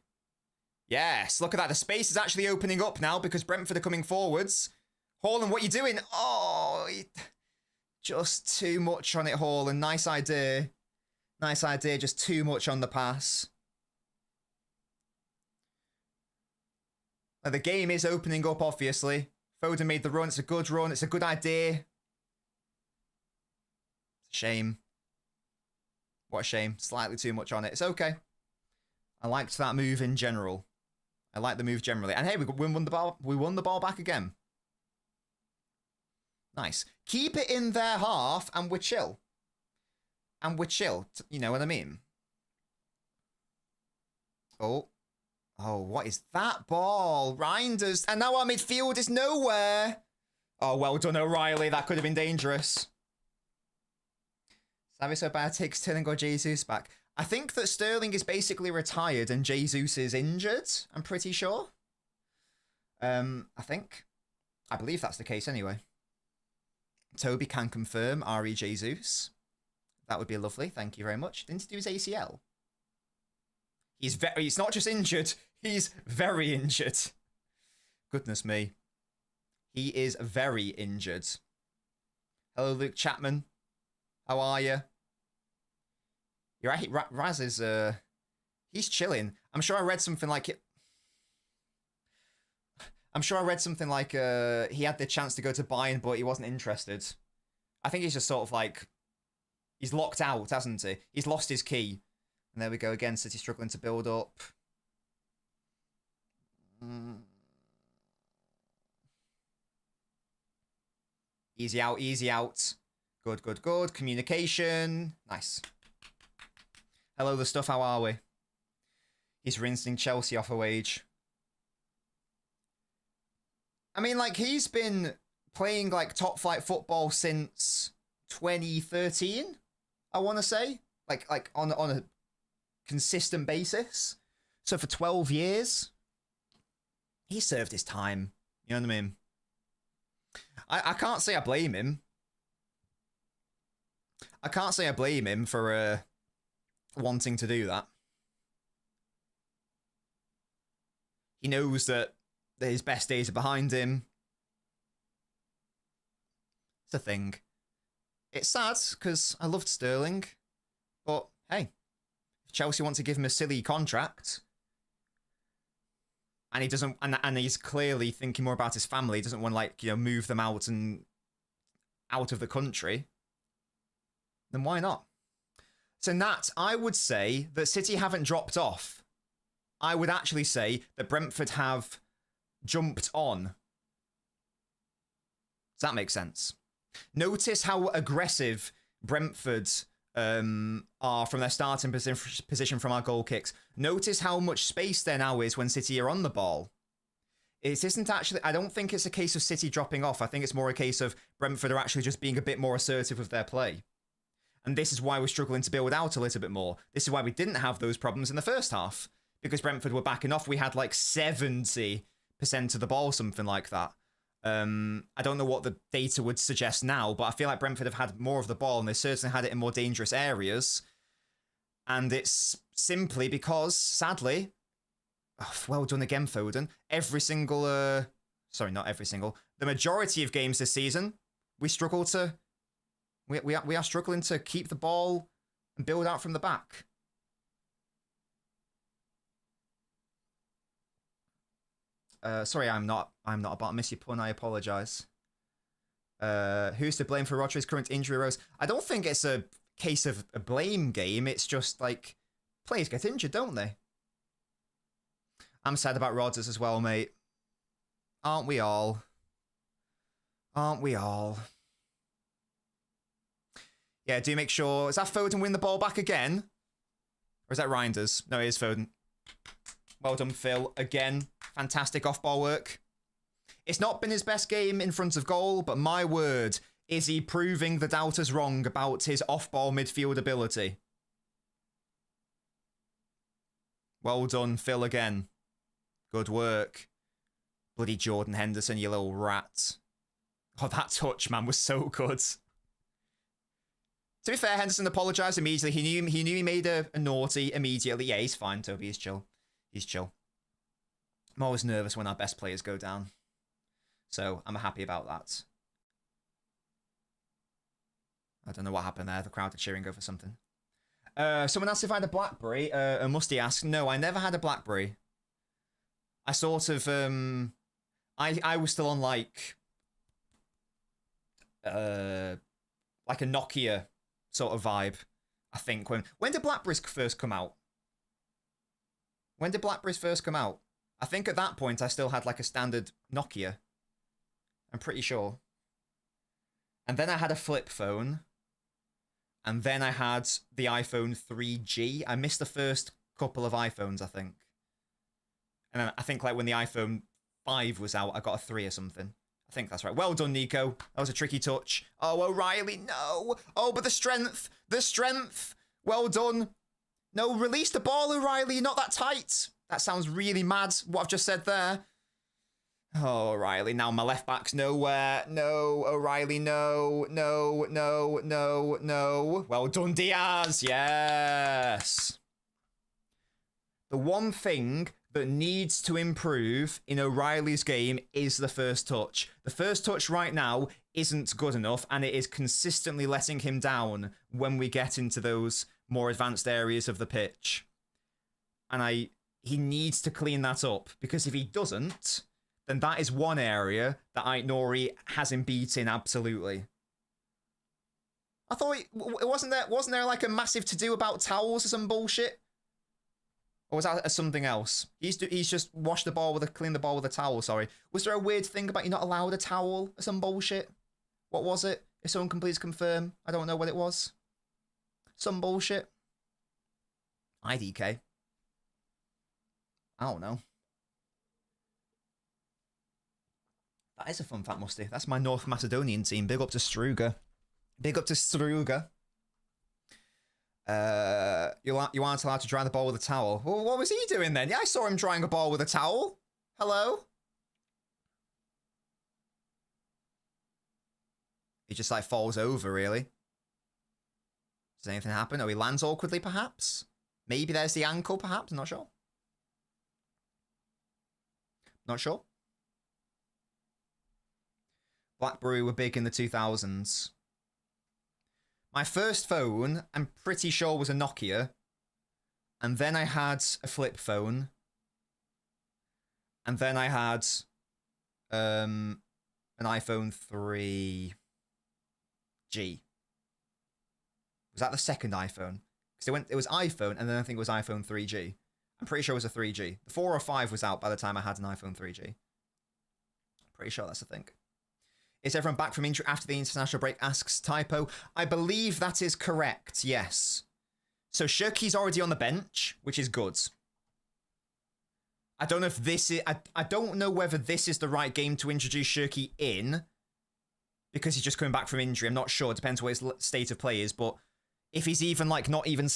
Yes, look at that. The space is actually opening up now because Brentford are coming forwards. Haaland, what are you doing? Oh, just too much on it, Haaland. Nice idea. Nice idea, just too much on the pass. Now, the game is opening up, obviously. Foden made the run. It's a good run. It's a good idea. It's a shame. What a shame. Slightly too much on it. It's okay. I liked that move in general. I like the move generally. And hey, we won the ball. We won the ball back again. Nice. Keep it in their half, and we're chill. And we're chill. You know what I mean? Oh. Oh, what is that ball? Reinders. And now our midfield is nowhere. Oh, well done, O'Reilly. That could have been dangerous. Savio Bad takes Sterling or Jesus back. I think that Sterling is basically retired and Jesus is injured. I'm pretty sure. I think. I believe that's the case anyway. Toby can confirm RE Jesus. That would be lovely. Thank you very much. Didn't he do his ACL? He's not just injured. He's very injured. Goodness me. He is very injured. Hello, Luke Chapman. How are you? You're right. Raz is, he's chilling. I'm sure I read something like it. I'm sure I read something like, he had the chance to go to Bayern, but he wasn't interested. I think he's just sort of like, he's locked out, hasn't he? He's lost his key. And there we go again. City struggling to build up. Easy out, easy out. Good, good, good. Communication. Nice. Hello, the stuff. How are we? He's rinsing Chelsea off a wage. I mean, like, he's been playing, like, top flight football since 2013, I want to say. Like on a consistent basis. So for 12 years, he served his time. You know what I mean? I can't say I blame him. I can't say I blame him for wanting to do that. He knows that his best days are behind him. It's a thing. It's sad, because I loved Sterling. But, hey, if Chelsea want to give him a silly contract, and he doesn't, and he's clearly thinking more about his family, he doesn't want to, like, you know, move them out of the country, then why not? So, Nat, I would say that City haven't dropped off. I would actually say that Brentford have jumped on. Does that make sense? Notice how aggressive Brentford are from their starting position from our goal kicks. Notice how much space there now is when City are on the ball. It isn't actually, I don't think it's a case of City dropping off. I think it's more a case of Brentford are actually just being a bit more assertive with their play. And this is why we're struggling to build out a little bit more. This is why we didn't have those problems in the first half. Because Brentford were backing off. We had like 70% of the ball, something like that. I don't know what the data would suggest now, but I feel like Brentford have had more of the ball, and they certainly had it in more dangerous areas. And it's simply because, sadly, well done again, Foden. Every single, sorry, not every single, the majority of games this season, we struggle to, we are struggling to keep the ball and build out from the back. Sorry, I'm not about to miss your pun. I apologise. Who's to blame for Rodri's current injury woes? I don't think it's a case of a blame game. It's just like players get injured, don't they? I'm sad about Rodgers as well, mate. Aren't we all? Aren't we all? Yeah, do make sure. Is that Foden win the ball back again? Or is that Reinders? No, it is Foden. Well done, Phil. Again, fantastic off-ball work. It's not been his best game in front of goal, but my word, is he proving the doubters wrong about his off-ball midfield ability. Well done, Phil, again. Good work. Bloody Jordan Henderson, you little rat. Oh, that touch, man, was so good. To be fair, Henderson apologised immediately. He knew he made a naughty immediately. Yeah, he's fine, Toby. He's chill. He's chill. I'm always nervous when our best players go down. So, I'm happy about that. I don't know what happened there. The crowd are cheering over something. Someone asked if I had a BlackBerry. Musty asked, no, I never had a BlackBerry. I sort of, I was still on like a Nokia sort of vibe, I think. When did Blackberries first come out? When did Blackberries first come out? I think at that point I still had like a standard Nokia. I'm pretty sure. And then I had a flip phone. And then I had the iPhone 3G. I missed the first couple of iPhones, I think. And then I think like when the iPhone 5 was out, I got a 3 or something. I think that's right. Well done, Nico. That was a tricky touch. Oh, O'Reilly, no. Oh, but the strength. The strength. Well done. No, release the ball, O'Reilly. You're not that tight. That sounds really mad, what I've just said there. Oh, O'Reilly. Now my left back's nowhere. No, O'Reilly, no. No, no, no, no. Well done, Diaz. Yes. The one thing that needs to improve in O'Reilly's game is the first touch. The first touch right now isn't good enough, and it is consistently letting him down when we get into those more advanced areas of the pitch. And he needs to clean that up, because if he doesn't, then that is one area that Aït-Nouri has him beat in absolutely. I thought wasn't there like a massive to-do about towels or some bullshit? Or was that something else? He's just washed the ball cleaned the ball with a towel, sorry. Was there a weird thing about you're not allowed a towel or some bullshit? What was it? If someone can please confirm. I don't know what it was. Some bullshit. IDK. I don't know. That is a fun fact, Musty. That's my North Macedonian team. Big up to Struga. Big up to Struga. You aren't allowed to dry the ball with a towel. Well, what was he doing then? Yeah, I saw him drying a ball with a towel. Hello? He just like falls over, really. Does anything happen? Oh, he lands awkwardly, perhaps? Maybe there's the ankle, perhaps? I'm not sure. Not sure. BlackBerry were big in the 2000s. My first phone, I'm pretty sure, was a Nokia. And then I had a flip phone. And then I had an iPhone 3G. Was that the second iPhone? Because it was iPhone, and then I think it was iPhone 3G. I'm pretty sure it was a 3G. The 4 or 5 was out by the time I had an iPhone 3G. Pretty sure that's the thing. Is everyone back from injury after the international break? Asks Typo. I believe that is correct, yes. So Shirky's already on the bench, which is good. I don't know if this is... I don't know whether this is the right game to introduce Shirky in, because he's just coming back from injury. I'm not sure. It depends what his state of play is, but if he's even, like, not even...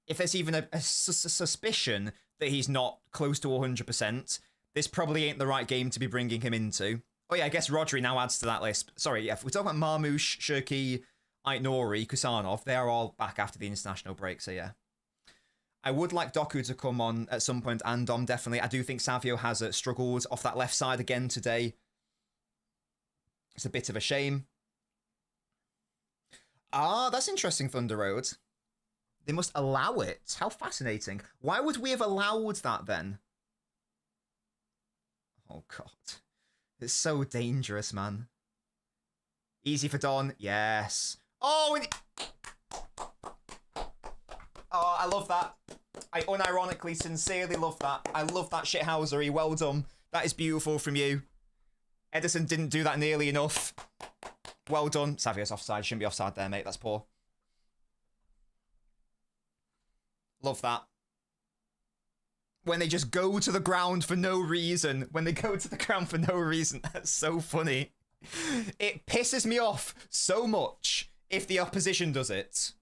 If there's even a suspicion that he's not close to 100%, this probably ain't the right game to be bringing him into. Oh yeah, I guess Rodri now adds to that list. Sorry, yeah, if we're talking about Marmoush, Shirky, Aït-Nouri, Kusanov, they're all back after the international break, so yeah. I would like Doku to come on at some point, and Dom, definitely. I do think Savio has struggled off that left side again today. It's a bit of a shame. Ah, that's interesting, Thunder Road. They must allow it. How fascinating. Why would we have allowed that then? Oh, God. It's so dangerous, man. Easy for Don. Yes. Oh, oh, I love that. I unironically, sincerely love that. I love that shithousery. Well done. That is beautiful from you. Edison didn't do that nearly enough. Well done. Savio's offside. Shouldn't be offside there, mate. That's poor. Love that. When they just go to the ground for no reason. When they go to the ground for no reason. That's so funny. It pisses me off so much if the opposition does it.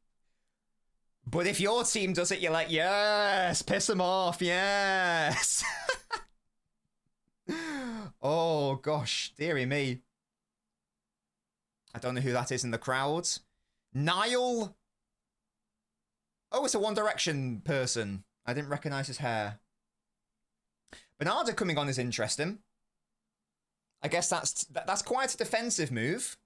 But if your team does it, you're like, yes, piss them off, yes. Oh, gosh, dearie me. I don't know who that is in the crowd. Niall? Oh, it's a One Direction person. I didn't recognise his hair. Bernardo coming on is interesting. I guess that's quite a defensive move.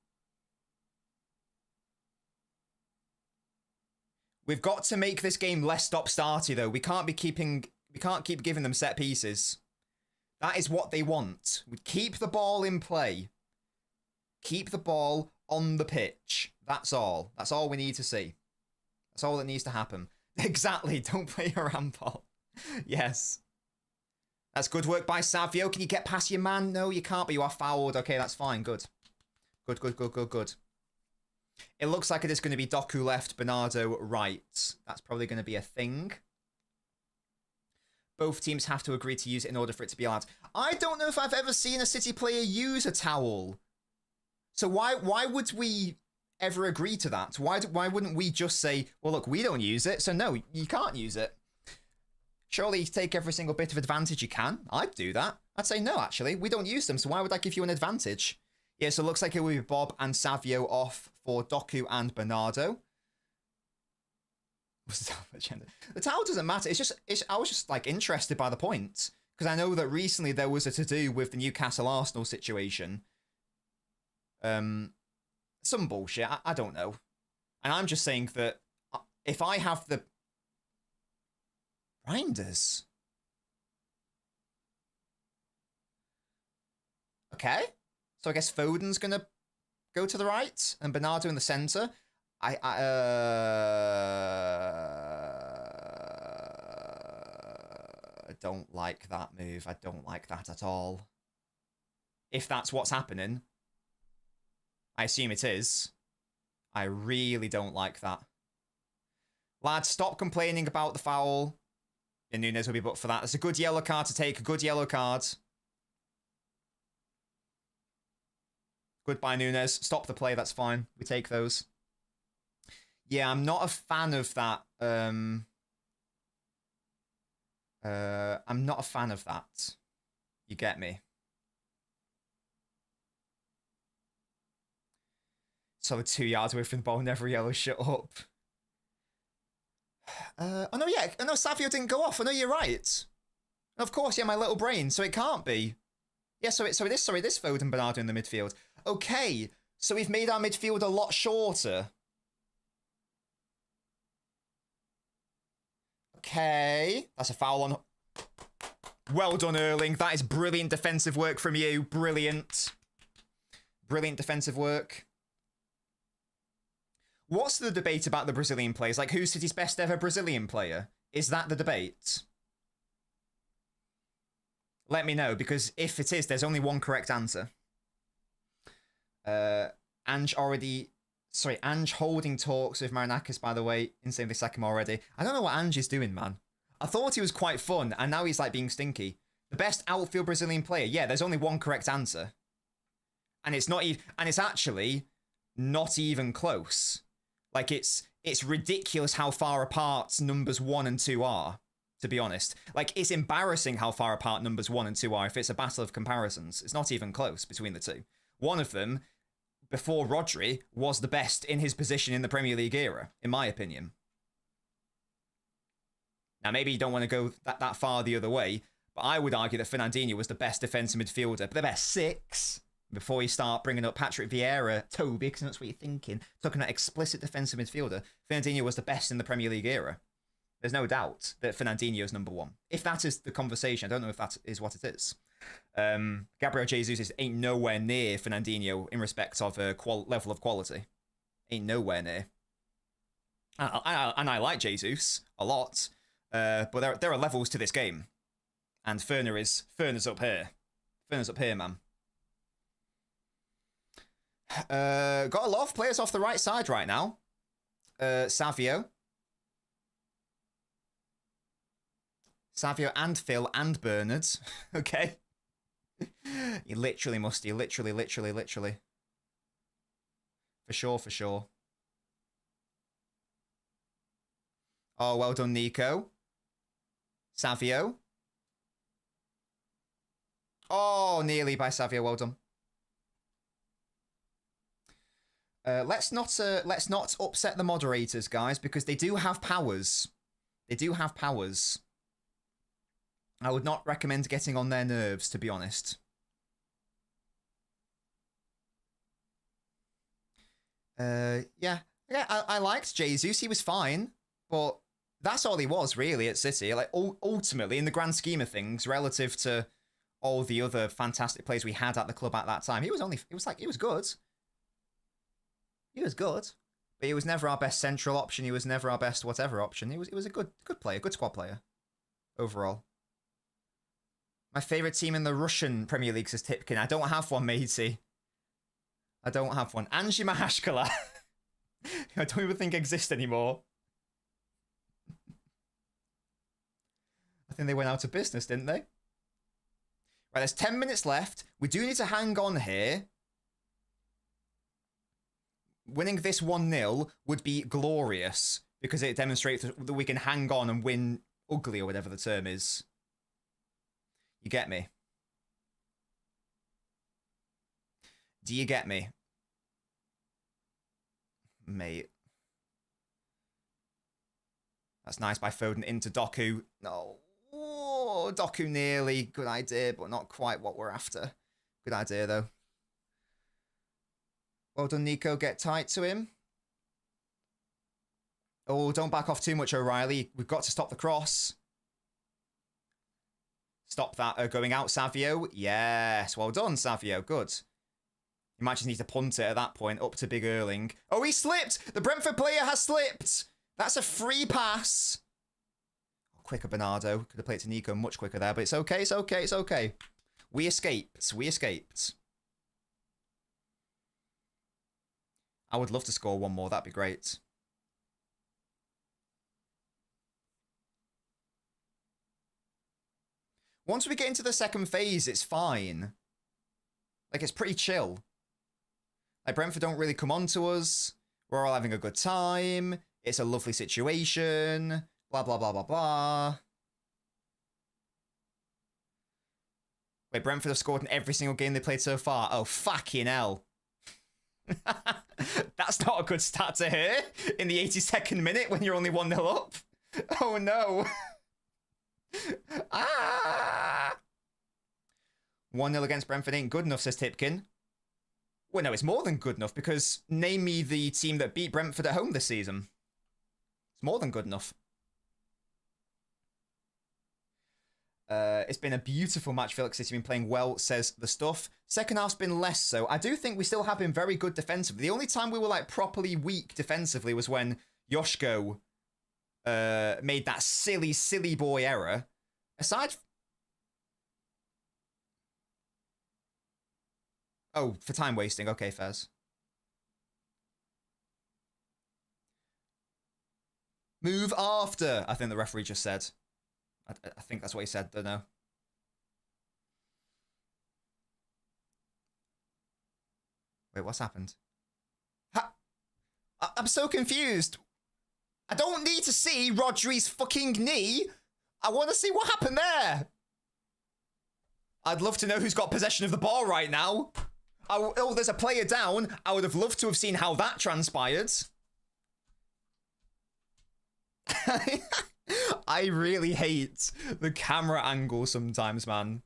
We've got to make this game less stop-starty, though. We can't keep giving them set pieces. That is what they want. We keep the ball in play. Keep the ball on the pitch. That's all. That's all we need to see. That's all that needs to happen. Exactly. Don't play around, Paul. Yes. That's good work by Savio. Can you get past your man? No, you can't, but you are fouled. Okay, that's fine. Good. Good. It looks like it is going to be Doku left, Bernardo right. That's probably going to be a thing. Both teams have to agree to use it in order for it to be allowed. I don't know if I've ever seen a City player use a towel. So why would we ever agree to that? Why wouldn't we just say, well, look, we don't use it, so no, you can't use it. Surely take every single bit of advantage you can. I'd do that. I'd say, no, actually, we don't use them, so why would I give you an advantage? Yeah, so it looks like it will be Bob and Savio off for Doku and Bernardo. The towel doesn't matter. I was just like interested by the point, because I know that recently there was a to-do with the Newcastle Arsenal situation. Some bullshit. I don't know. And I'm just saying that if I have the Reinders. Okay. So I guess Foden's going to go to the right and Bernardo in the centre. I don't like that move. I don't like that at all. If that's what's happening, I assume it is. I really don't like that. Lads, stop complaining about the foul. And Nunes will be booked for that. It's a good yellow card to take. A good yellow card. Goodbye, Nunes. Stop the play. That's fine. We take those. Yeah, I'm not a fan of that. I'm not a fan of that. You get me? So 2 yards away from the ball, never yellow, shut up. Oh no, yeah. Oh no, Savio didn't go off. Oh no, you're right. Of course, yeah, my little brain. So it can't be. Yeah, so it is Foden, Bernardo in the midfield. Okay, so we've made our midfield a lot shorter. Okay, that's a foul on. Well done, Erling. That is brilliant defensive work from you. Brilliant. Brilliant defensive work. What's the debate about the Brazilian players? Like, who's City's best ever Brazilian player? Is that the debate? Let me know, because if it is, there's only one correct answer. Ange holding talks with Marinakis, by the way. Insanely second already. I don't know what Ange is doing, man. I thought he was quite fun, and now he's like being stinky. The best outfield Brazilian player. Yeah, there's only one correct answer. And it's not even, and it's actually not even close. Like, it's ridiculous how far apart numbers 1 and 2 are, to be honest. Like, it's embarrassing how far apart numbers 1 and 2 are if it's a battle of comparisons. It's not even close between the two. One of them, before Rodri, was the best in his position in the Premier League era, in my opinion. Now, maybe you don't want to go that far the other way, but I would argue that Fernandinho was the best defensive midfielder, but the best 6. Before you start bringing up Patrick Vieira, Toby, because that's what you're thinking, talking about explicit defensive midfielder, Fernandinho was the best in the Premier League era. There's no doubt that Fernandinho is number 1. If that is the conversation, I don't know if that is what it is. Gabriel Jesus ain't nowhere near Fernandinho in respect of level of quality. Ain't nowhere near. And I like Jesus a lot, but there are levels to this game. And Ferner's up here. Ferner's up here, man. Got a lot of players off the right side right now. Savio and Phil and Bernard. Okay. You literally must. You literally. For sure. Oh, well done, Nico. Savio. Oh, nearly by Savio. Well done. Let's not upset the moderators, guys, because they do have powers. I would not recommend getting on their nerves, to be honest. Yeah, I liked Jesus. He was fine, but that's all he was really at City. Like, ultimately, in the grand scheme of things, relative to all the other fantastic players we had at the club at that time, he was good. He was good, but he was never our best central option. He was never our best whatever option. He was a good player, good squad player overall. My favourite team in the Russian Premier League, says Tipkin. I don't have one, matey. I don't have one. Angie Mahashkala. I don't even think exist anymore. I think they went out of business, didn't they? Right, there's 10 minutes left. We do need to hang on here. Winning this 1-0 would be glorious because it demonstrates that we can hang on and win ugly or whatever the term is. You get me? Do you get me? Mate. That's nice by Foden into Doku. No. Oh, Doku nearly. Good idea, but not quite what we're after. Good idea, though. Well done, Nico. Get tight to him. Oh, don't back off too much, O'Reilly. We've got to stop the cross. Stop that going out, Savio. Yes, well done, Savio. Good. You might just need to punt it at that point up to Big Erling. Oh, he slipped! The Brentford player has slipped! That's a free pass. Oh, quicker, Bernardo. Could have played it to Nico much quicker there, but it's okay, it's okay, it's okay. We escaped. We escaped. I would love to score one more. That'd be great. Once we get into the second phase, it's fine. Like, it's pretty chill. Like, Brentford don't really come on to us. We're all having a good time. It's a lovely situation. Blah, blah, blah, blah, blah. Wait, Brentford have scored in every single game they played so far. Oh, fucking hell. That's not a good start to hear in the 82nd minute when you're only 1-0 up. Oh, no. Ah! 1-0 against Brentford ain't good enough, says Tipkin. Well, no, it's more than good enough because name me the team that beat Brentford at home this season. It's more than good enough. It's been a beautiful match. Felix City been playing well, says the stuff. Second half's been less so. I do think we still have been very good defensively. The only time we were like properly weak defensively was when Yoshko made that silly, silly boy error. Aside... Oh, for time wasting. Okay, Fez. Move after, I think the referee just said. I think that's what he said, don't know. Wait, what's happened? I'm so confused. I don't need to see Rodri's fucking knee. I want to see what happened there. I'd love to know who's got possession of the ball right now. Oh, there's a player down. I would have loved to have seen how that transpired. I really hate the camera angle sometimes, man.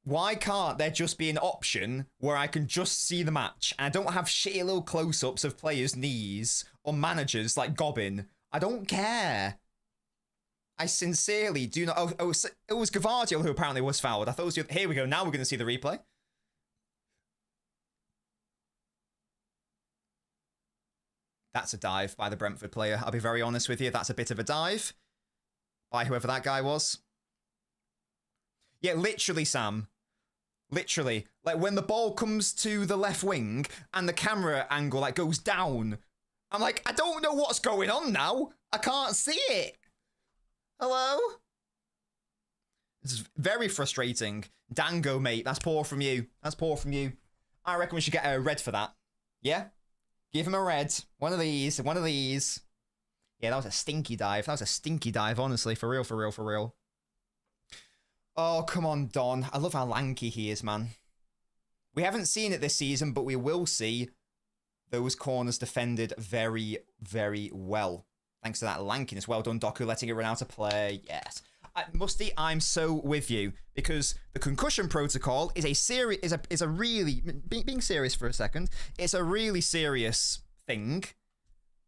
Why can't there just be an option where I can just see the match and I don't have shitty little close-ups of players' knees or managers like Gobbin? I don't care. I sincerely do not... Oh, it was Gavardio who apparently was fouled. I thought it was... Here we go. Now we're going to see the replay. That's a dive by the Brentford player. I'll be very honest with you. That's a bit of a dive by whoever that guy was. Yeah, literally, Sam. Literally. Like, when the ball comes to the left wing and the camera angle, like, goes down, I'm like, I don't know what's going on now. I can't see it. Hello? This is very frustrating. Dango, mate. That's poor from you. That's poor from you. I reckon we should get a red for that. Yeah? Give him a red. One of these. One of these. Yeah, that was a stinky dive. That was a stinky dive, honestly. For real, for real, for real. Oh, come on, Don. I love how lanky he is, man. We haven't seen it this season, but we will see those corners defended very, very well. Thanks to that lankiness. Well done, Doku, letting it run out of play. Yes. Musty, I'm so with you because the concussion protocol is a really being serious for a second. It's a really serious thing,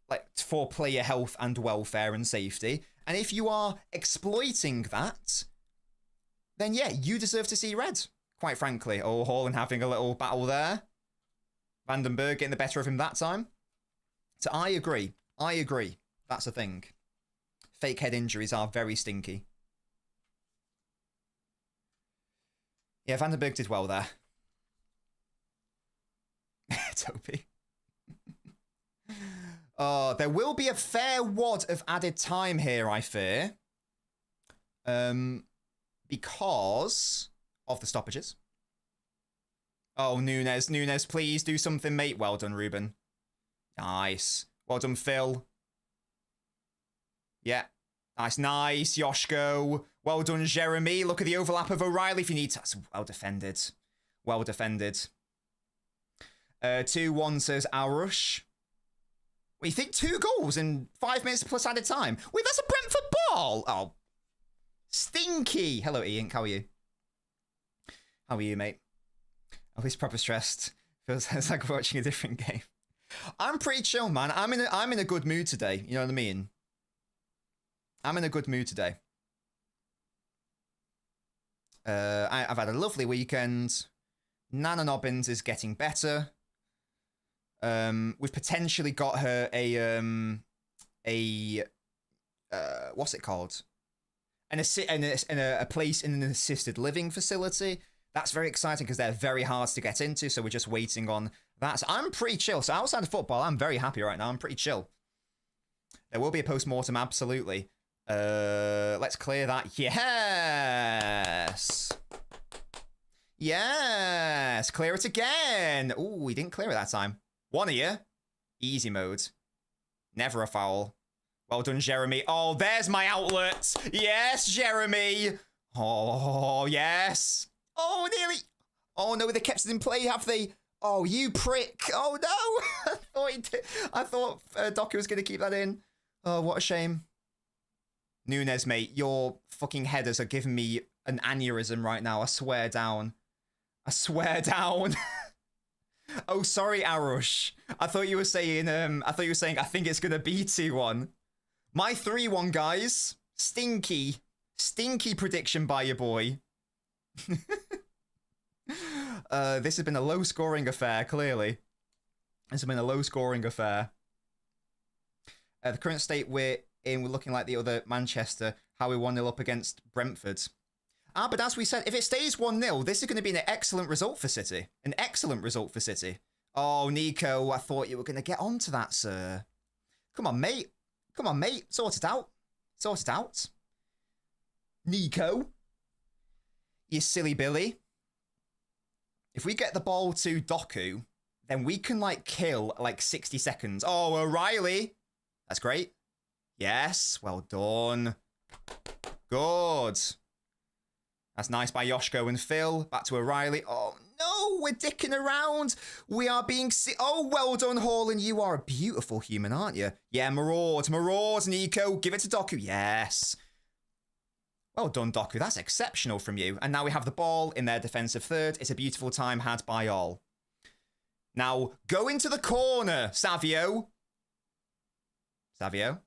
like for player health and welfare and safety. And if you are exploiting that, then yeah, you deserve to see red. Quite frankly. Oh, Haaland having a little battle there. Vandenberg getting the better of him that time. So I agree. I agree. That's a thing. Fake head injuries are very stinky. Yeah, Vandenberg did well there. Toby. There will be a fair wad of added time here, I fear. Because of the stoppages. Oh, Nunes, please do something, mate. Well done, Ruben. Nice. Well done, Phil. Yeah. Nice, Yoshko. Well done, Jeremy. Look at the overlap of O'Reilly if you need to. That's well defended. Well defended. 2-1 says Arush. What, you think 2 goals in 5 minutes plus added time? Wait, that's a Brentford ball. Oh. Stinky. Hello, Ian. How are you? How are you, mate? Oh, he's proper stressed. Feels like watching a different game. I'm pretty chill, man. I'm in a good mood today. You know what I mean? I'm in a good mood today. I've had a lovely weekend. LNobbins is getting better. We've potentially got her a what's it called? A place in an assisted living facility. That's very exciting because they're very hard to get into. So we're just waiting on that. So I'm pretty chill. So outside of football, I'm very happy right now. I'm pretty chill. There will be a post-mortem, absolutely. Let's clear that. Yes. Yes. Clear it again. Ooh, we didn't clear it that time. One of you. Easy mode. Never a foul. Well done, Jeremy. Oh, there's my outlet. Yes, Jeremy. Oh, yes. Oh, nearly. Oh, no, they kept it in play, have they? Oh, you prick. Oh, no. I thought Doku was going to keep that in. Oh, what a shame. Nunes, mate, your fucking headers are giving me an aneurysm right now. I swear down. I swear down. Oh, sorry, Arush. I thought you were saying, I think it's going to be 2-1. My 3-1, guys. Stinky. Stinky prediction by your boy. This has been a low-scoring affair, clearly. This has been a low-scoring affair. The current state we're in, we're looking like the other Manchester, how we 1-0 up against Brentford. But as we said, if it stays 1-0, this is going to be an excellent result for City. An excellent result for City. Oh, Nico, I thought you were going to get onto that, sir. Come on, mate. Come on, mate. Sort it out. Sort it out. Nico. You silly Billy. If we get the ball to Doku, then we can, kill, 60 seconds. Oh, O'Reilly. That's great. Yes. Well done. Good. That's nice by Yoshko and Phil. Back to O'Reilly. Oh, no. We're dicking around. We are being... Oh, well done, Haaland. You are a beautiful human, aren't you? Yeah, Maraud, Nico. Give it to Doku. Yes. Well done, Doku. That's exceptional from you. And now we have the ball in their defensive third. It's a beautiful time had by all. Now, go into the corner, Savio. Savio.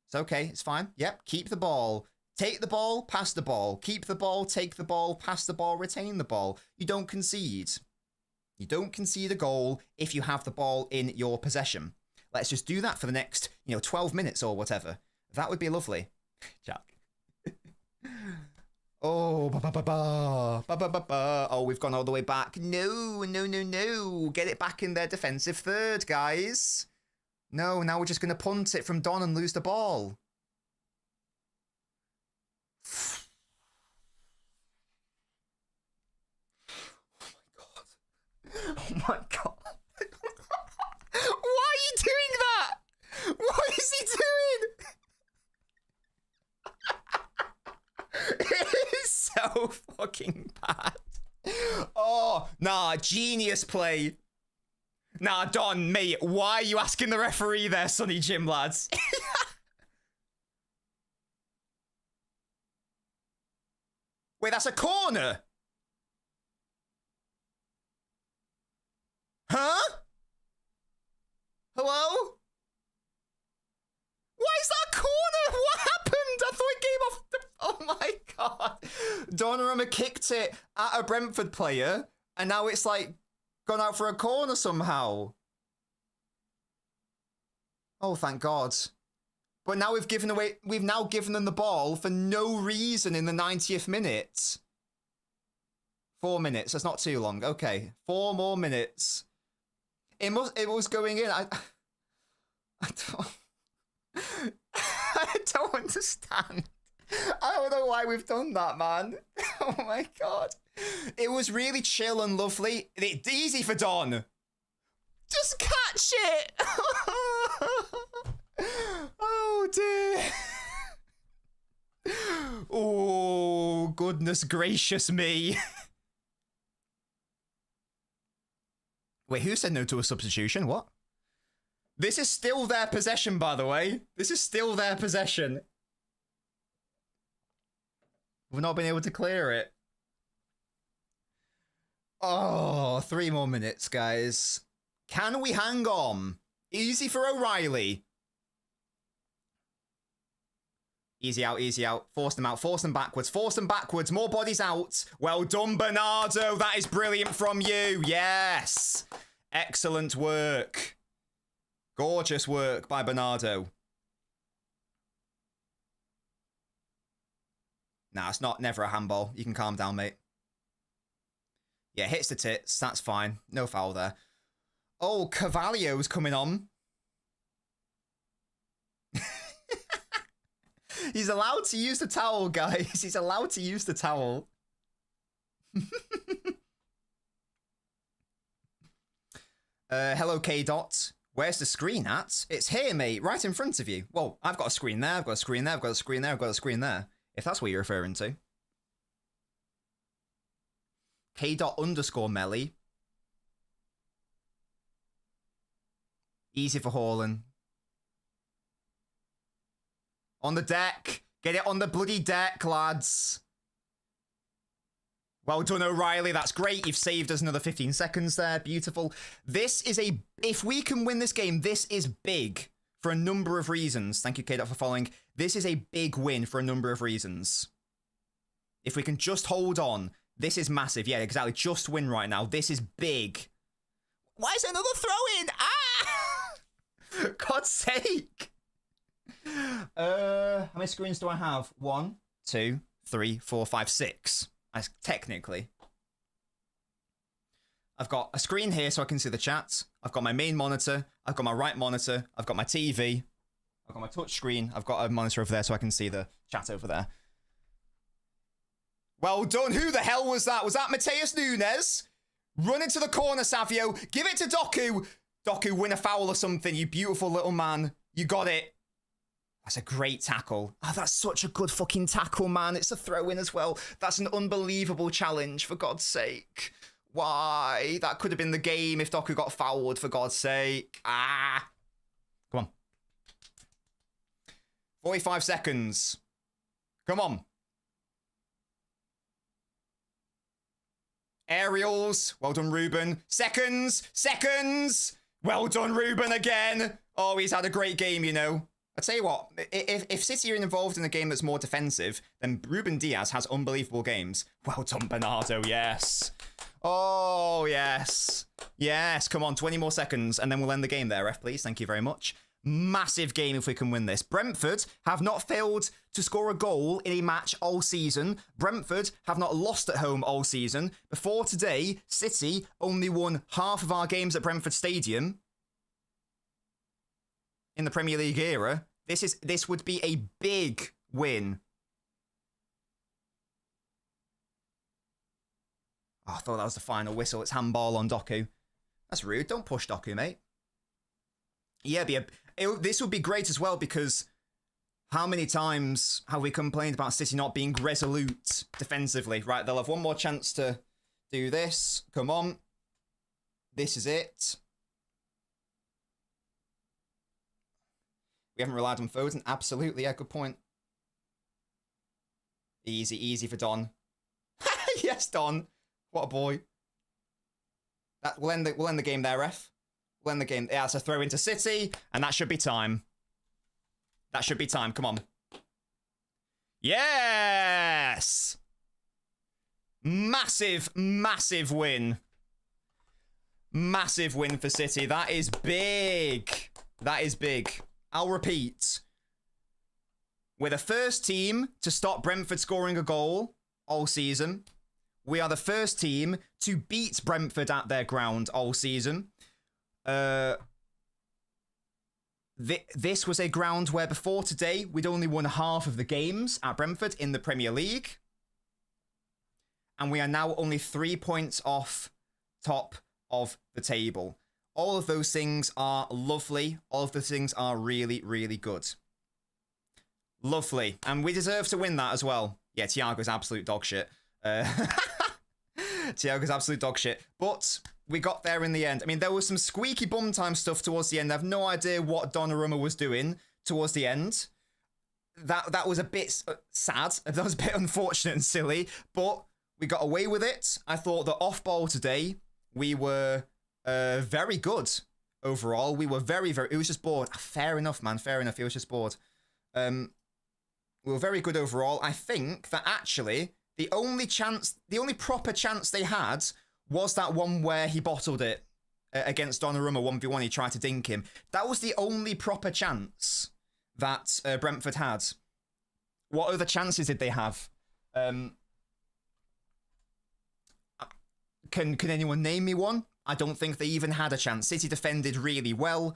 It's okay. It's fine. Yep. Keep the ball. Take the ball, pass the ball. Keep the ball, take the ball, pass the ball, retain the ball. You don't concede. You don't concede a goal if you have the ball in your possession. Let's just do that for the next, 12 minutes or whatever. That would be lovely. Jack. Oh, oh, we've gone all the way back. No. Get it back in their defensive third, guys. No, now we're just going to punt it from Don and lose the ball. Oh my god. Why are you doing that? What is he doing? It is so fucking bad. Oh, nah, genius play. Nah, Don, mate, why are you asking the referee there, Sonny Jim, lads? Wait, that's a corner? Huh? Hello? Why is that a corner? What happened? I thought it came off the... Oh my god. Donnarumma kicked it at a Brentford player, and now it's gone out for a corner somehow. Oh, thank God. But now we've now given them the ball for no reason in the 90th minute. 4 minutes. That's not too long. Okay, 4 more minutes. It was going in. I don't, I don't understand. I don't know why we've done that, man. Oh my god. It was really chill and lovely. It's easy for Don. Just catch it. Oh dear. Oh, goodness gracious me. Wait, who said no to a substitution? What? This is still their possession, by the way. This is still their possession. We've not been able to clear it. Oh, 3 more minutes, guys. Can we hang on? Easy for O'Reilly. Easy out, easy out. Force them out, force them backwards, force them backwards. More bodies out. Well done, Bernardo. That is brilliant from you. Yes. Excellent work. Gorgeous work by Bernardo. Nah, it's not never a handball. You can calm down, mate. Yeah, hits the tits. That's fine. No foul there. Oh, Carvalho's coming on. He's allowed to use the towel, guys. He's allowed to use the towel. Hello, K-Dot. Where's the screen at? It's here, mate. Right in front of you. Well, I've got a screen there. I've got a screen there. I've got a screen there. I've got a screen there. If that's what you're referring to. K._Melly. Easy for Haaland. On the deck. Get it on the bloody deck, lads. Well done, O'Reilly. That's great. You've saved us another 15 seconds there. Beautiful. This is a... If we can win this game, this is big for a number of reasons. Thank you, K-Dot, for following. This is a big win for a number of reasons. If we can just hold on, this is massive. Yeah, exactly. Just win right now. This is big. Why is another throw-in? Ah! God's sake. How many screens do I have? 1, 2, 3, 4, 5, 6. Technically. I've got a screen here so I can see the chat. I've got my main monitor. I've got my right monitor. I've got my TV. I've got my touch screen. I've got a monitor over there so I can see the chat over there. Well done. Who the hell was that? Was that Mateus Nunes? Run into the corner, Savio. Give it to Doku. Doku, win a foul or something, you beautiful little man. You got it. That's a great tackle. Oh, that's such a good fucking tackle, man. It's a throw-in as well. That's an unbelievable challenge, for God's sake. Why? That could have been the game if Doku got fouled, for God's sake. Ah. Come on. 45 seconds. Come on. Aerials. Well done, Ruben. Seconds. Seconds. Well done, Ruben, again. Oh, he's had a great game, you know. I tell you what, if City are involved in a game that's more defensive, then Ruben Diaz has unbelievable games. Well done, Bernardo, yes. Oh, yes. Yes, come on, 20 more seconds, and then we'll end the game there, ref, please. Thank you very much. Massive game if we can win this. Brentford have not failed to score a goal in a match all season. Brentford have not lost at home all season. Before today, City only won half of our games at Brentford Stadium. In the Premier League era, this would be a big win. Oh, I thought that was the final whistle. It's handball on Doku. That's rude. Don't push Doku, mate. Yeah, this would be great as well because how many times have we complained about City not being resolute defensively? Right, they'll have one more chance to do this. Come on. This is it. We haven't relied on Foden. Absolutely, yeah, good point. Easy, easy for Don. Yes, Don. What a boy. We'll end the game there, ref. We'll end the game. Yeah, it's a throw into City, and that should be time. That should be time. Come on. Yes! Massive, massive win. Massive win for City. That is big. That is big. I'll repeat. We're the first team to stop Brentford scoring a goal all season. We are the first team to beat Brentford at their ground all season. This was a ground where before today, we'd only won half of the games at Brentford in the Premier League. And we are now only 3 points off top of the table. All of those things are lovely. All of those things are really, really good. Lovely. And we deserve to win that as well. Yeah, Thiago's absolute dog shit. Thiago's absolute dog shit. But we got there in the end. I mean, there was some squeaky bum time stuff towards the end. I have no idea what Donnarumma was doing towards the end. That was a bit sad. That was a bit unfortunate and silly. But we got away with it. I thought that off ball today, we were very good overall. We were very, it was just bored. Fair enough, man. Fair enough. It was just bored. We were very good overall. I think that actually the only proper chance they had was that one where he bottled it against Donnarumma 1v1. He tried to dink him. That was the only proper chance that Brentford had. What other chances did they have? Can anyone name me one? I don't think they even had a chance. City defended really well.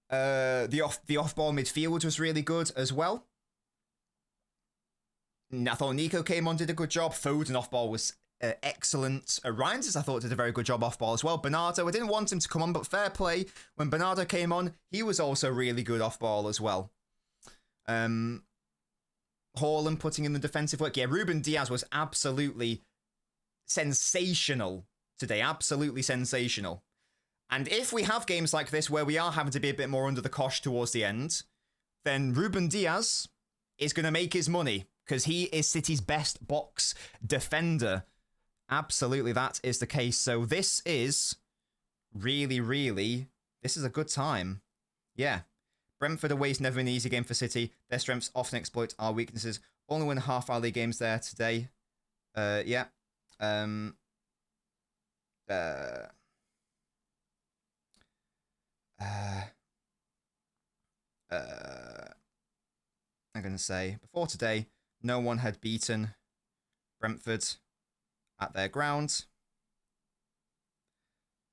The off-ball midfield was really good as well. I thought Nico came on, did a good job. Foden off-ball was excellent. Reinders, I thought, did a very good job off-ball as well. Bernardo, I didn't want him to come on, but fair play. When Bernardo came on, he was also really good off-ball as well. Haaland putting in the defensive work. Yeah, Ruben Diaz was absolutely sensational today. Absolutely sensational. And if we have games like this where we are having to be a bit more under the cosh towards the end, then Ruben Diaz is going to make his money because he is City's best box defender. Absolutely, that is the case. So this is really, this is a good time. Yeah. Brentford away has never been an easy game for City. Their strengths often exploit our weaknesses. Only win half our league games there today. Yeah. I'm going to say, before today, no one had beaten Brentford at their ground.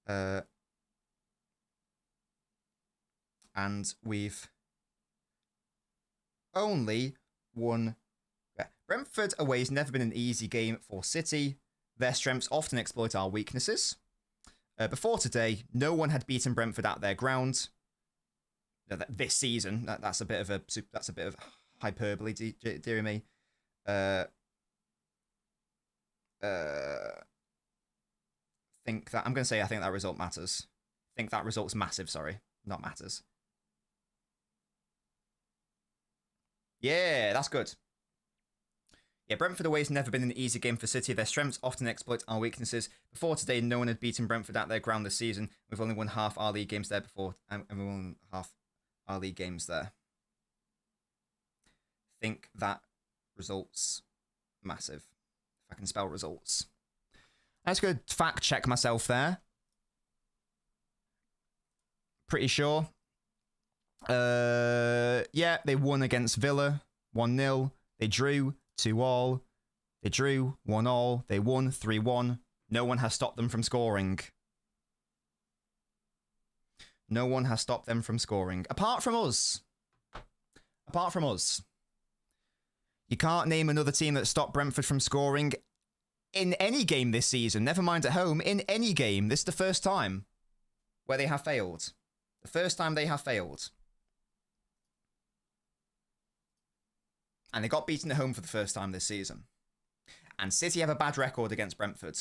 And we've only won. Brentford away has never been an easy game for City. Their strengths often exploit our weaknesses. Before today, no one had beaten Brentford at their ground. This season, that's a bit of hyperbole, dear me. I think that result matters. I think that result's massive. Sorry, not matters. Yeah, that's good. Yeah, Brentford away has never been an easy game for City. Their strengths often exploit our weaknesses. Before today, no one had beaten Brentford at their ground this season. We've only won half our league games there before, and we won half our league games there. I think that results massive. If I can spell results. Let's go fact check myself there. Pretty sure. Yeah, they won against Villa 1-0. They drew 2-2. They drew 1-1. They won 3-1. No one has stopped them from scoring. No one has stopped them from scoring. Apart from us. Apart from us. You can't name another team that stopped Brentford from scoring in any game this season. Never mind at home. In any game. This is the first time where they have failed. The first time they have failed. And they got beaten at home for the first time this season. And City have a bad record against Brentford.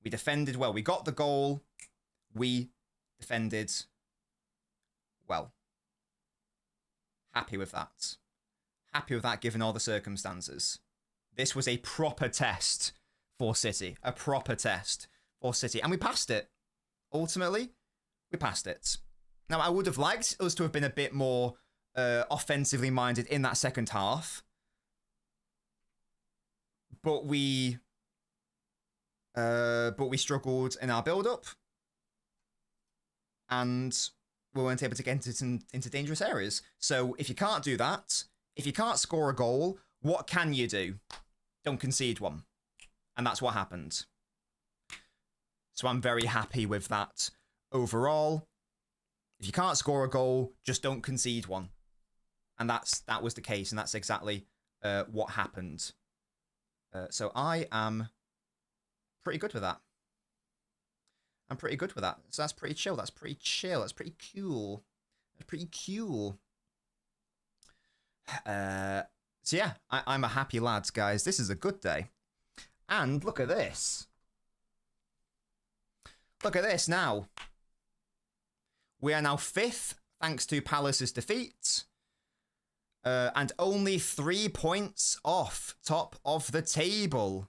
We defended well. We got the goal. We defended well. Happy with that. Happy with that given all the circumstances. This was a proper test for City. A proper test for City. And we passed it. Ultimately, we passed it. Now, I would have liked us to have been a bit more offensively minded in that second half. But we struggled in our build-up. And we weren't able to get into dangerous areas. So if you can't do that, if you can't score a goal, what can you do? Don't concede one. And that's what happened. So I'm very happy with that overall. If you can't score a goal, just don't concede one. And that was the case, and that's exactly what happened. So I am pretty good with that. I'm pretty good with that. So that's pretty chill. That's pretty chill. That's pretty cool. That's pretty cool. So yeah, I'm a happy lad, guys. This is a good day. And look at this. Look at this now. We are now 5th, thanks to Palace's defeat. And only 3 points off top of the table.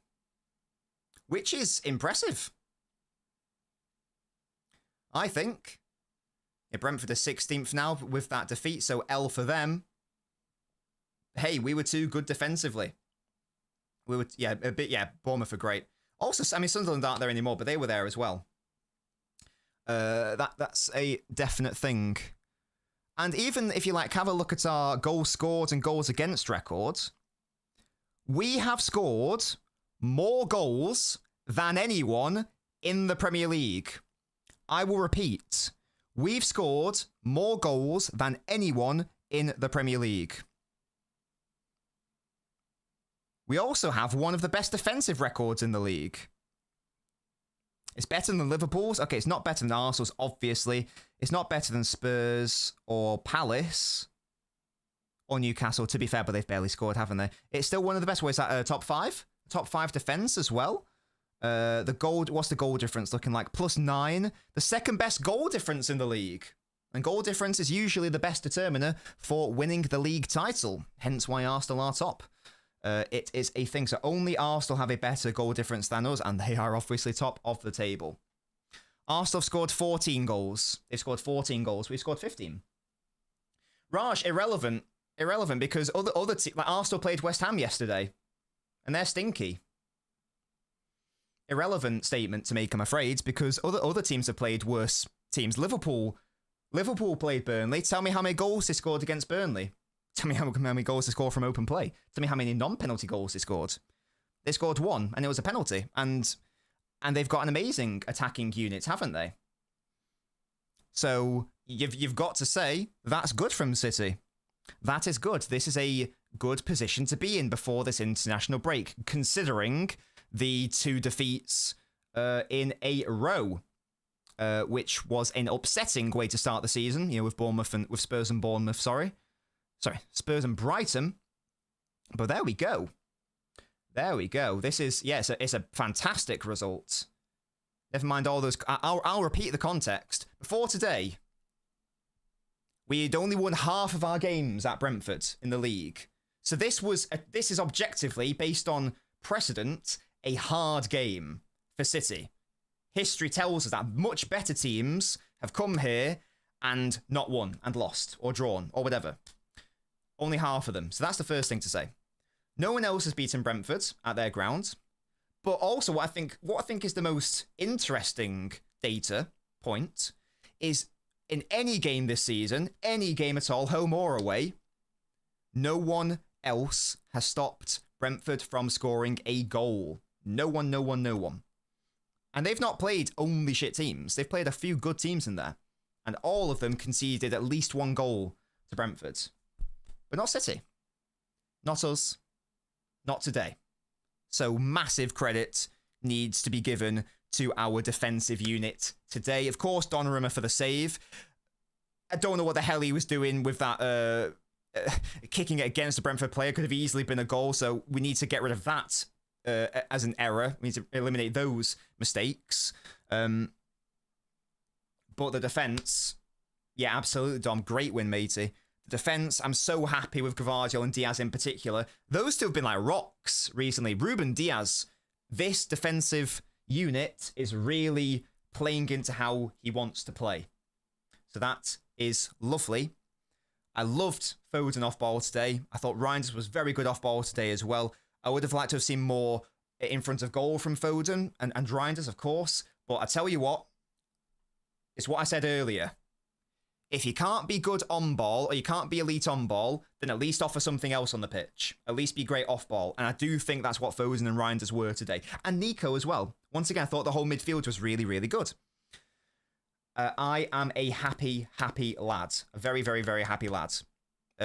Which is impressive. I think. Yeah, Brentford are 16th now with that defeat, so L for them. Hey, we were too good defensively. We were, yeah, a bit, yeah, Bournemouth are great. Also, I mean, Sunderland aren't there anymore, but they were there as well. That's a definite thing. And even if you like have a look at our goals scored and goals against records, we have scored more goals than anyone in the Premier League. I will repeat, we've scored more goals than anyone in the Premier League. We also have one of the best defensive records in the league. It's better than Liverpool's. Okay, it's not better than Arsenal's, obviously. It's not better than Spurs or Palace or Newcastle, to be fair, but they've barely scored, haven't they? It's still one of the best. What is that, top 5? Top 5 defense as well. What's the goal difference looking like? +9. The second best goal difference in the league. And goal difference is usually the best determiner for winning the league title. Hence why Arsenal are top. It is a thing. So only Arsenal have a better goal difference than us, and they are obviously top of the table. Arsenal have scored 14 goals. They've scored 14 goals. We've scored 15. Raj, irrelevant. Irrelevant because other teams, like Arsenal played West Ham yesterday, and they're stinky. Irrelevant statement to make, I'm afraid, because other teams have played worse teams. Liverpool played Burnley. Tell me how many goals they scored against Burnley. Tell me how many goals they scored from open play. Tell me how many non-penalty goals they scored. They scored 1, and it was a penalty. And they've got an amazing attacking unit, haven't they? So you've got to say that's good from City. That is good. This is a good position to be in before this international break, considering the 2 defeats in a row, which was an upsetting way to start the season. You know, with Spurs and Bournemouth. Sorry, Spurs and Brighton. But there we go. There we go. This is, yeah, it's a fantastic result. Never mind all those. I'll repeat the context. Before today, we had only won half of our games at Brentford in the league. So this is objectively, based on precedent, a hard game for City. History tells us that much better teams have come here and not won and lost or drawn or whatever. Only half of them. So that's the first thing to say. No one else has beaten Brentford at their ground. But also what I think is the most interesting data point is in any game this season, any game at all, home or away, no one else has stopped Brentford from scoring a goal. No one. And they've not played only shit teams. They've played a few good teams in there. And all of them conceded at least 1 goal to Brentford. But not City. Not us. Not today. So massive credit needs to be given to our defensive unit today. Of course, Donnarumma for the save. I don't know what the hell he was doing with that kicking it against a Brentford player. Could have easily been a goal, so we need to get rid of that as an error. We need to eliminate those mistakes. But the defence, yeah, absolutely, Dom. Great win, matey. The defence, I'm so happy with Gvardiol and Diaz in particular. Those two have been like rocks recently. Ruben Diaz, this defensive unit is really playing into how he wants to play. So that is lovely. I loved Foden off ball today. I thought Reinders was very good off ball today as well. I would have liked to have seen more in front of goal from Foden and Reinders, of course. But I tell you what, it's what I said earlier. if you can't be good on ball or you can't be elite on ball, then at least offer something else on the pitch. At least be great off ball. And I do think that's what Foden and Reinders were today. And Nico as well. Once again, I thought the whole midfield was really, really good. I am a happy, happy lad. A very, very, very happy lad.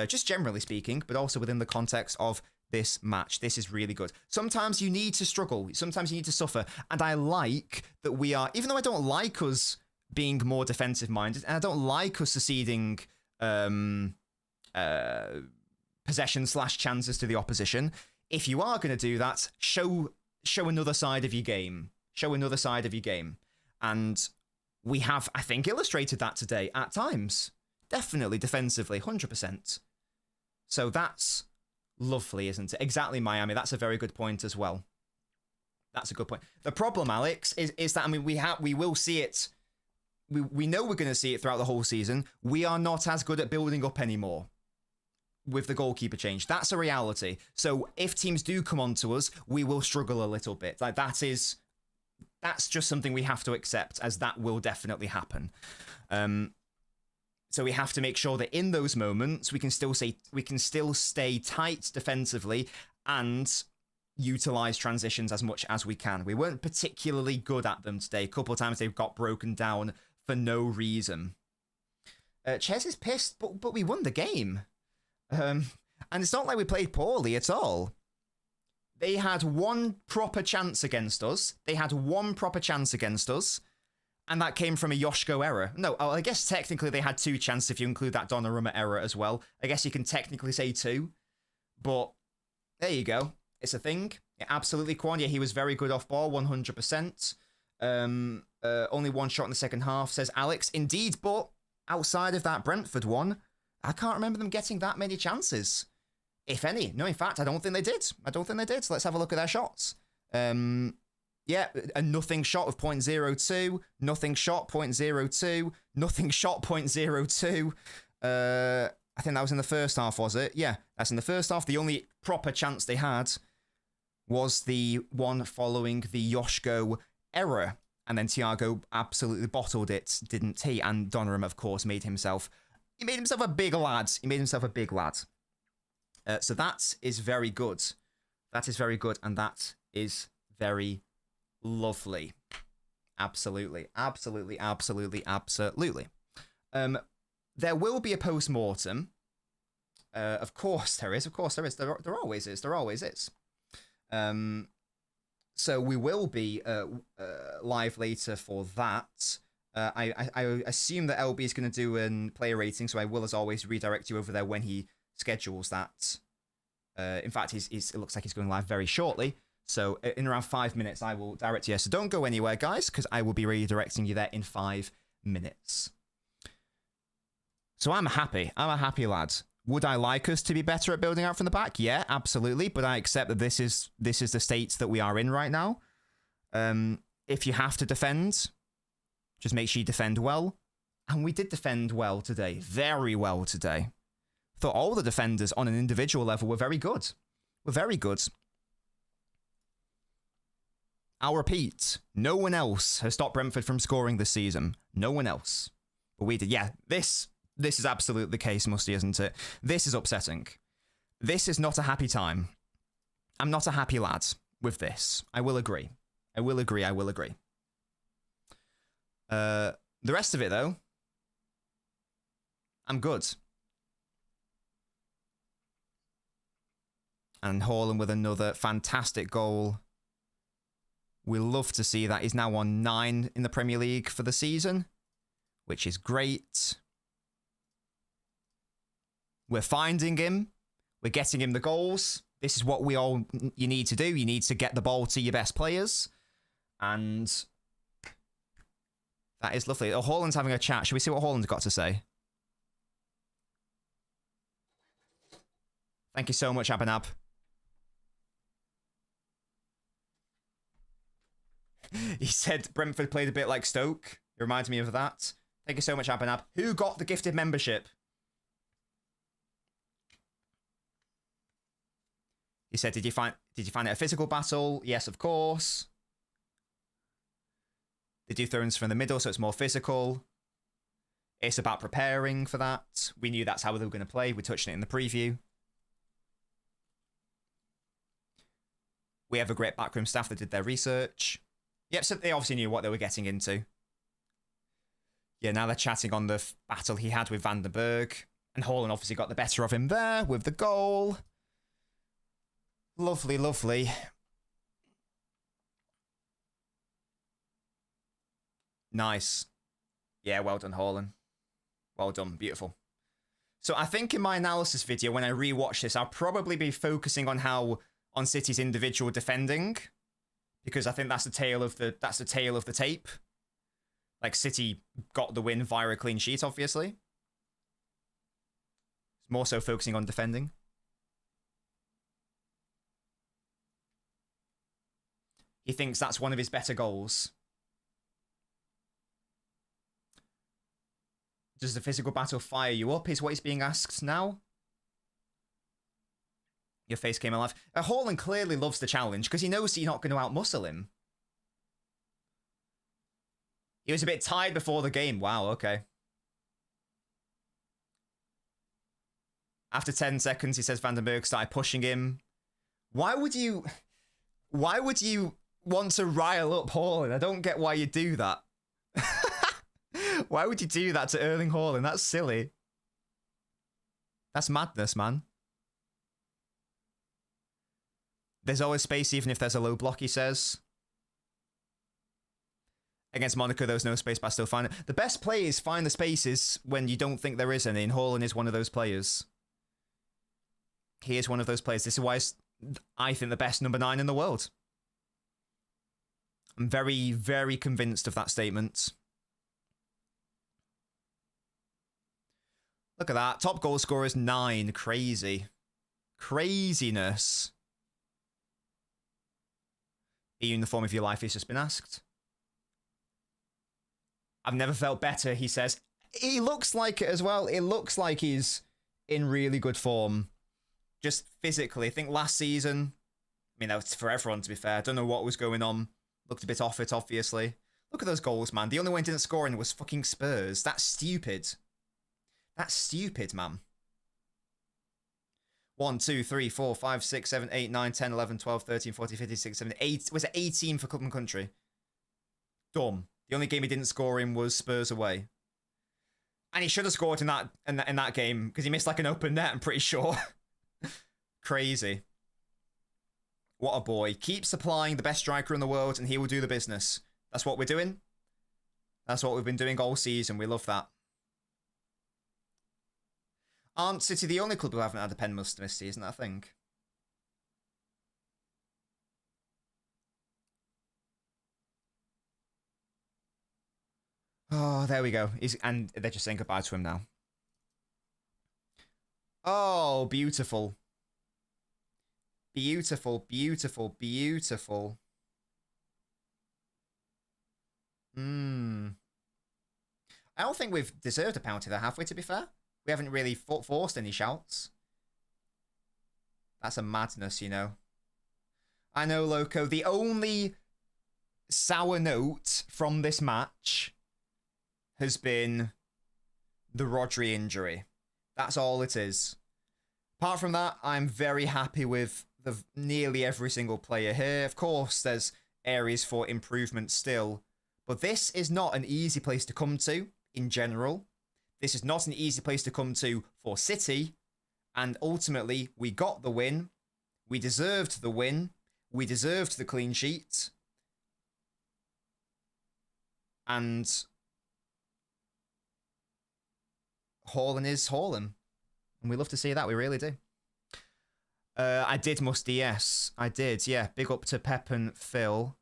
Just generally speaking, but also within the context of this match. This is really good. Sometimes you need to struggle. Sometimes you need to suffer. And I like that we are, even though I don't like us being more defensive minded, and I don't like us seceding possession / chances to the opposition. If you are going to do that, show another side of your game. Show another side of your game. And we have, I think, illustrated that today at times. Definitely defensively, 100%. So that's lovely, isn't it? Exactly, Miami. That's a very good point as well. That's a good point. The problem, Alex, is that, I mean, we will see it. We know we're going to see it throughout the whole season. We are not as good at building up anymore with the goalkeeper change. That's a reality. So if teams do come onto us, we will struggle a little bit. Like that's just something we have to accept, as that will definitely happen. So we have to make sure that in those moments we can still stay tight defensively and utilize transitions as much as we can. We weren't particularly good at them today. A couple of times they've got broken down for no reason. Ches is pissed, but we won the game. And it's not like we played poorly at all. They had one proper chance against us. And that came from a Yoshko error. No, I guess technically they had 2 chances if you include that Donnarumma error as well. I guess you can technically say 2. But there you go. It's a thing. Yeah, absolutely, Quan. Yeah, he was very good off ball, 100%. Only 1 shot in the second half, says Alex. Indeed, but outside of that Brentford one, I can't remember them getting that many chances. If any. No, in fact, I don't think they did. So let's have a look at their shots. Yeah, a nothing shot of 0.02, nothing shot 0.02, nothing shot 0.02. I think that was in the first half, was it? Yeah, that's in the first half. The only proper chance they had was the one following the Yoshko error. And then Thiago absolutely bottled it, didn't he? And Donnarumma, of course, made himself a big lad. So that is very good. That is very good, and that is very lovely. Absolutely. There will be a post-mortem. Of course there is. There always is. So we will be live later for that. I assume that LB is going to do a player rating, so I will, as always, redirect you over there when he schedules that. In fact, it looks like he's going live very shortly. So in around 5 minutes, I will direct you. So don't go anywhere, guys, because I will be redirecting you there in 5 minutes. So I'm happy. I'm a happy lad. Would I like us to be better at building out from the back? Yeah, absolutely. But I accept that this is the state that we are in right now. If you have to defend, just make sure you defend well. And we did defend well today. Very well today. Thought all the defenders on an individual level were very good. I'll repeat, no one else has stopped Brentford from scoring this season. No one else. But we did. Yeah, this is absolutely the case, Musty, isn't it? This is upsetting. This is not a happy time. I'm not a happy lad with this. I will agree. The rest of it, though, I'm good. And Haaland with another fantastic goal. We love to see that. He's now on 9 in the Premier League for the season, which is great. We're finding him. We're getting him the goals. This is what you need to do. You need to get the ball to your best players. And that is lovely. Oh, Haaland's having a chat. Should we see what Haaland's got to say? Thank you so much, Abanab. He said Brentford played a bit like Stoke. It reminds me of that. Thank you so much, Abanab. Who got the gifted membership? He said, did you find it a physical battle? Yes, of course. They do throw-ins from the middle, so it's more physical. It's about preparing for that. We knew that's how they were going to play. We touched on it in the preview. We have a great backroom staff that did their research. Yep, so they obviously knew what they were getting into. Yeah, now they're chatting on the battle he had with Van den Berg. And Haaland obviously got the better of him there with the goal. Lovely, lovely. Nice. Yeah, well done, Haaland. Well done, beautiful. So I think in my analysis video, when I rewatch this, I'll probably be focusing on City's individual defending, because I think that's the tail of the tape. Like, City got the win via a clean sheet, obviously. More so focusing on defending. He thinks that's one of his better goals. Does the physical battle fire you up, is what he's being asked now. Your face came alive. Haaland clearly loves the challenge because he knows you're not going to outmuscle him. He was a bit tired before the game. Wow, okay. After 10 seconds, he says Van den Berg started pushing him. Why would you want to rile up Haaland? I don't get why you do that. Why would you do that to Erling Haaland? That's silly. That's madness, man. There's always space even if there's a low block, he says. Against Monaco, there was no space, but I still find it. The best players find the spaces when you don't think there is any, and Haaland is one of those players. He is one of those players. This is why I think the best number 9 in the world. I'm very, very convinced of that statement. Look at that. Top goal scorer is 9. Crazy. Craziness. Are you in the form of your life? He's just been asked. I've never felt better, he says. He looks like it as well. It looks like he's in really good form. Just physically. I think last season, I mean, that was for everyone, to be fair. I don't know what was going on. Looked a bit off it, obviously. Look at those goals, man. The only one he didn't score in was fucking Spurs. That's stupid. That's stupid, man. 1, 2, 3, 4, 5, 6, 7, 8, 9, 10, 11, 12, 13, 14, 15, 16, 17, 8. Was it 18 for club and country? Dumb. The only game he didn't score in was Spurs away. And he should have scored in that game, because he missed like an open net, I'm pretty sure. Crazy. What a boy. Keep supplying the best striker in the world, and he will do the business. That's what we're doing. That's what we've been doing all season. We love that. Aren't City the only club who haven't had a pen must miss season, I think? Oh, there we go. And they're just saying goodbye to him now. Oh, beautiful. Beautiful, beautiful, beautiful. I don't think we've deserved a penalty there, have we, to be fair? We haven't really forced any shouts. That's a madness, you know. I know, Loco. The only sour note from this match has been the Rodri injury. That's all it is. Apart from that, I'm very happy with nearly every single player here. Of course, there's areas for improvement still. But this is not an easy place to come to in general. This is not an easy place to come to for City. And ultimately, we got the win. We deserved the win. We deserved the clean sheet. And Haaland is Haaland. And we love to see that. We really do. I did, Musty, yes. I did, yeah. Big up to Pep and Phil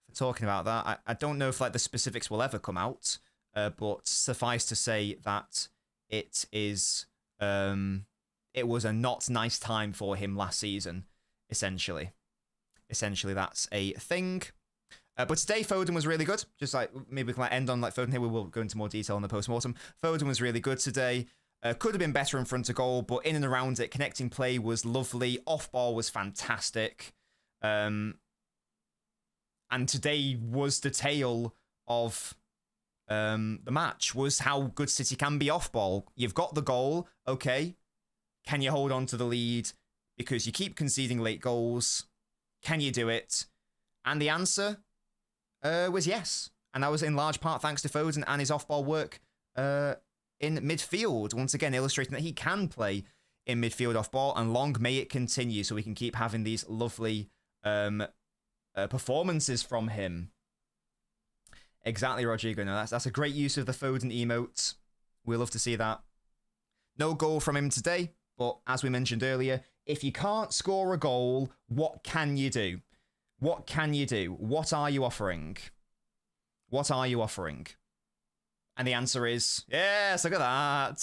for talking about that. I don't know if like the specifics will ever come out. But suffice to say that it is, it was a not nice time for him last season, essentially. Essentially, that's a thing. But today, Foden was really good. Just like, maybe we can like, end on like Foden here. We will go into more detail on the post-mortem. Foden was really good today. Could have been better in front of goal, but in and around it, connecting play was lovely. Off ball was fantastic. And today was the tale of the match was how good City can be off ball. You've got the goal, okay. Can you hold on to the lead? Because you keep conceding late goals. Can you do it? And the answer was yes. And that was in large part thanks to Foden and his off-ball work in midfield. Once again, illustrating that he can play in midfield off-ball. And long may it continue so we can keep having these lovely performances from him. Exactly, Rodrigo. No, that's a great use of the Foden emote. We'll love to see that. No goal from him today. But as we mentioned earlier, if you can't score a goal, what can you do? What can you do? What are you offering? What are you offering? And the answer is, yes, look at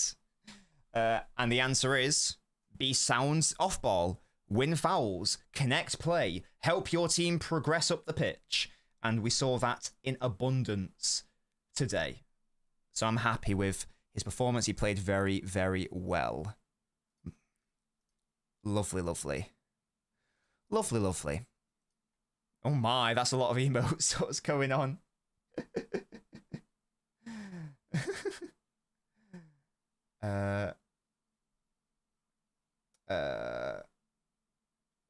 that. And the answer is, be sound off ball, win fouls, connect play, help your team progress up the pitch. And we saw that in abundance today. So I'm happy with his performance. He played very, very well. Lovely, lovely. Lovely, lovely. Oh my, that's a lot of emotes. What's going on?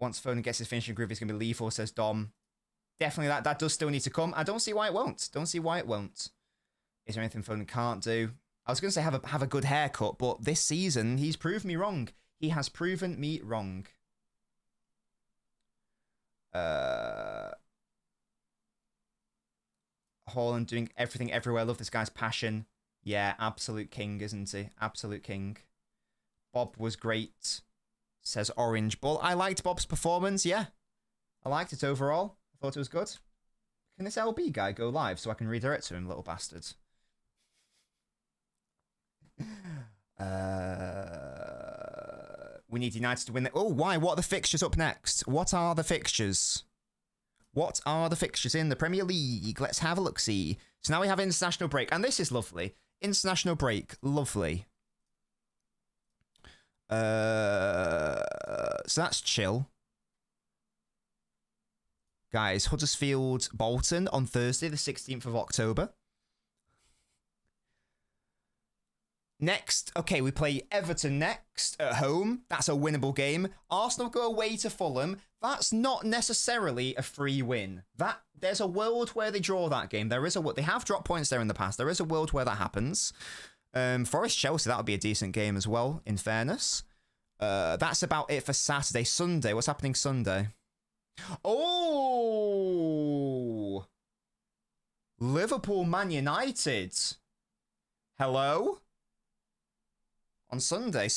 Once Foden gets his finishing groove, he's going to be lethal, says Dom. Definitely that does still need to come. I don't see why it won't. Don't see why it won't. Is there anything Foden can't do? I was going to say have a good haircut, but this season, he's proved me wrong. He has proven me wrong. Haaland doing everything everywhere. Love this guy's passion. Yeah, absolute king, isn't he? Absolute king. Bob was great, says Orange Bull. I liked Bob's performance, yeah. I liked it overall. I thought it was good. Can this LB guy go live so I can redirect to him, little bastard? We need United to win. Oh, why? What are the fixtures up next? What are the fixtures? What are the fixtures in the Premier League? Let's have a look-see. So now we have international break. And this is lovely. International break. Lovely. So that's chill. Guys, Huddersfield Bolton on Thursday, the 16th of October. Next, okay, we play Everton next at home. That's a winnable game. Arsenal go away to Fulham. That's not necessarily a free win. There's a world where they draw that game. They have dropped points there in the past. There is a world where that happens. Forest Chelsea, that would be a decent game as well, in fairness. That's about it for Saturday. Sunday, what's happening Sunday? Oh! Liverpool Man United. Hello? On Sunday.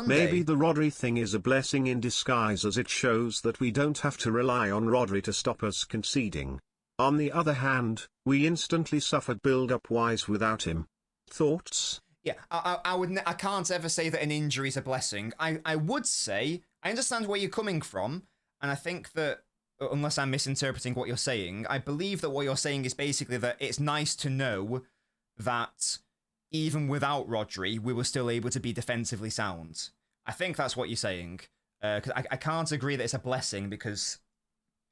Maybe the Rodri thing is a blessing in disguise, as it shows that we don't have to rely on Rodri to stop us conceding. On the other hand, we instantly suffered build-up wise without him. Thoughts?
Yeah, I can't ever say that an injury is a blessing. I would say, I understand where you're coming from, and I think that, unless I'm misinterpreting what you're saying, I believe that what you're saying is basically that it's nice to know that even without Rodri, we were still able to be defensively sound. I think that's what you're saying. Because I can't agree that it's a blessing because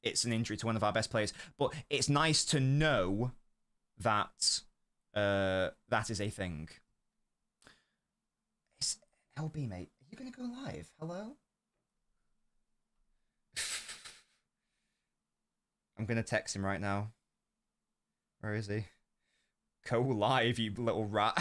it's an injury to one of our best players. But it's nice to know that that is a thing. It's LB, mate. Are you going to go live? Hello? I'm going to text him right now. Where is he? Go live, you little rat.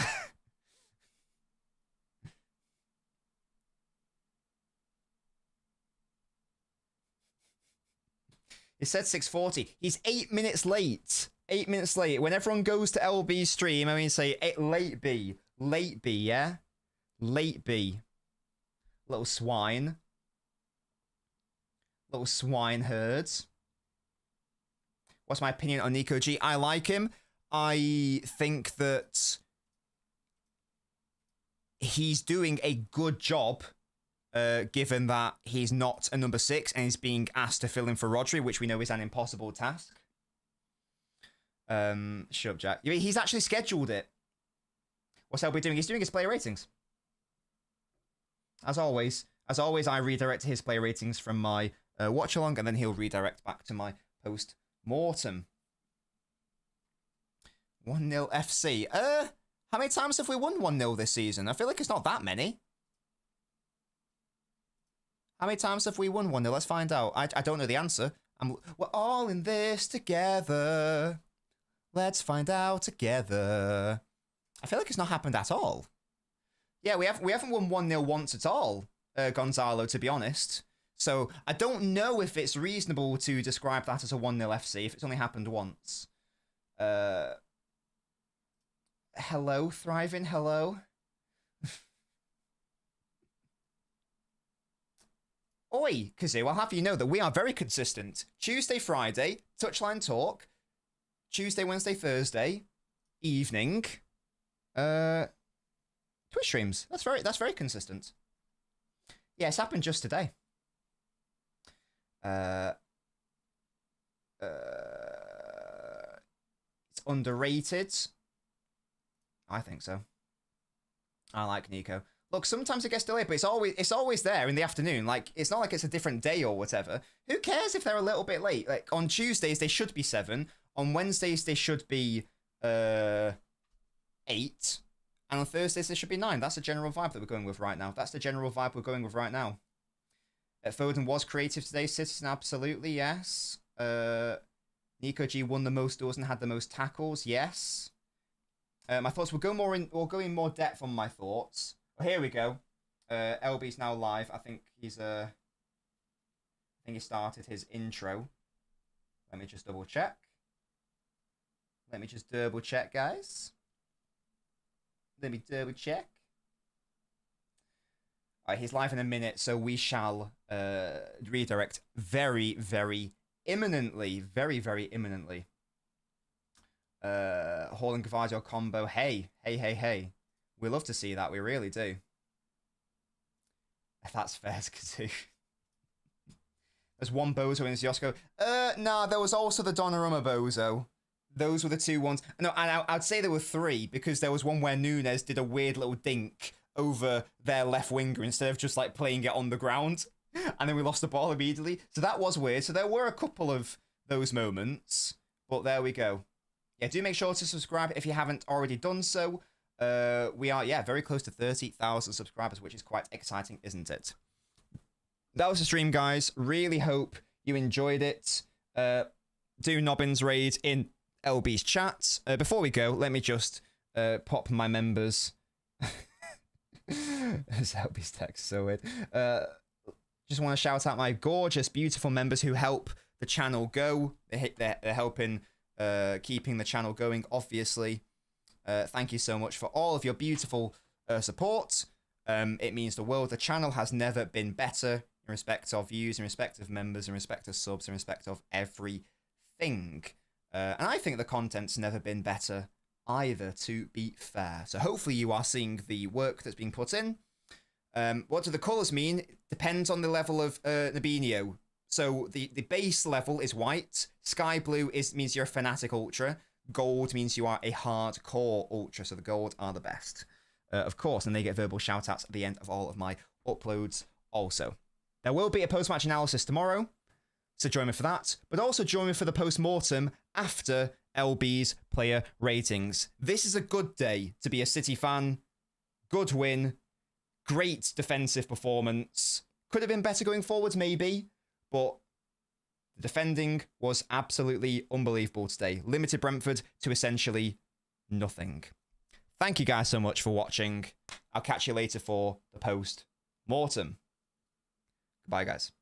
He said 6:40. He's 8 minutes late. 8 minutes late. When everyone goes to LB's stream, I mean, say, late B. Late B, yeah? Late B. Little swine. Little swine herds. What's my opinion on Nico G? I like him. I think that he's doing a good job, given that he's not a number 6 and he's being asked to fill in for Rodri, which we know is an impossible task. Shut up, Jack. He's actually scheduled it. What's LB doing? He's doing his player ratings. As always, I redirect his player ratings from my watch-along, and then he'll redirect back to my post-mortem. 1-0 FC. How many times have we won 1-0 this season? I feel like it's not that many. How many times have we won 1-0? Let's find out. I don't know the answer. We're all in this together. Let's find out together. I feel like it's not happened at all. Yeah, we haven't won 1-0 once at all, Gonzalo, to be honest. So I don't know if it's reasonable to describe that as a 1-0 FC if it's only happened once. Hello, Thriving, hello. Oi, Kazoo, I'll have you know that we are very consistent. Tuesday, Friday, Touchline Talk. Tuesday, Wednesday, Thursday, evening. Twitch streams. That's very consistent. Yeah, it's happened just today. It's underrated. I think so. I like Nico. Look, sometimes it gets delayed, but it's always there in the afternoon. Like, it's not like it's a different day or whatever. Who cares if they're a little bit late? Like, on Tuesdays, they should be 7. On Wednesdays, they should be 8. And on Thursdays, they should be 9. That's the general vibe that we're going with right now. That's the general vibe we're going with right now. Foden was creative today. Citizen, absolutely, yes. Nico G won the most doors and had the most tackles, yes. My thoughts, we'll go in more depth on my thoughts. Well, here we go. LB's now live. I think he started his intro. Let me just double check. Guys. Let me double check. Alright, he's live in a minute, so we shall redirect very, very imminently. Very, very imminently. Hall and Gavadio combo. Hey. We love to see that. We really do. If that's fair to do. There's one Bozo in Ziosko. Nah, there was also the Donnarumma Bozo. Those were the 2 ones. No, and I'd say there were 3 because there was one where Nunes did a weird little dink over their left winger instead of just like playing it on the ground. And then we lost the ball immediately. So that was weird. So there were a couple of those moments. But there we go. Yeah, do make sure to subscribe if you haven't already done so. We are, very close to 30,000 subscribers, which is quite exciting, isn't it? That was the stream, guys. Really hope you enjoyed it. Do Nobbins raid in LB's chat. Before we go, let me just pop my members. LB's text, so weird. Just want to shout out my gorgeous, beautiful members who help the channel go. They're helping keeping the channel going, obviously. Thank you so much for all of your beautiful support. It means the world. The channel has never been better in respect of views, in respect of members, in respect of subs, in respect of everything. And I think the content's never been better either, to be fair. So hopefully you are seeing the work that's being put in. What do the colours mean? Depends on the level of Nabinho. So the base level is white. Sky blue means you're a fanatic ultra. Gold means you are a hardcore ultra. So the gold are the best, of course. And they get verbal shout-outs at the end of all of my uploads also. There will be a post-match analysis tomorrow. So join me for that. But also join me for the post-mortem after LB's player ratings. This is a good day to be a City fan. Good win. Great defensive performance. Could have been better going forwards, maybe. But the defending was absolutely unbelievable today. Limited Brentford to essentially nothing. Thank you guys so much for watching. I'll catch you later for the post-mortem. Goodbye, guys.